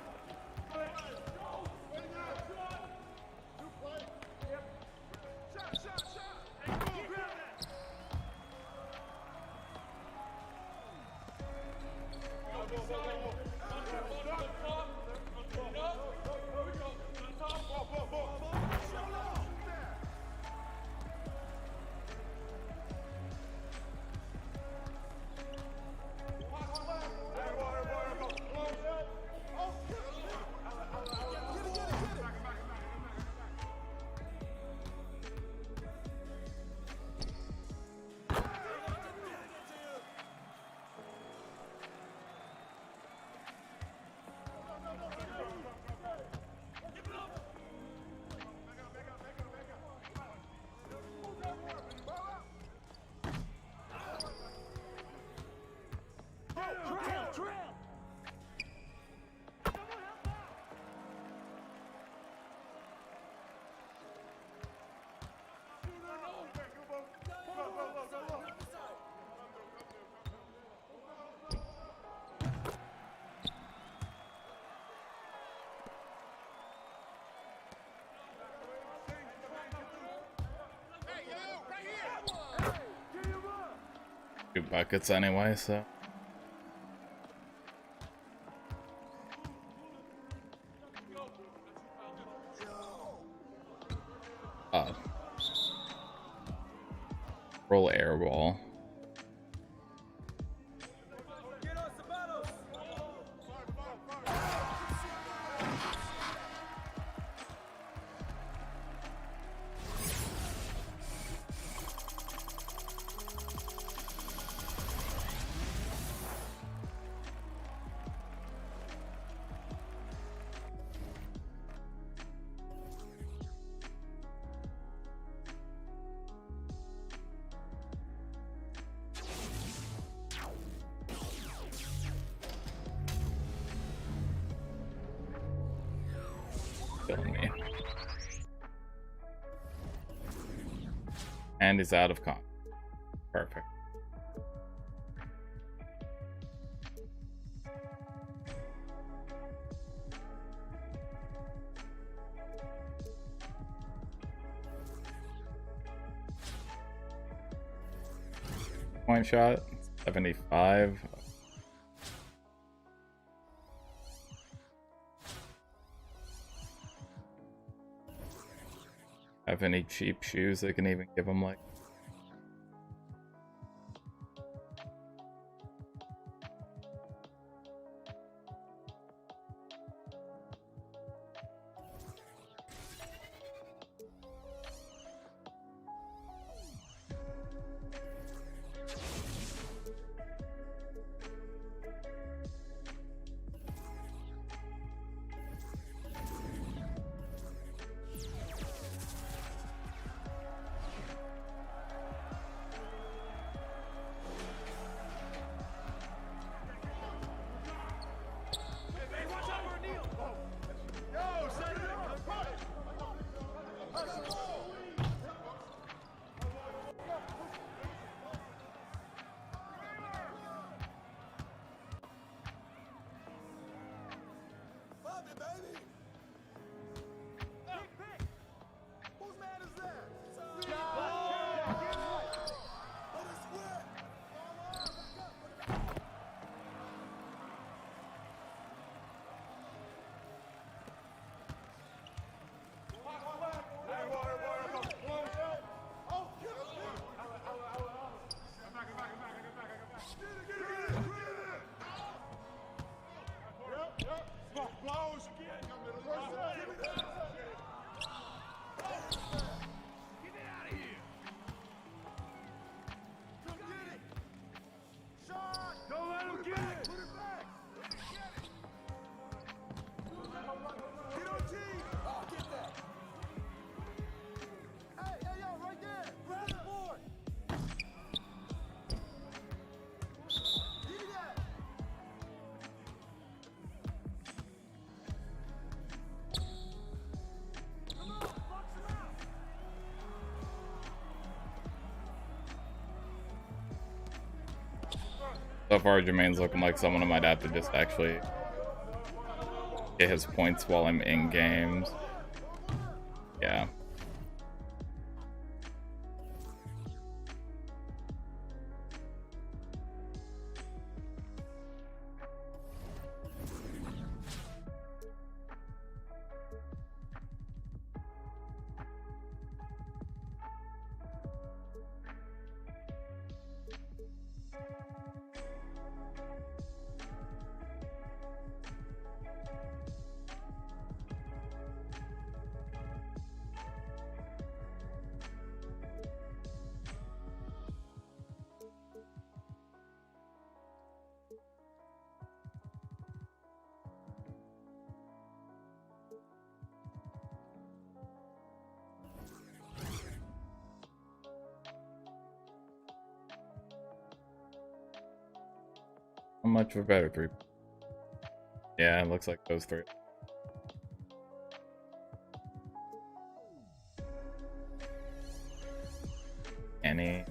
2 buckets anyway, so. Roll air ball. Killing me. And he's out of con. Perfect. Point shot, 75. Have any cheap shoes that can even give him like So far, Jermaine's looking like someone I might have to just actually get his points while I'm in games. Yeah. How much of a better 3? Yeah, it looks like those 3. Any?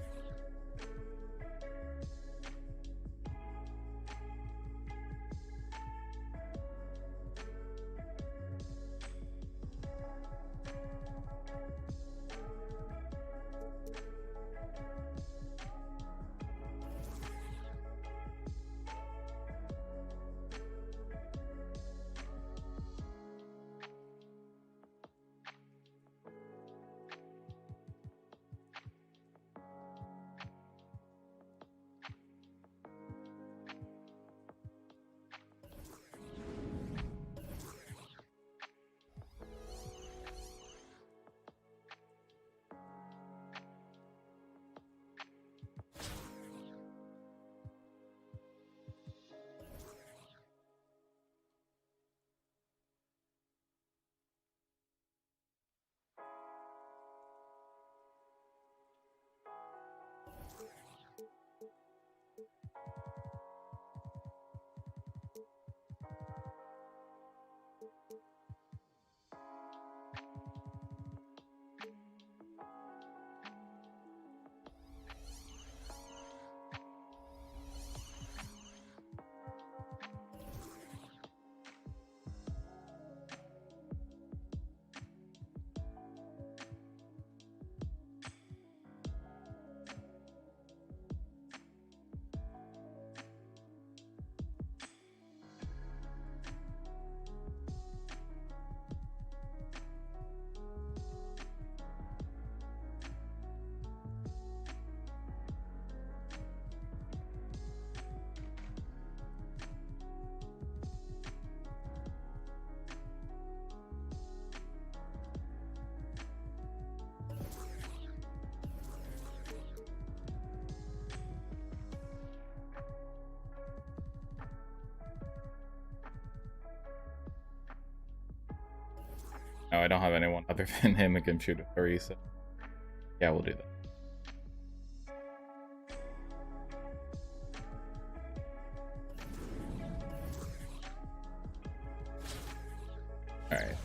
No, I don't have anyone other than him who can shoot a 3, so yeah, we'll do that. All right.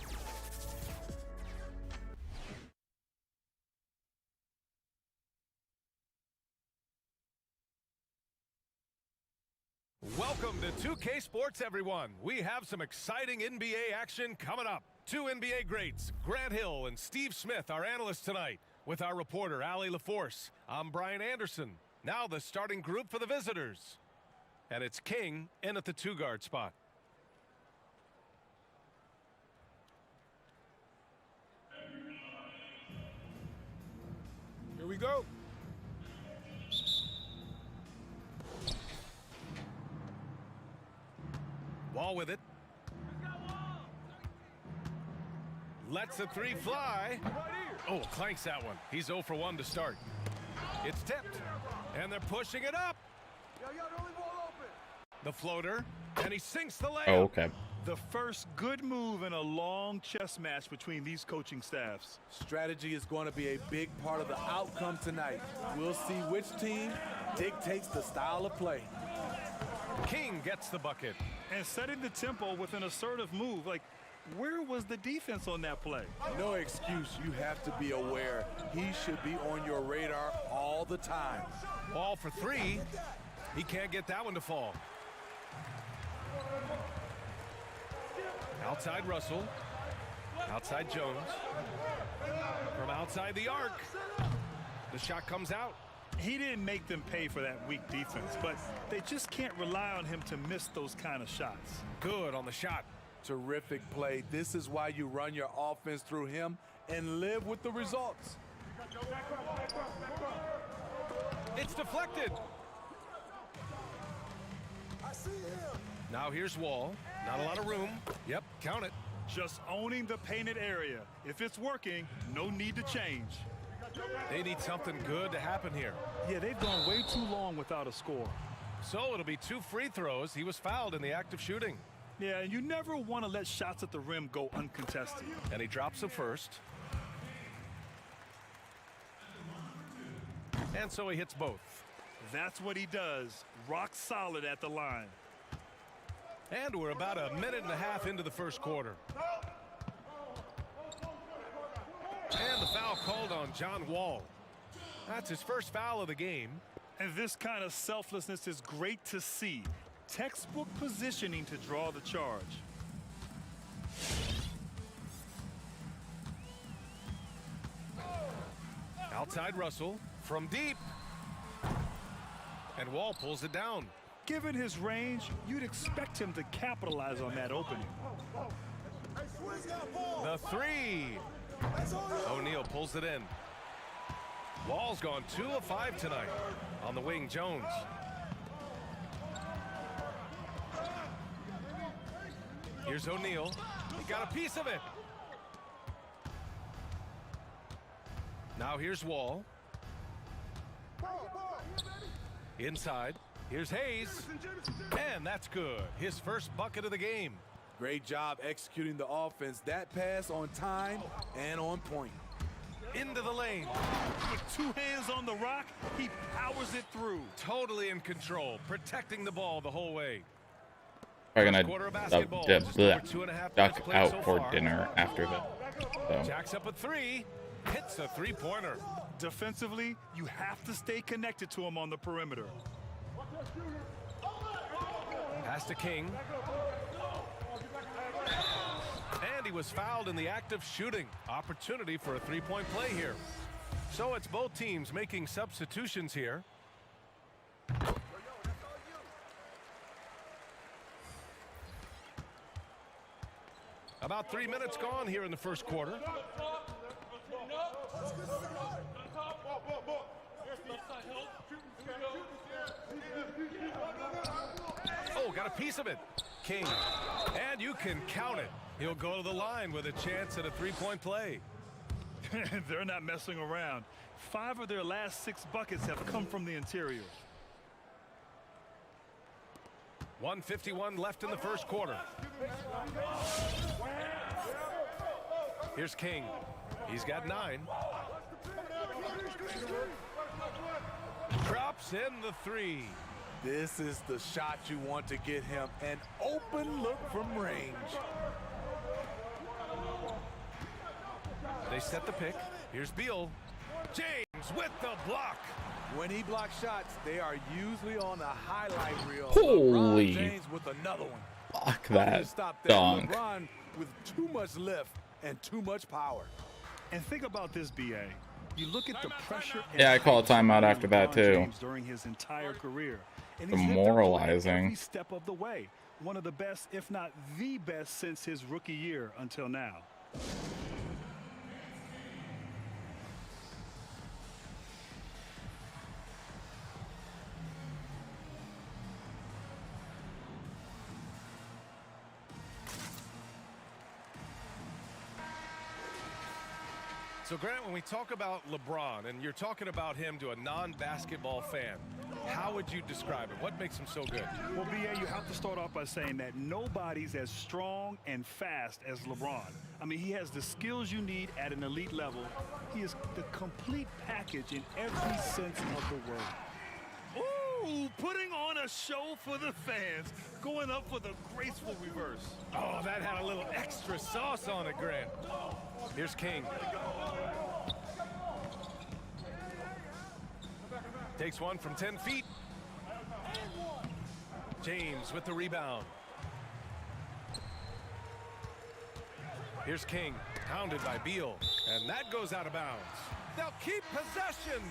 Welcome to 2K Sports, everyone. We have some exciting NBA action coming up. Two NBA greats, Grant Hill and Steve Smith, our analysts tonight, with our reporter, Allie LaForce. I'm Brian Anderson. Now the starting group for the visitors. And it's King in at the 2-guard spot. Here we go. Wall with it. Lets the 3 fly. Oh, clanks that one. He's 0 for 1 to start. It's tipped. And they're pushing it up. The floater. And he sinks the layup. Oh, okay. The first good move in a long chess match between these coaching staffs. Strategy is going to be a big part of the outcome tonight. We'll see which team dictates the style of play. King gets the bucket. And setting the tempo with an assertive move. Like, where was the defense on that play? No excuse. You have to be aware. He should be on your radar all the time. Ball for 3. He can't get that one to fall. Outside Russell. Outside Jones. From outside the arc. The shot comes out. He didn't make them pay for that weak defense, but they just can't rely on him to miss those kind of shots. Good on the shot. Terrific play. This is why you run your offense through him and live with the results. It's deflected. Now here's Wall. Not a lot of room. Yep, count it. Just owning the painted area. If it's working, no need to change. They need something good to happen here. Yeah, they've gone way too long without a score. So it'll be 2 free throws. He was fouled in the act of shooting. Yeah, and you never want to let shots at the rim go uncontested. And he drops the first. And so he hits both. That's what he does. Rock solid at the line. And we're about a minute and a half into the first quarter. And the foul called on John Wall. That's his first foul of the game. And this kind of selflessness is great to see. Textbook positioning to draw the charge. Outside Russell from deep. And Wall pulls it down. Given his range, you'd expect him to capitalize on that opening. The 3. O'Neal pulls it in. Wall's gone 2 of 5 tonight. On the wing, Jones. Here's O'Neal. He got a piece of it. Now here's Wall. Inside. Here's Hayes. And that's good. His first bucket of the game. Great job executing the offense. That pass on time and on point. Into the lane. With 2 hands on the rock, he powers it through. Totally in control, protecting the ball the whole way. We're gonna duck out so for far. dinner after that. So. Jacks up a 3. Hits a 3-pointer. Defensively, you have to stay connected to him on the perimeter. Pass to King. And he was fouled in the act of shooting. Opportunity for a 3-point play here. So it's both teams making substitutions here. About 3 minutes gone here in the first quarter. Oh, got a piece of it. King. And you can count it. He'll go to the line with a chance at a 3-point play. They're not messing around. 5 of their last 6 buckets have come from the interior. 1:51 left in the first quarter. Here's King. He's got 9. Drops in the 3. This is the shot you want to get him. An open look from range. They set the pick. Here's Beal. James with the block. When he blocks shots, they are usually on the highlight reel. Holy. LeBron James with another one. Fuck How do you that stop that? dunk. LeBron with too much lift and too much power. And think about this, BA. You look at the pressure. Yeah, I call a timeout after that, LeBron too. James during his entire career. And he's lived up to Demoralizing. every step of the way. One of the best, if not the best, since his rookie year until now. So, Grant, when we talk about LeBron, and you're talking about him to a non-basketball fan, how would you describe it? What makes him so good? Well, BA, you have to start off by saying that nobody's as strong and fast as LeBron. I mean, he has the skills you need at an elite level. He is the complete package in every sense of the word. Ooh, putting on a show for the fans, going up for the graceful reverse. Oh, that had a little extra sauce on it, Grant. Here's King. Takes one from 10 feet. James with the rebound. Here's King, pounded by Beal, and that goes out of bounds. They'll keep possession.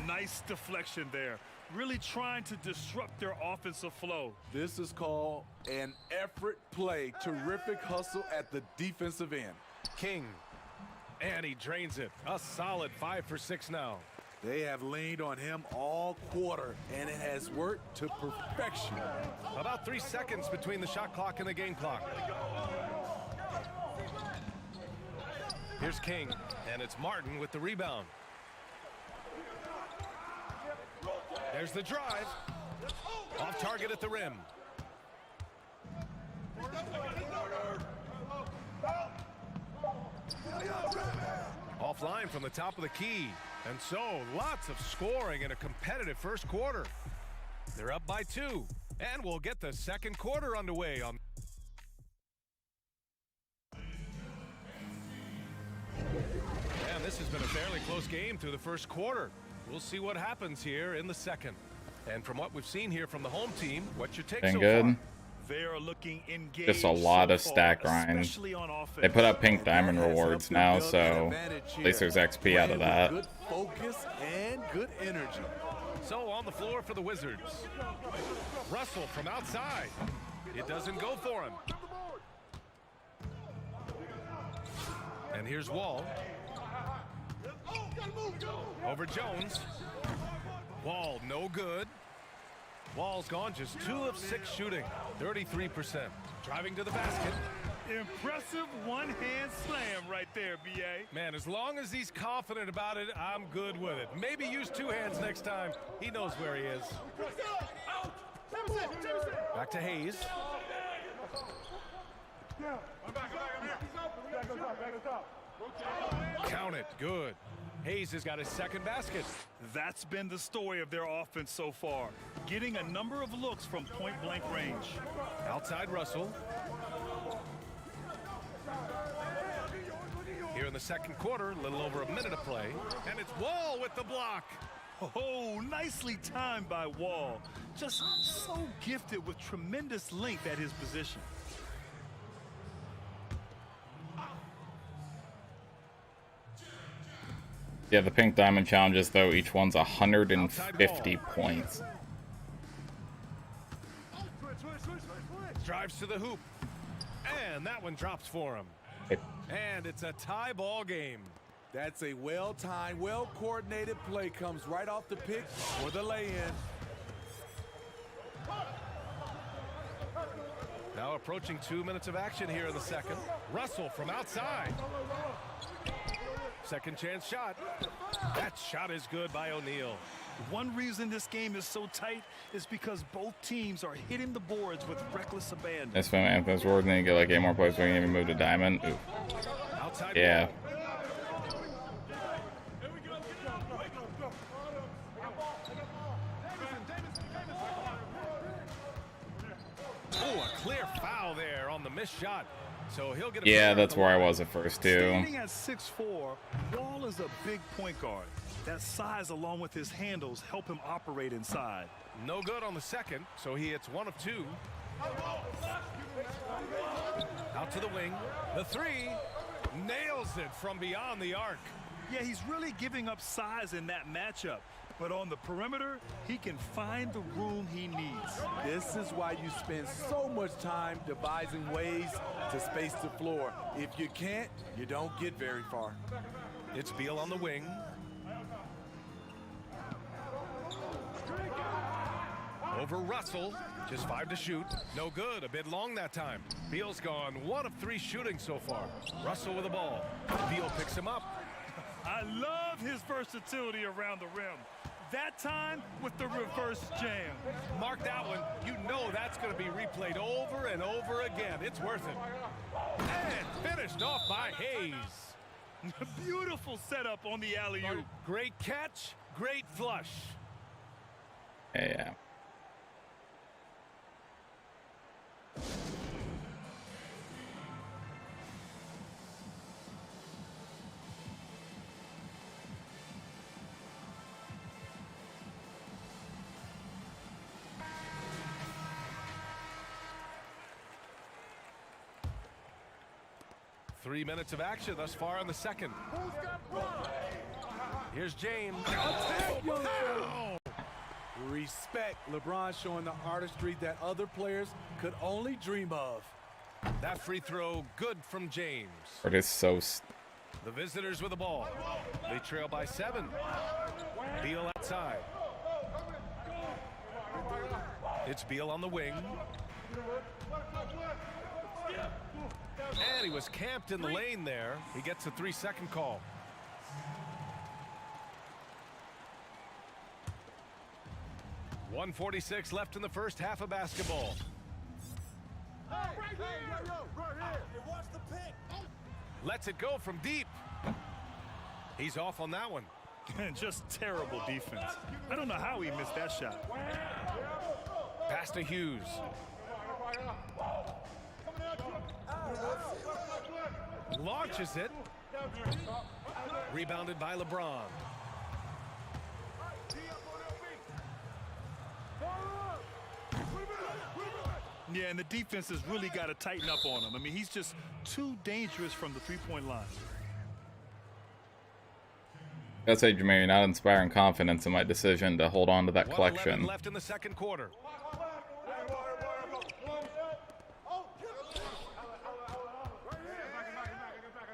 Nice deflection there. Really trying to disrupt their offensive flow. This is called an effort play. Terrific hustle at the defensive end. King, and he drains it. A solid 5 for 6 now. They have leaned on him all quarter, and it has worked to perfection. About 3 seconds between the shot clock and the game clock. Here's King, and it's Martin with the rebound. There's the drive. Off target at the rim. Offline from the top of the key. And so, lots of scoring in a competitive first quarter. They're up by 2. And we'll get the second quarter underway on. And this has been a fairly close game through the first quarter. We'll see what happens here in the second. And from what we've seen here from the home team, what's your take Been so good. far? They are looking engaged. Just a lot so of stack far, grind. especially on offense. They put up pink diamond That has rewards helped now, them build an so advantage at least here. there's XP out of Playing that. with good focus and good energy. So on the floor for the Wizards. Russell from outside. It doesn't go for him. And here's Wall. Over Jones. Wall no good. Wall's gone, just 2 of 6 shooting, 33%. Driving to the basket. Impressive one-hand slam right there, BA. Man, as long as he's confident about it, I'm good with it. Maybe use 2 hands next time. He knows where he is. Back to Hayes. Count it, good. Hayes has got his second basket. That's been the story of their offense so far. Getting a number of looks from point-blank range. Outside Russell. Here in the second quarter, a little over a minute of play. And it's Wall with the block. Oh, nicely timed by Wall. Just so gifted with tremendous length at his position. Yeah, the pink diamond challenges, though, each one's 150 points. Drives to the hoop. And that one drops for him. And it's a tie ball game. That's a well-timed, well-coordinated play. Comes right off the pick for the lay-in. Now approaching 2 minutes of action here in the second. Russell from outside. Second chance shot. That shot is good by O'Neal. One reason this game is so tight is because both teams are hitting the boards with reckless abandon. This one, Anthony's worth, and you get like 8 more plays, so you can even move to diamond. Ooh. Outside Yeah. wall. Oh, a clear foul there on the missed shot. So he'll get a Yeah, player that's at the where I line. was at first too. Standing at 6'4", Wall is a big point guard. That size, along with his handles, help him operate inside. No good on the second, so he hits 1 of 2. Out to the wing. The 3 nails it from beyond the arc. Yeah, he's really giving up size in that matchup. But on the perimeter, he can find the room he needs. This is why you spend so much time devising ways to space the floor. If you can't, you don't get very far. It's Beal on the wing. Over Russell, just 5 to shoot. No good, a bit long that time. Beal's gone 1 of 3 shooting so far. Russell with the ball. Beal picks him up. I love his versatility around the rim. That time with the reverse jam. Mark that one. You know that's going to be replayed over and over again. It's worth it. And finished off by Hayes. Beautiful setup on the alley-oop. Great catch, great flush. Yeah. 3 minutes of action thus far in the second. Here's James. Respect. LeBron showing the artistry that other players could only dream of. That free throw good from James. It is so. The visitors with the ball. They trail by 7. Beal outside. It's Beal on the wing. And he was camped in the lane there. He gets a 3-second call. .146 left in the first half of basketball. Lets it go from deep. He's off on that one. Just terrible defense. I don't know how he missed that shot. Pass to Hughes. Launches it. Rebounded by LeBron. Yeah, and the defense has really got to tighten up on him. I mean, he's just too dangerous from the three-point line. I'd say, Jameer, you're not inspiring confidence in my decision to hold on to that 1:11 collection. left in the second quarter.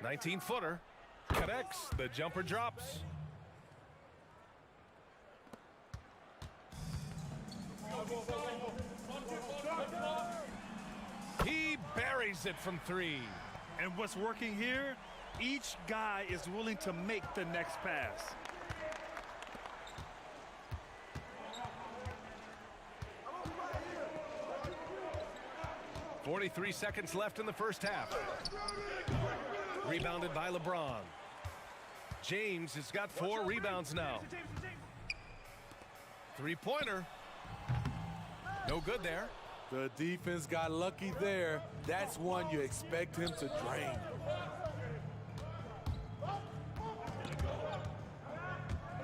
.19-footer connects. The jumper drops. He buries it from 3. And what's working here, each guy is willing to make the next pass. .43 seconds left in the first half. Rebounded by LeBron. James has got 4 rebounds now. Three-pointer. No good there. The defense got lucky there. That's one you expect him to drain.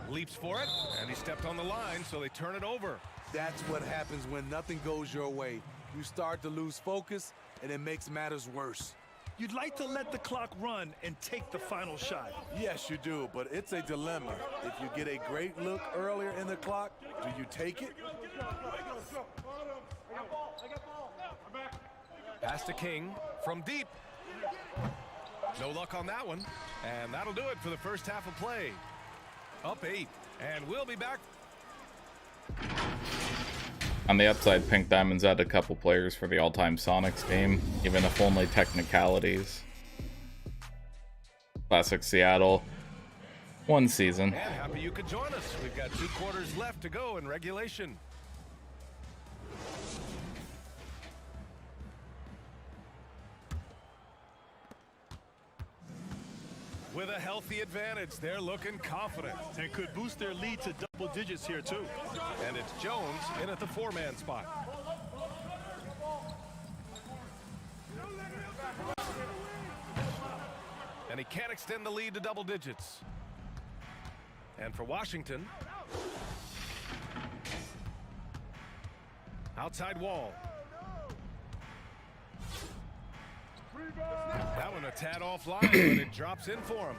Leaps for it, and he stepped on the line, so they turn it over. That's what happens when nothing goes your way. You start to lose focus, and it makes matters worse. You'd like to let the clock run and take the final shot. Yes, you do, but it's a dilemma. If you get a great look earlier in the clock, do you take it? Pass to King from deep. No luck on that one. And that'll do it for the first half of play. Up 8. And we'll be back. On the upside, Pink Diamonds added a couple players for the all-time Sonics game, even if only technicalities. Classic Seattle. 1 season. And happy you could join us. We've got 2 quarters left to go in regulation. with a healthy advantage. They're looking confident. And could boost their lead to double digits here, too. And it's Jones in at the 4-man spot. And he can't extend the lead to double digits. And for Washington, outside Wall. That one a tad offline, but it drops in for him.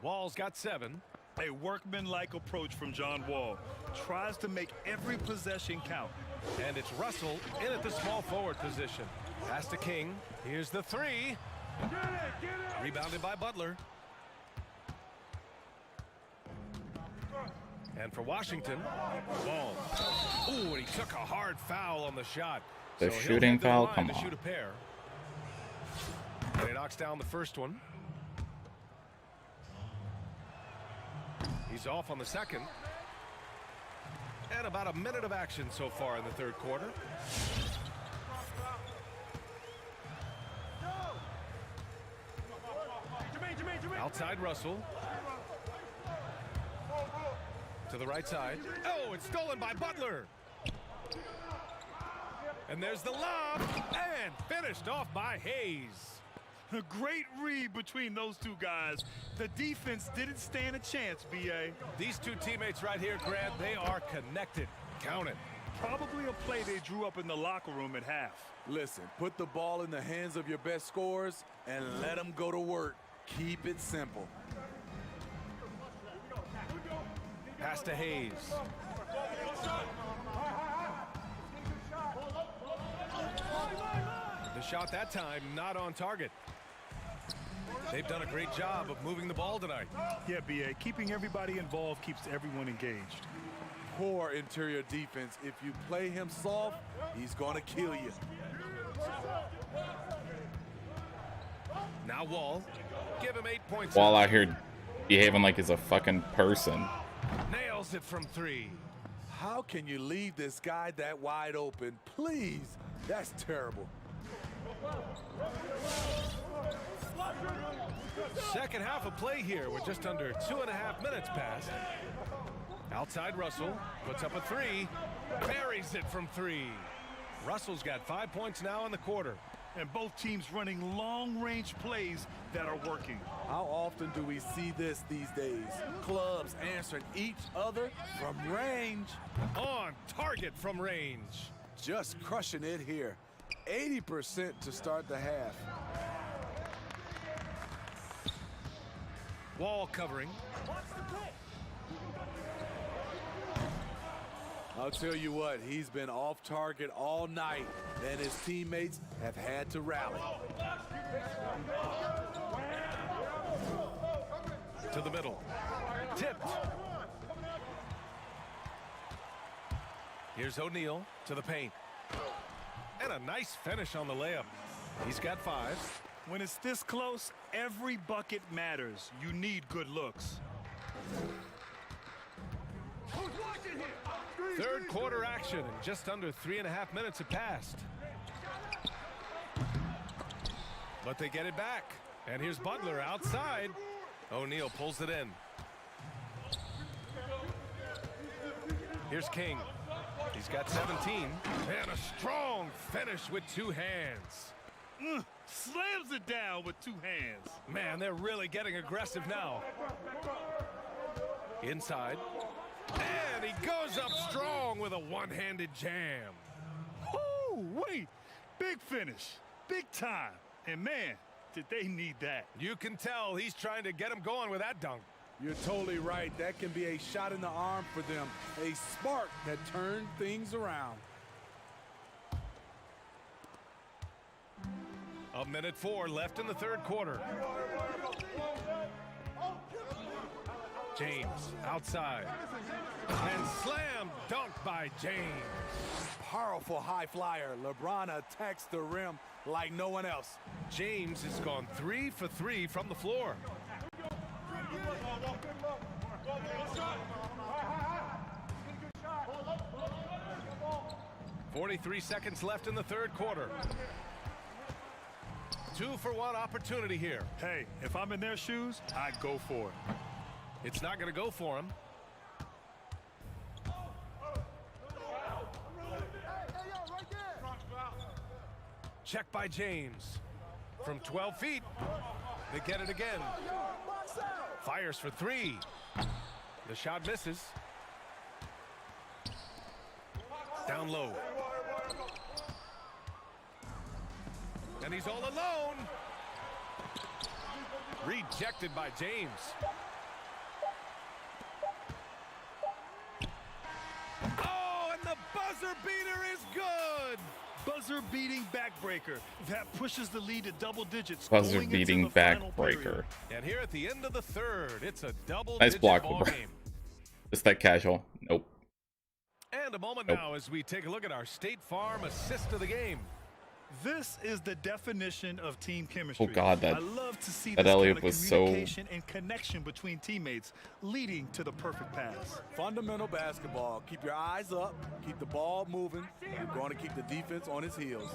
Wall's got 7. A workmanlike approach from John Wall. Tries to make every possession count. And it's Russell in at the small forward position. Pass to King. Here's the 3. Rebounded by Butler. And for Washington, Wall. Ooh, and he took a hard foul on the shot. The So he'll shooting head to the foul? line Come to on. shoot a pair. And he knocks down the first one. He's off on the second. And about a minute of action so far in the third quarter. Outside Russell. To the right side. Oh, it's stolen by Butler. And there's the lob. And finished off by Hayes. A great read between those two guys. The defense didn't stand a chance, B.A. These two teammates right here, Grant, they are connected. Count it. Probably a play they drew up in the locker room at half. Listen, put the ball in the hands of your best scorers and let them go to work. Keep it simple. Pass to Hayes. The shot that time not on target. They've done a great job of moving the ball tonight. Yeah, B.A. Keeping everybody involved keeps everyone engaged. Poor interior defense. If you play him soft, he's going to kill you. Now Wall. Give him 8 points. Wall out here behaving like he's a fucking person. Nails it from 3. How can you leave this guy that wide open? Please. That's terrible. Second half of play here with just under 2.5 minutes passed. Outside Russell puts up a 3. Buries it from 3. Russell's got 5 points now in the quarter. And both teams running long-range plays that are working. How often do we see this these days? Clubs answering each other from range. On target from range. Just crushing it here. 80% to start the half. Wall covering. I'll tell you what, he's been off target all night, and his teammates have had to rally. To the middle. Tipped. Here's O'Neal to the paint. And a nice finish on the layup. He's got 5. When it's this close, every bucket matters. You need good looks. Third quarter action, and just under 3.5 minutes have passed. But they get it back. And here's Butler outside. O'Neal pulls it in. Here's King. He's got 17. And a strong finish with 2 hands. Slams it down with 2 hands. Man, they're really getting aggressive now. Inside. And he goes up strong with a one-handed jam. Oh, wait. Big finish. Big time. And man, did they need that. You can tell he's trying to get him going with that dunk. You're totally right. That can be a shot in the arm for them. A spark that turned things around. A minute 4 left in the third quarter. James outside. And slam dunk by James. Powerful high flyer. LeBron attacks the rim like no one else. James has gone 3 for 3 from the floor. "43 seconds left in the third quarter. 2-for-1 opportunity here. Hey, if I'm in their shoes, I'd go for it. It's not going to go for him. Check by James. From 12 feet. They get it again. Fires for 3. The shot misses. Down low. And he's all alone. Rejected by James. Oh, and the buzzer beater is good. Buzzer beating backbreaker. That pushes the lead to double digits. Buzzer beating backbreaker. And here at the end of the third, it's a Nice block, ball LeBron. game. Just that casual. Nope. And a moment Nope. now as we take a look at our State Farm assist of the game. This is the definition of team chemistry. Oh God, that I love to see that this Elliott kind of was so. communication and connection between teammates, leading to the perfect pass. Fundamental basketball. Keep your eyes up. Keep the ball moving. You're going to keep the defense on its heels.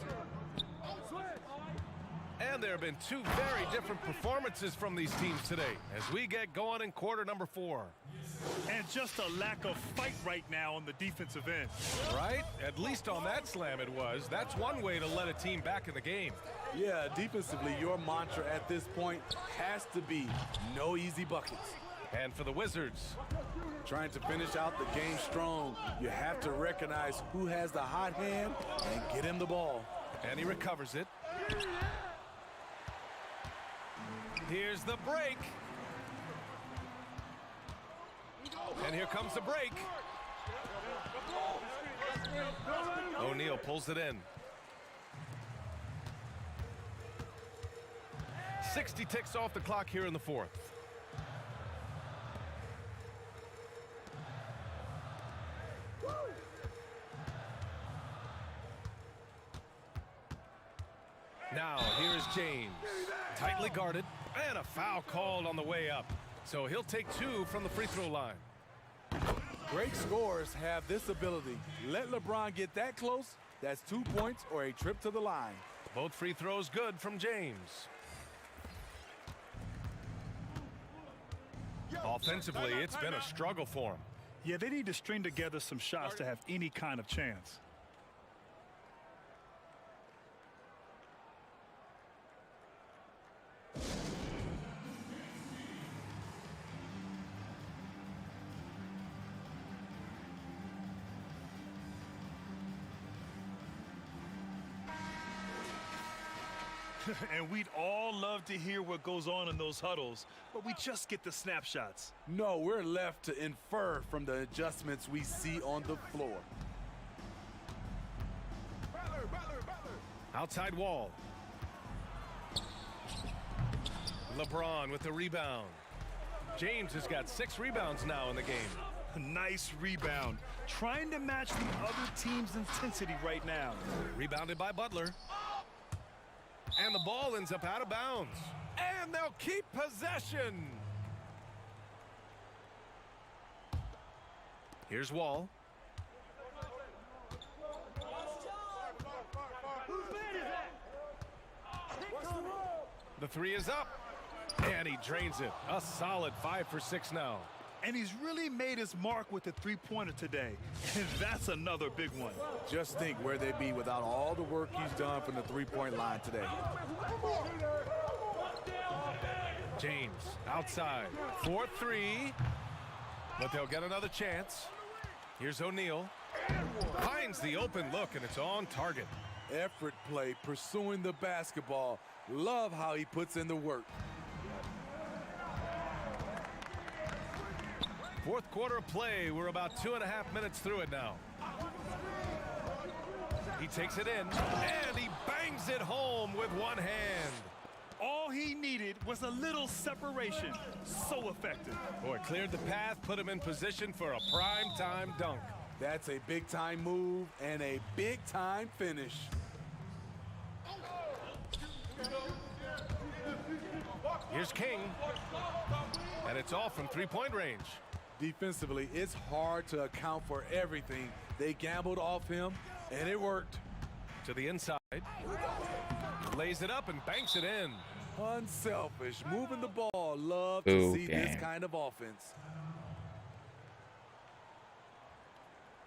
And there have been 2 very different performances from these teams today as we get going in quarter number 4. And just a lack of fight right now on the defensive end. Right? At least on that slam it was. That's one way to let a team back in the game. Yeah, defensively, your mantra at this point has to be no easy buckets. And for the Wizards, Trying to finish out the game strong, you have to recognize who has the hot hand and get him the ball. and he recovers it. Here's the break. And here comes the break. O'Neal pulls it in. 60 ticks off the clock here in the fourth. Now, here's James. Tightly guarded, and a foul called on the way up. So he'll take 2 from the free throw line. Great scorers have this ability. Let LeBron get that close, that's 2 points or a trip to the line. Both free throws good from James. Offensively, it's been a struggle for him. Yeah, they need to string together some shots to have any kind of chance. And we'd all love to hear what goes on in those huddles, but we just get the snapshots. No, we're left to infer from the adjustments we see on the floor. Outside wall. LeBron with the rebound. James has got 6 rebounds now in the game. Nice rebound. Trying to match the other team's intensity right now. Rebounded by Butler. And the ball ends up out of bounds. And they'll keep possession. Here's Wall. The 3 is up. And he drains it. A solid 5 for 6 now. And he's really made his mark with the three-pointer today. And that's another big one. Just think where they'd be without all the work he's done from the three-point line today. James outside. 4-3. But they'll get another chance. Here's O'Neal. Finds the open look, and it's on target. Effort play, pursuing the basketball. Love how he puts in the work. Fourth quarter of play. We're about 2.5 minutes through it now. He takes it in, and he bangs it home with one hand. All he needed was a little separation. So effective. Boy, cleared the path, put him in position for a prime-time dunk. That's a big-time move and a big-time finish. Here's King, and it's off from three-point range. Defensively, it's hard to account for everything. They gambled off him, and it worked. To the inside. Lays it up and banks it in. Unselfish, moving the ball. Love to see this kind of offense.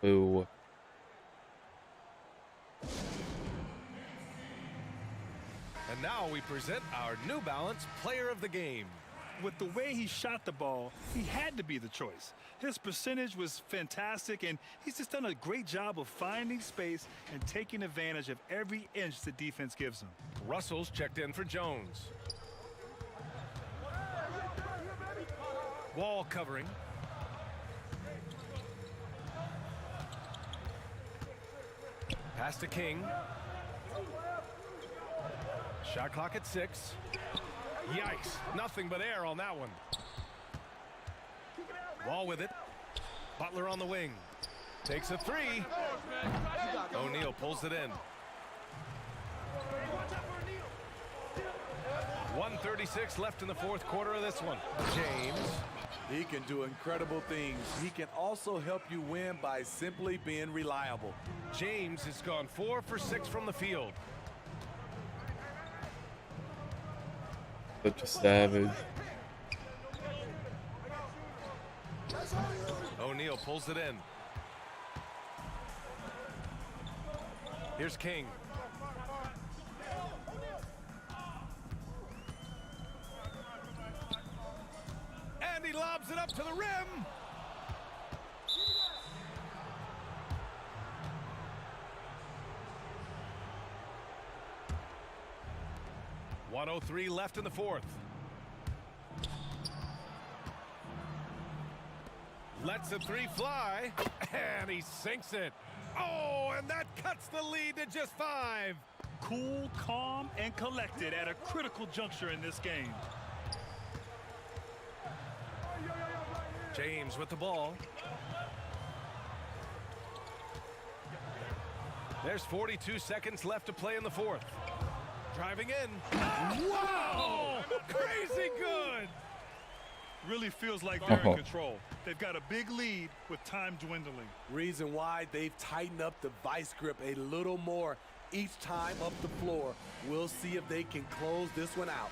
Boo. And now we present our New Balance Player of the Game. With the way he shot the ball, he had to be the choice. His percentage was fantastic, and he's just done a great job of finding space and taking advantage of every inch the defense gives him. Russell's checked in for Jones. Wall covering. Pass to King. Shot clock at 6. Yikes, nothing but air on that one. Wall with it. Butler on the wing. Takes a 3. O'Neal pulls it in. 1:36 left in the fourth quarter of this one. James. He can do incredible things. He can also help you win by simply being reliable. James has gone 4 for 6 from the field. Such a savage. O'Neal pulls it in. Here's King. And he lobs it up to the rim. .103 left in the fourth. Lets the 3 fly, and he sinks it. Oh, and that cuts the lead to just 5. Cool, calm, and collected at a critical juncture in this game. James with the ball. There's 42 seconds left to play in the fourth. Driving in. Wow! Crazy good! Really feels like they're in control. They've got a big lead with time dwindling. Reason why they've tightened up the vice grip a little more each time up the floor. We'll see if they can close this one out.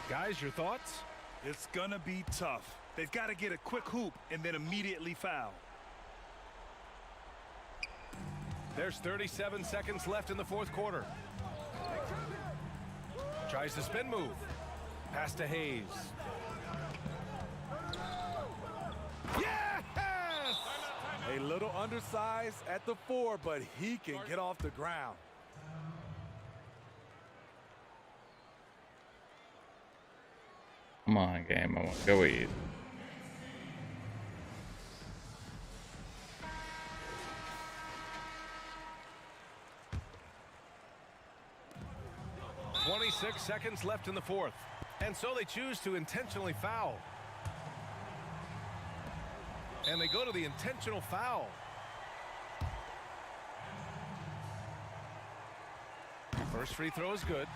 Guys, your thoughts? It's gonna be tough. They've got to get a quick hoop and then immediately foul. There's 37 seconds left in the fourth quarter. Tries the spin move. Pass to Hayes. Yes! A little undersized at the 4, but he can get off the ground. Come on, game. I want to go eat. .26 seconds left in the fourth. And so they choose to intentionally foul. And they go to the intentional foul. First free throw is good.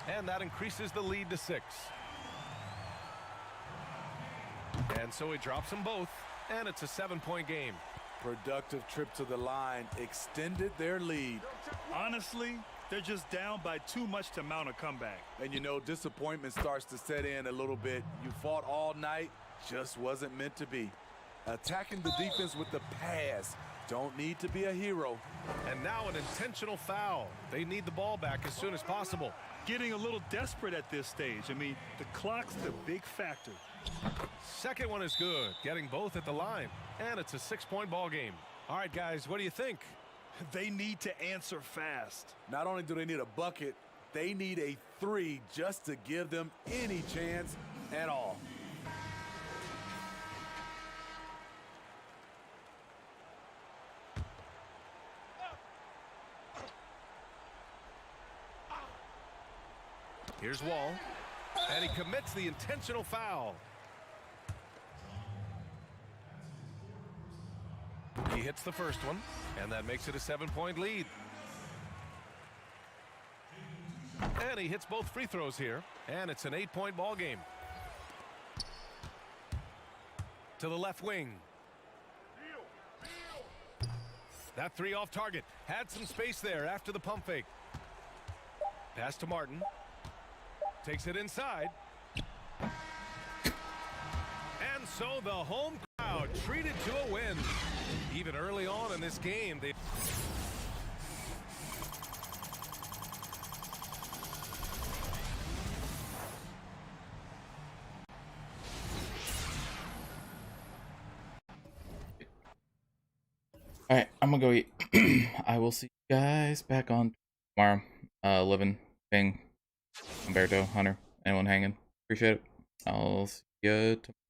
And that increases the lead to 6. And so he drops them both. And it's a 7-point game. Productive trip to the line extended their lead. Honestly, they're just down by too much to mount a comeback. And you know, disappointment starts to set in a little bit. You fought all night, just wasn't meant to be. Attacking the defense with the pass. Don't need to be a hero. And now an intentional foul. They need the ball back as soon as possible. Getting a little desperate at this stage. I mean, the clock's the big factor. Second one is good. Getting both at the line. And it's a 6-point ball game. All right, guys, what do you think? They need to answer fast. Not only do they need a bucket, they need a 3 just to give them any chance at all. Here's Wall, and he commits the intentional foul. He hits the first one, and that makes it a 7-point lead. And he hits both free throws here, and it's an 8-point ball game. To the left wing. That 3 off target. Had some space there after the pump fake. Pass to Martin. Takes it inside. And so the home crowd treated to a win. Even early on in this game, they... Alright, I'm gonna go eat. I will see you guys back on tomorrow. Living, Bing, Humberto, Hunter, anyone hanging. Appreciate it. I'll see you tomorrow.